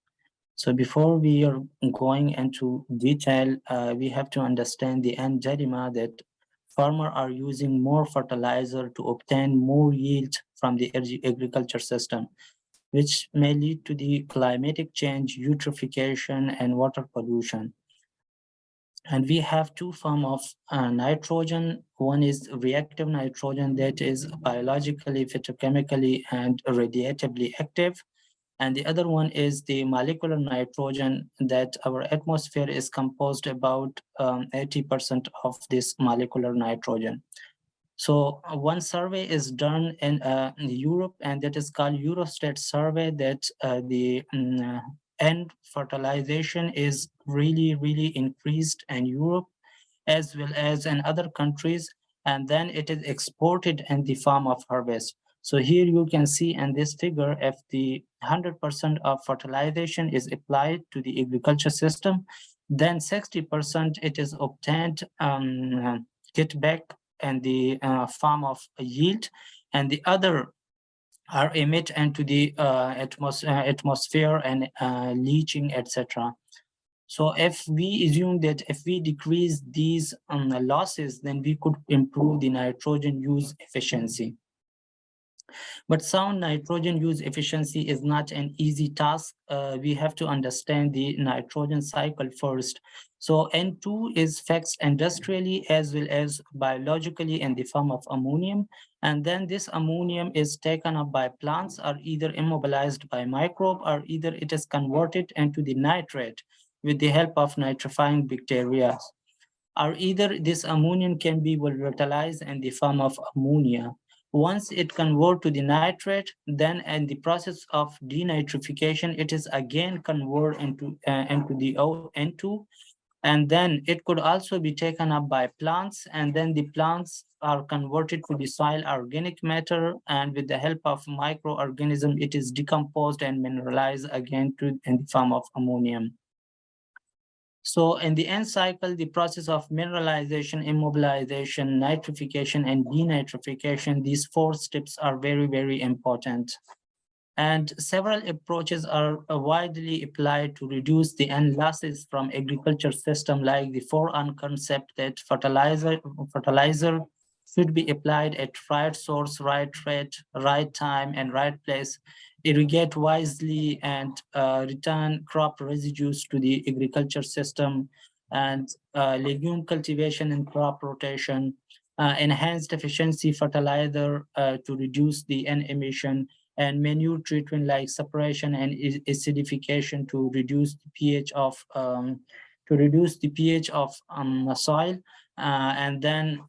So before we are going into detail, we have to understand the end dilemma that farmers are using more fertilizer to obtain more yield from the agriculture system, which may lead to the climatic change, eutrophication, and water pollution. And we have two forms of nitrogen. One is reactive nitrogen that is biologically, phytochemically, and radiatively active. And the other one is the molecular nitrogen that our atmosphere is composed about 80% of this molecular nitrogen. So one survey is done in Europe, and that is called Eurostat survey, that the end fertilization is really increased in Europe as well as in other countries, and then it is exported in the form of harvest. So here you can see in this figure, if the 100% of fertilization is applied to the agriculture system, then 60% it is obtained, get back in the form of yield, and the other are emitted into the atmosphere and leaching, etc. So if we assume that if we decrease these losses, then we could improve the nitrogen use efficiency. But sound nitrogen use efficiency is not an easy task. We have to understand the nitrogen cycle first. So N2 is fixed industrially as well as biologically in the form of ammonium. And then this ammonium is taken up by plants, or either immobilized by microbe, or either it is converted into the nitrate with the help of nitrifying bacteria. Or either this ammonium can be volatilized in the form of ammonia. Once it converts to the nitrate, then in the process of denitrification, it is again converted into the N2, and then it could also be taken up by plants, and then the plants are converted to the soil organic matter, and with the help of microorganism, it is decomposed and mineralized again in the form of ammonium. So in the end cycle, the process of mineralization, immobilization, nitrification, and denitrification, these 4 steps are very important. And several approaches are widely applied to reduce the end losses from agriculture system, like the 4-on concept that fertilizer should be applied at right source, right rate, right time, and right place, irrigate wisely, and return crop residues to the agriculture system, and legume cultivation and crop rotation, enhanced efficiency fertilizer to reduce the end emission, and manure treatment like separation and acidification to reduce the pH of soil, and then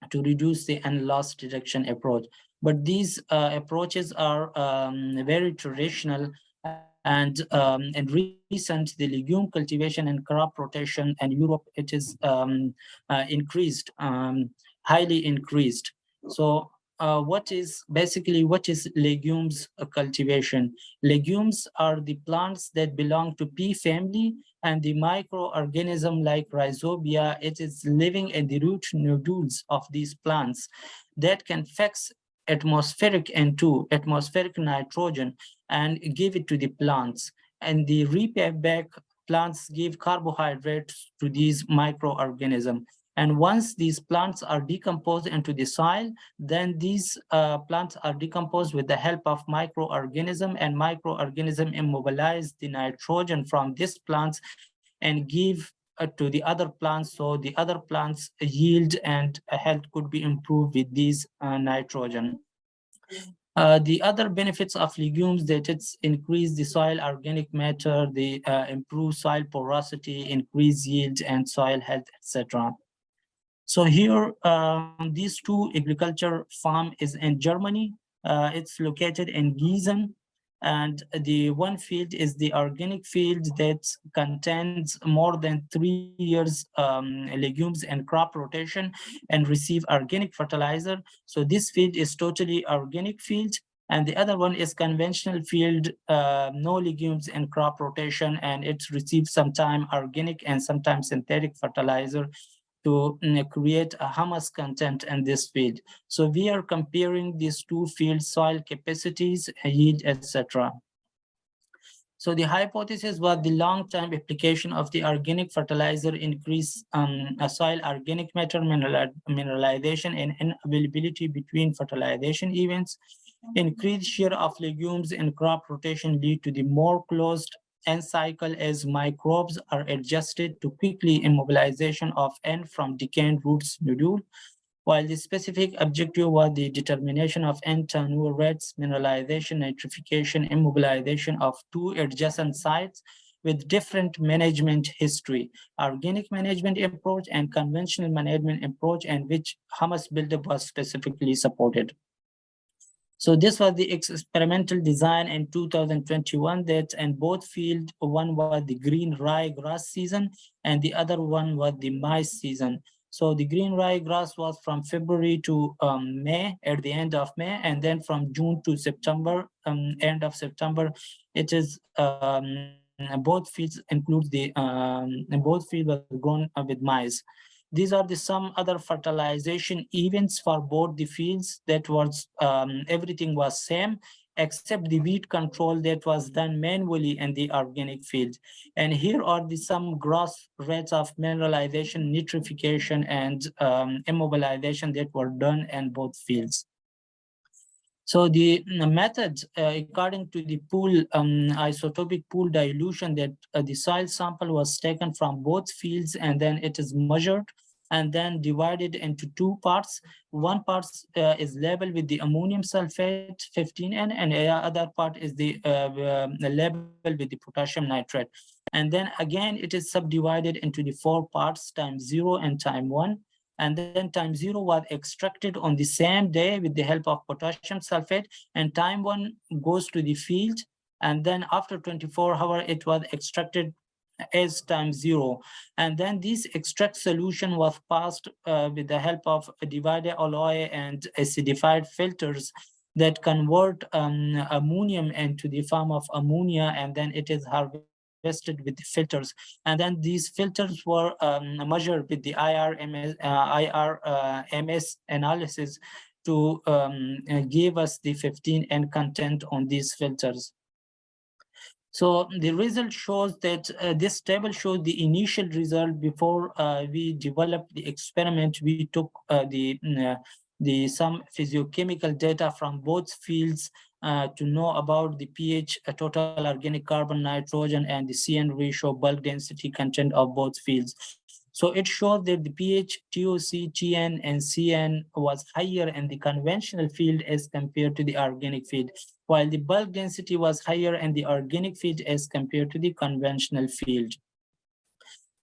to reduce the end loss reduction approach. But these approaches are very traditional, and recent, the legume cultivation and crop rotation in Europe, it is increased, highly increased. So what is legumes cultivation? Legumes are the plants that belong to pea family, and the microorganism like rhizobia, it is living in the root nodules of these plants that can fix atmospheric N2, atmospheric nitrogen, and give it to the plants. And the repay back plants give carbohydrates to these microorganisms. And once these plants are decomposed into the soil, then these plants are decomposed with the help of microorganism, and microorganism immobilize the nitrogen from these plants and give to the other plants, so the other plants yield and health could be improved with these nitrogen. The other benefits of legumes that it's increase the soil organic matter, the improve soil porosity, increase yield and soil health, etc. So here, these two agriculture farm is in Germany. It's located in Gießen. And the one field is the organic field that contains more than 3 years legumes and crop rotation and receive organic fertilizer. So this field is totally organic field. And the other one is conventional field, no legumes and crop rotation, and it receives sometimes organic and sometimes synthetic fertilizer to create a humus content in this field. So we are comparing these two fields, soil capacities, yield, etc. So the hypothesis was the long-term application of the organic fertilizer increase soil organic matter mineralization and availability between fertilization events. Increased share of legumes in crop rotation lead to the more closed N cycle as microbes are adjusted to quickly immobilization of N from decaying roots nodule, while the specific objective was the determination of N turnover rates, mineralization, nitrification, immobilization of two adjacent sites with different management history, organic management approach and conventional management approach, and which humus buildup was specifically supported. So this was the experimental design in 2021 that in both fields, one was the green rye grass season and the other one was the maize season. So the green rye grass was from February to May, at the end of May, and then from June to September, end of September, it is both fields include the, both fields were grown with maize. These are the some other fertilization events for both the fields that was, everything was same, except the weed control that was done manually in the organic field. And here are the some gross rates of mineralization, nitrification, and immobilization that were done in both fields. So the method, according to the pool, isotopic pool dilution, that the soil sample was taken from both fields and then it is measured and then divided into two parts. One part is labeled with the ammonium sulfate 15N, and the other part is the labeled with the potassium nitrate. And then again, it is subdivided into the 4 parts, time 0 and time 1. And then time 0 was extracted on the same day with the help of potassium sulfate, and time 1 goes to the field. And then after 24 hours, it was extracted as time 0. And then this extract solution was passed with the help of a divided alloy and acidified filters that convert ammonium into the form of ammonia, and then it is harvested with the filters. And then these filters were measured with the IRMS analysis to give us the 15N content on these filters. So the result shows that this table shows the initial result before we developed the experiment. We took some physiochemical data from both fields to know about the pH, total organic carbon, nitrogen, and the CN ratio, bulk density content of both fields. So it showed that the pH, TOC, TN, and CN was higher in the conventional field as compared to the organic field, while the bulk density was higher in the organic field as compared to the conventional field.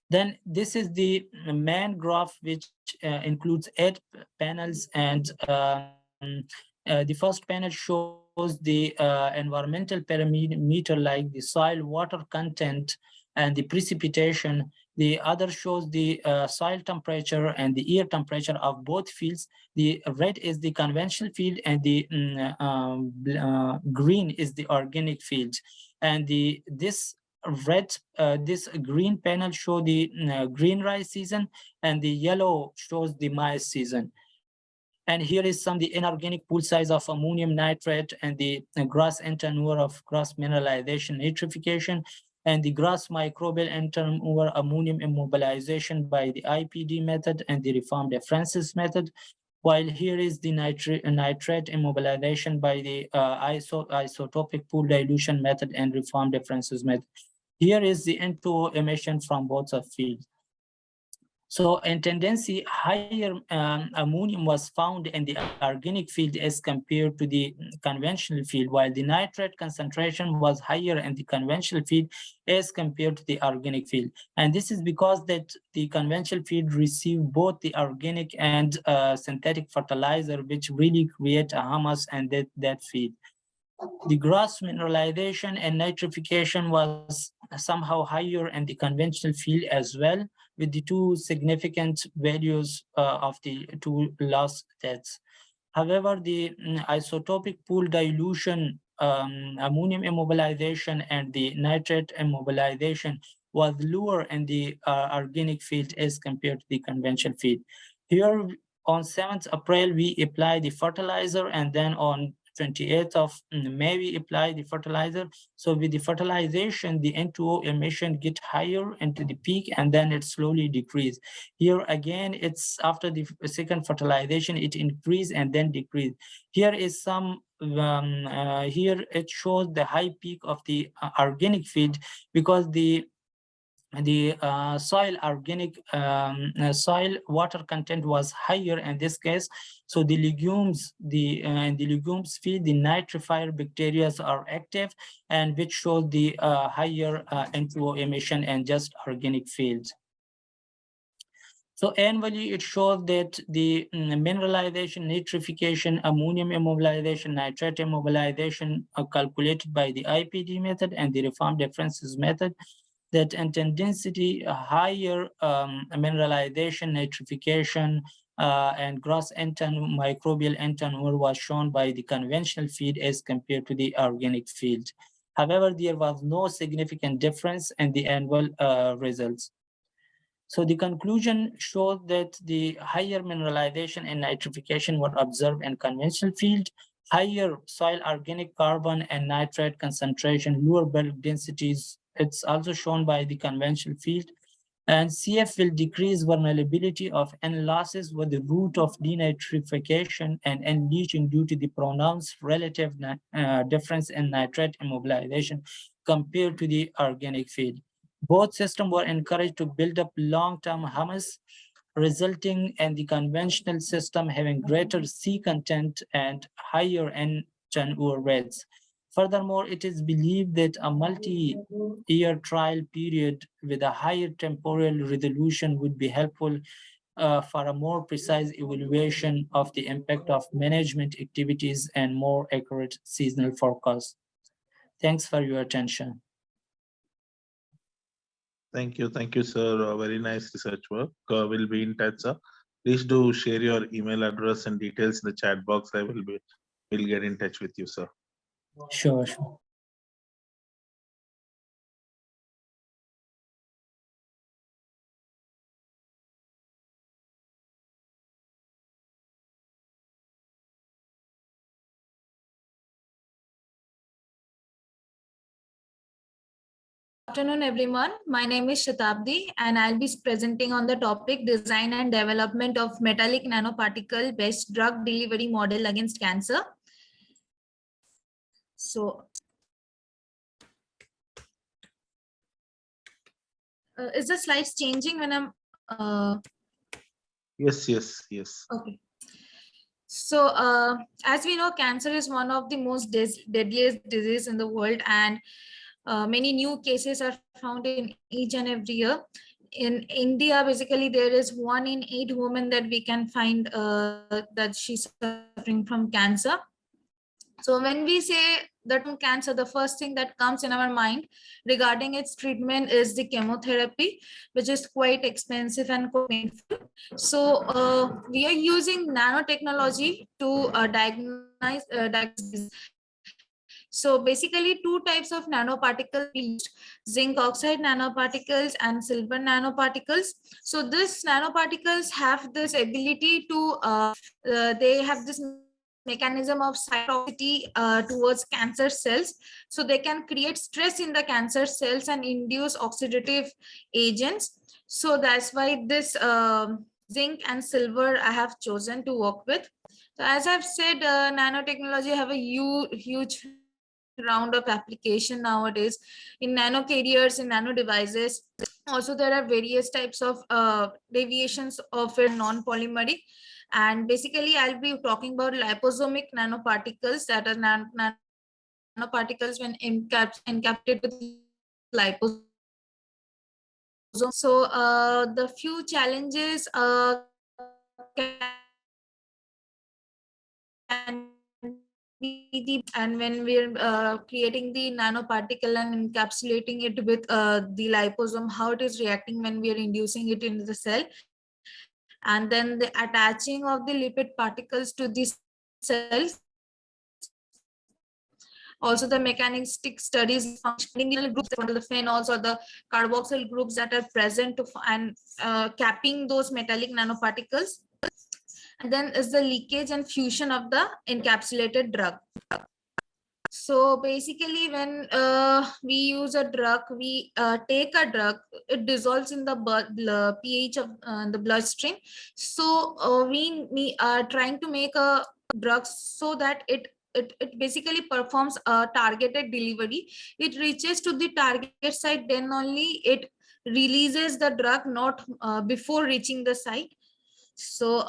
Then this is the main graph, which includes 8 panels, and the first panel shows the environmental parameter like the soil water content and the precipitation. The other shows the soil temperature and the air temperature of both fields. The red is the conventional field, and the green is the organic field. And this green panel show the green rice season, and the yellow shows the maize season. And here is some the inorganic pool size of ammonium nitrate and the gross N turnover of gross mineralization nitrification. and the gross microbial intermolar ammonium immobilization by the IPD method and the reformed Francis method, while here is the nitrate immobilization by the isotopic pool dilution method and reformed Francis method. Here is the N2O emission from both of fields. So in tendency, higher ammonium was found in the organic field as compared to the conventional field, while the nitrate concentration was higher in the conventional field as compared to the organic field. And this is because that the conventional field received both the organic and synthetic fertilizer, which really create a humus and that field. The gross mineralization and nitrification was somehow higher in the conventional field as well, with the two significant values of the two loss deaths. However, the isotopic pool dilution, ammonium immobilization, and the nitrate immobilization was lower in the organic field as compared to the conventional field. Here, on 7th April, we applied the fertilizer, and then on 28th of May, we apply the fertilizer. So with the fertilization, the N2O emission get higher into the peak, and then it slowly decrease. Here again, it's after the second fertilization, it increase and then decrease. Here is some, here it shows the high peak of the organic field, because the soil organic soil water content was higher in this case. So the legumes, in the legumes field, the nitrifier bacteria are active, and which shows the higher N2O emission in just organic fields. So annually, it shows that the mineralization, nitrification, ammonium immobilization, nitrate immobilization are calculated by the IPD method and the reformed Francis method, that intensity higher mineralization, nitrification, and gross microbial turnover was shown by the conventional field as compared to the organic field. However, there was no significant difference in the annual results. So the conclusion showed that the higher mineralization and nitrification were observed in conventional field, higher soil organic carbon and nitrate concentration, lower bulk densities. It's also shown by the conventional field. And CF will decrease vulnerability of N losses with the root of denitrification and N leaching due to the pronounced relative difference in nitrate immobilization compared to the organic field. Both systems were encouraged to build up long-term humus, resulting in the conventional system having greater C content and higher N turnover rates. Furthermore, it is believed that a multi-year trial period with a higher temporal resolution would be helpful for a more precise evaluation of the impact of management activities and more accurate seasonal forecasts. Thanks for your attention. Thank you, sir. Very nice research work. We'll be in touch, sir. Please do share your email address and details in the chat box. We'll get in touch with you, sir. Sure. Good afternoon, everyone. My name is Shatabdi, and I'll be presenting on the topic design and development of metallic nanoparticle-based drug delivery model against cancer. So, is the slides changing when I'm? Yes. Okay. So, as we know, cancer is one of the most deadliest diseases in the world, and many new cases are found in each and every year. In India, basically, there is 1 in 8 women that we can find that she's suffering from cancer. So when we say the term cancer, the first thing that comes in our mind regarding its treatment is the chemotherapy, which is quite expensive and quite painful. So we are using nanotechnology to diagnose. So basically 2 types of nanoparticles used, zinc oxide nanoparticles and silver nanoparticles. So these nanoparticles have this ability to, they have this mechanism of cytotoxicity towards cancer cells. So they can create stress in the cancer cells and induce oxidative agents. So that's why this zinc and silver I have chosen to work with. So as I've said, nanotechnology have a huge round of application nowadays in nano carriers, in nano devices. Also, there are various types of deviations of a non-polymeric. And basically, I'll be talking about liposomic nanoparticles, that are nanoparticles when encapsulated with liposome. So the few challenges and when we're creating the nanoparticle and encapsulating it with the liposome, how it is reacting when we are inducing it into the cell, and then the attaching of the lipid particles to the cells. Also, the mechanistic studies functional groups, the phenols or the carboxyl groups that are present to and capping those metallic nanoparticles. And then is the leakage and fusion of the encapsulated drug. So basically, when we use a drug, we take a drug, it dissolves in the pH of the bloodstream. So we are trying to make a drug so that it basically performs a targeted delivery. It reaches to the target site, then only it releases the drug, not before reaching the site. So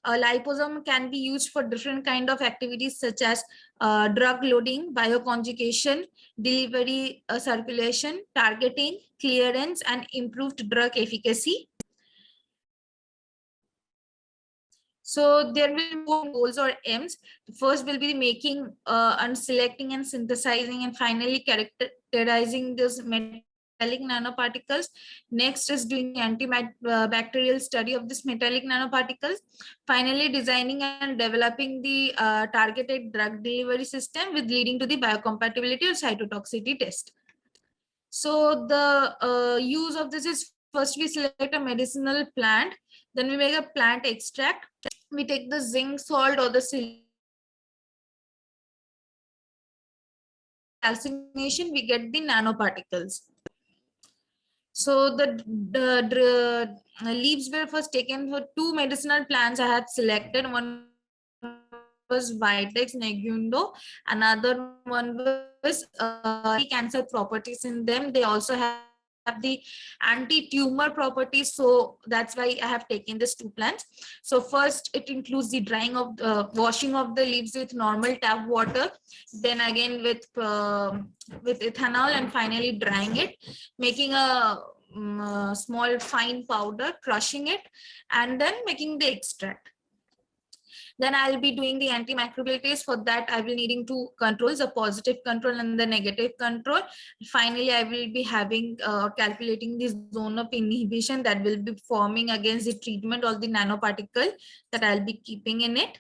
a liposome can be used for different kind of activities such as drug loading, bioconjugation, delivery, circulation, targeting, clearance, and improved drug efficacy. So there will be 4 goals or M's. The first will be making and selecting and synthesizing and finally characterizing those metallic nanoparticles. Next is doing antibacterial study of this metallic nanoparticles. Finally, designing and developing the targeted drug delivery system with leading to the biocompatibility or cytotoxicity test. So the use of this is, first we select a medicinal plant, then we make a plant extract. We take the zinc salt or the calcination, we get the nanoparticles. So the leaves were first taken for 2 medicinal plants I had selected. One was Vitex negundo, another one was cancer properties in them. They also have the anti-tumor properties, so that's why I have taken these 2 plants. So first it includes the drying of washing of the leaves with normal tap water, then again with ethanol, and finally drying it, making a small fine powder, crushing it, and then making the extract. Then I'll be doing the antimicrobial. For that, I will needing 2 controls, a positive control and the negative control. Finally, I will be having calculating the zone of inhibition that will be forming against the treatment of the nanoparticle that I'll be keeping in it.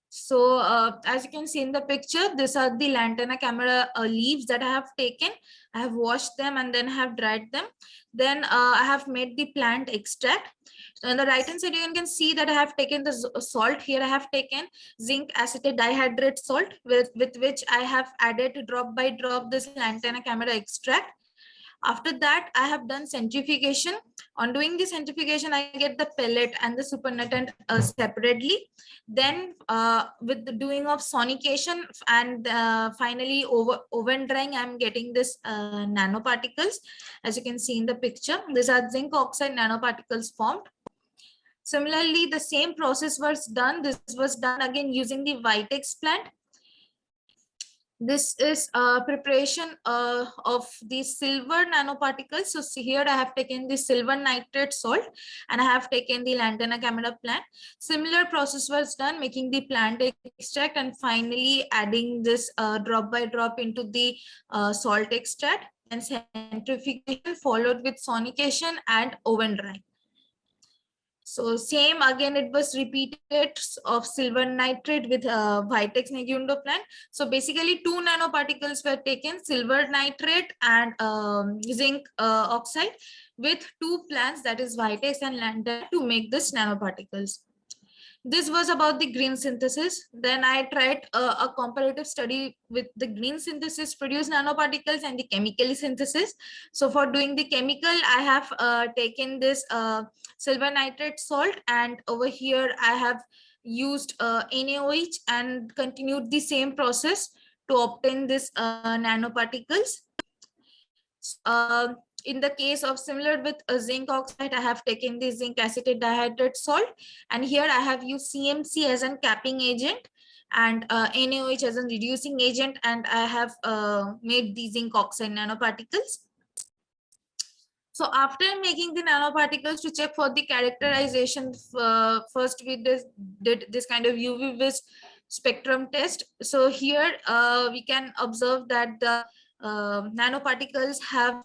So as you can see in the picture, these are the lantana camera leaves that I have taken. I have washed them and then have dried them. Then I have made the plant extract. So on the right hand side, you can see that I have taken the salt. Here I have taken zinc acetate dihydrate salt with which I have added drop by drop this lantana camera extract. After that, I have done centrifugation. On doing the centrifugation, I get the pellet and the supernatant separately. Then with the doing of sonication and finally oven drying, I'm getting this nanoparticles. As you can see in the picture, these are zinc oxide nanoparticles formed. Similarly, the same process was done. This was done again using the Vitex plant. This is a preparation of the silver nanoparticles. So see here, I have taken the silver nitrate salt and I have taken the lantana camera plant. Similar process was done, making the plant extract and finally adding this drop by drop into the salt extract, and centrifugation followed with sonication and oven drying. So same again, it was repeated of silver nitrate with Vitex negundo plant. So basically 2 nanoparticles were taken, silver nitrate and zinc oxide with 2 plants, that is Vitex and lantana, to make this nanoparticles. This was about the green synthesis. Then I tried a comparative study with the green synthesis produced nanoparticles and the chemical synthesis. So for doing the chemical, I have taken this silver nitrate salt, and over here I have used NaOH and continued the same process to obtain this nanoparticles. In the case of similar with zinc oxide, I have taken the zinc acetate dihydrate salt, and here I have used CMC as a capping agent and NaOH as a reducing agent, and I have made the zinc oxide nanoparticles. So after making the nanoparticles to check for the characterization, first we did this kind of UV vis spectrum test. So here we can observe that the nanoparticles have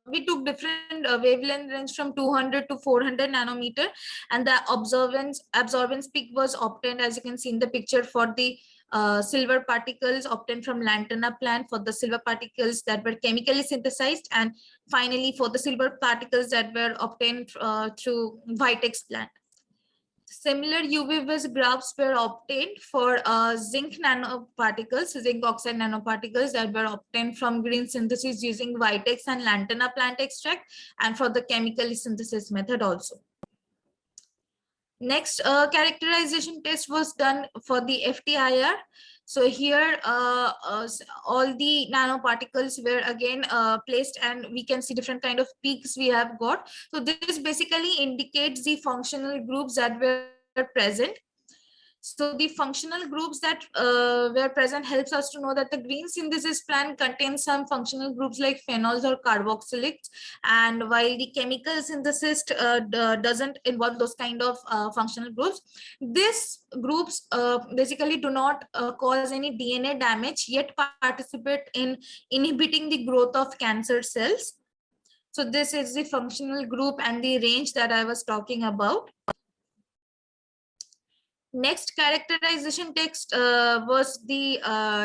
we took different wavelength range from 200 to 400 nanometer, and the absorbance peak was obtained, as you can see in the picture, for the silver particles obtained from lantana plant, for the silver particles that were chemically synthesized, and finally for the silver particles that were obtained through Vitex plant. Similar UV vis graphs were obtained for zinc nanoparticles, zinc oxide nanoparticles that were obtained from green synthesis using Vitex and lantana plant extract, and for the chemical synthesis method also. Next characterization test was done for the FTIR. So here all the nanoparticles were again placed, and we can see different kind of peaks we have got. So this basically indicates the functional groups that were present. So the functional groups that were present helps us to know that the green synthesis plant contains some functional groups like phenols or carboxylics, and while the chemical synthesis doesn't involve those kind of functional groups. These groups basically do not cause any DNA damage, yet participate in inhibiting the growth of cancer cells. So this is the functional group and the range that I was talking about. Next characterization text was the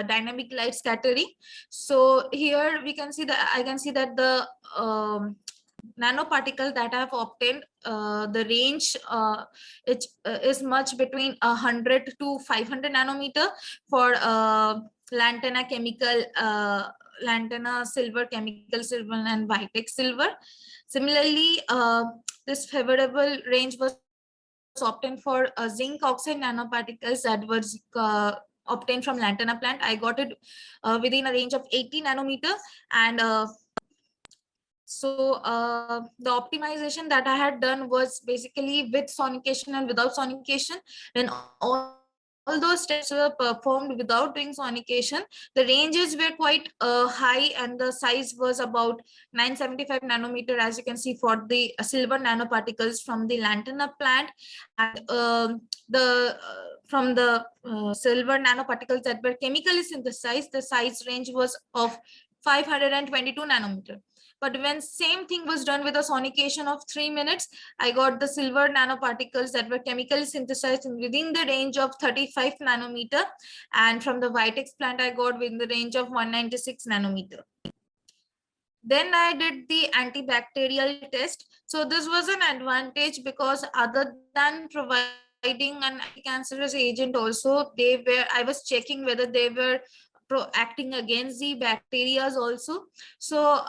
dynamic light scattering. So here we can see that I can see that the nanoparticle that I have obtained, the range is much between 100 to 500 nanometer for lantana chemical, lantana silver, chemical silver, and Vitex silver. Similarly, this favorable range was obtained for zinc oxide nanoparticles that was obtained from lantana plant. I got it within a range of 80 nanometer, and so the optimization that I had done was basically with sonication and without sonication. When all those tests were performed without doing sonication, the ranges were quite high, and the size was about 975 nanometer, as you can see, for the silver nanoparticles from the lantana plant, and from the silver nanoparticles that were chemically synthesized, the size range was of 522 nanometer. But when same thing was done with a sonication of 3 minutes, I got the silver nanoparticles that were chemically synthesized within the range of 35 nanometer. And from the Vitex plant, I got within the range of 196 nanometer. Then I did the antibacterial test. So this was an advantage because other than providing an anti-cancerous agent also, I was checking whether they were acting against the bacteria also. So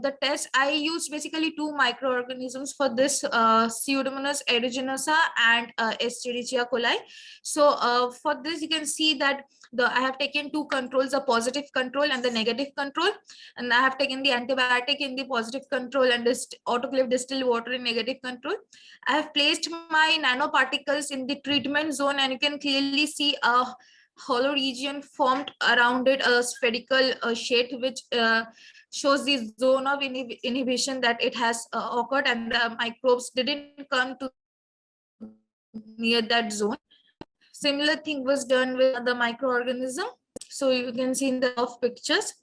the test, I used basically two microorganisms for this, Pseudomonas aeruginosa and Escherichia coli. So for this, you can see that I have taken two controls, a positive control and the negative control, and I have taken the antibiotic in the positive control and this autoclave distilled water in negative control. I have placed my nanoparticles in the treatment zone, and you can clearly see a hollow region formed around it, a spherical shape, which shows the zone of inhibition that it has occurred, and the microbes didn't come to near that zone. Similar thing was done with the microorganism. So you can see in the above pictures.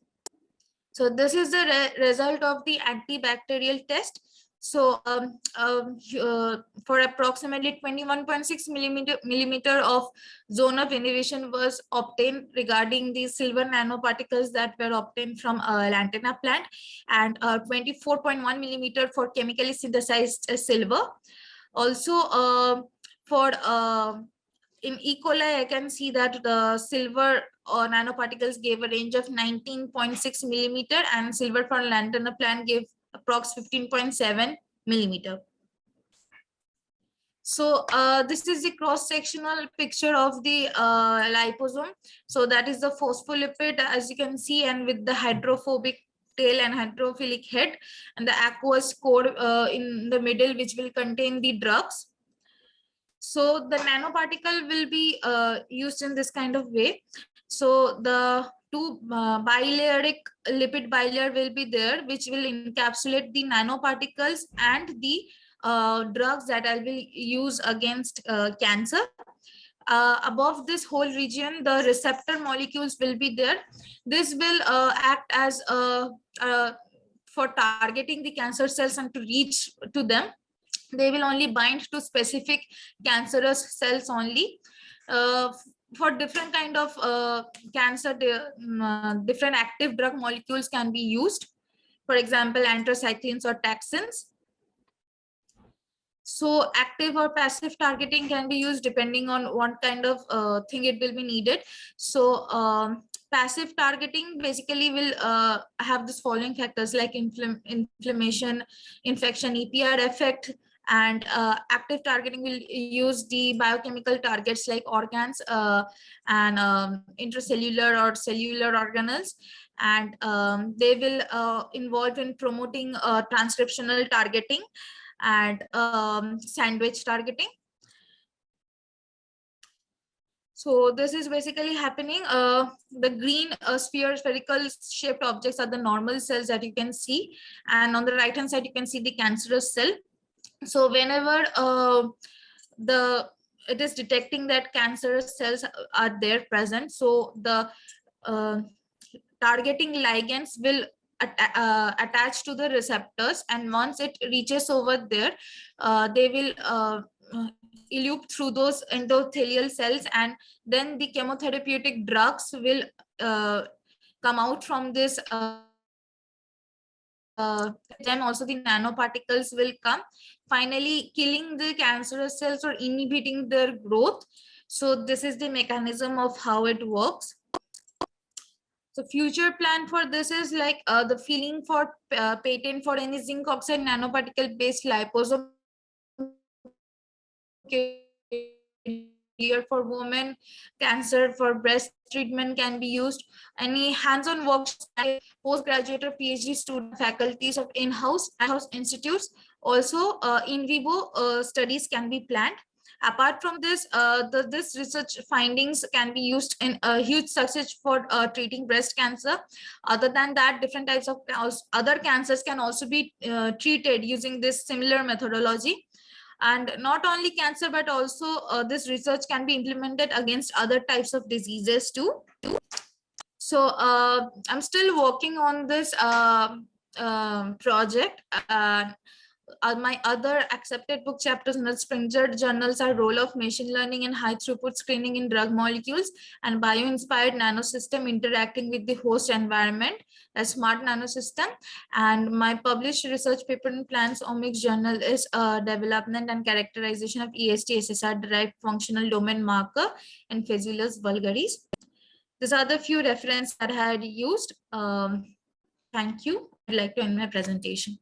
So this is the result of the antibacterial test. So for approximately 21.6 millimeter of zone of inhibition was obtained regarding the silver nanoparticles that were obtained from lantana plant, and 24.1 millimeter for chemically synthesized silver. Also for in E. coli, I can see that the silver nanoparticles gave a range of 19.6 millimeter, and silver for lantana plant gave approx 15.7 millimeter. So this is the cross-sectional picture of the liposome. So that is the phospholipid, as you can see, and with the hydrophobic tail and hydrophilic head, and the aqueous core in the middle, which will contain the drugs. So the nanoparticle will be used in this kind of way. So the two bilayeric lipid bilayer will be there, which will encapsulate the nanoparticles and the drugs that I will use against cancer. Above this whole region, the receptor molecules will be there. This will act as for targeting the cancer cells and to reach to them. They will only bind to specific cancerous cells only. For different kind of cancer, different active drug molecules can be used. For example, anthracyclines or taxanes. So active or passive targeting can be used depending on what kind of thing it will be needed. So passive targeting basically will have this following factors like inflammation, infection, EPR effect, and active targeting will use the biochemical targets like organs and intracellular or cellular organelles, and they will involve in promoting transcriptional targeting and sandwich targeting. So this is basically happening. The green spherical shaped objects are the normal cells that you can see, and on the right hand side you can see the cancerous cell. So whenever it is detecting that cancerous cells are there present, so the targeting ligands will attach to the receptors, and once it reaches over there, they will elude through those endothelial cells, and then the chemotherapeutic drugs will come out from this. Then also the nanoparticles will come, finally killing the cancerous cells or inhibiting their growth. So this is the mechanism of how it works. So future plan for this is like the filing for patent for any zinc oxide nanoparticle based liposome carrier for women, cancer for breast treatment can be used. Any hands-on workshops, postgraduate or PhD student faculties of in-house institutes. Also in vivo studies can be planned. Apart from this, this research findings can be used in a huge success for treating breast cancer. Other than that, different types of other cancers can also be treated using this similar methodology. And not only cancer, but also this research can be implemented against other types of diseases too. So I'm still working on this project. My other accepted book chapters in the Springer journals are role of machine learning and high throughput screening in drug molecules and bio-inspired nanosystem interacting with the host environment, a smart nanosystem. And my published research paper in Plants Omics journal is development and characterization of EST-SSR derived functional domain marker and Phaseolus vulgaris. These are the few references that I had used. Thank you. I'd like to end my presentation.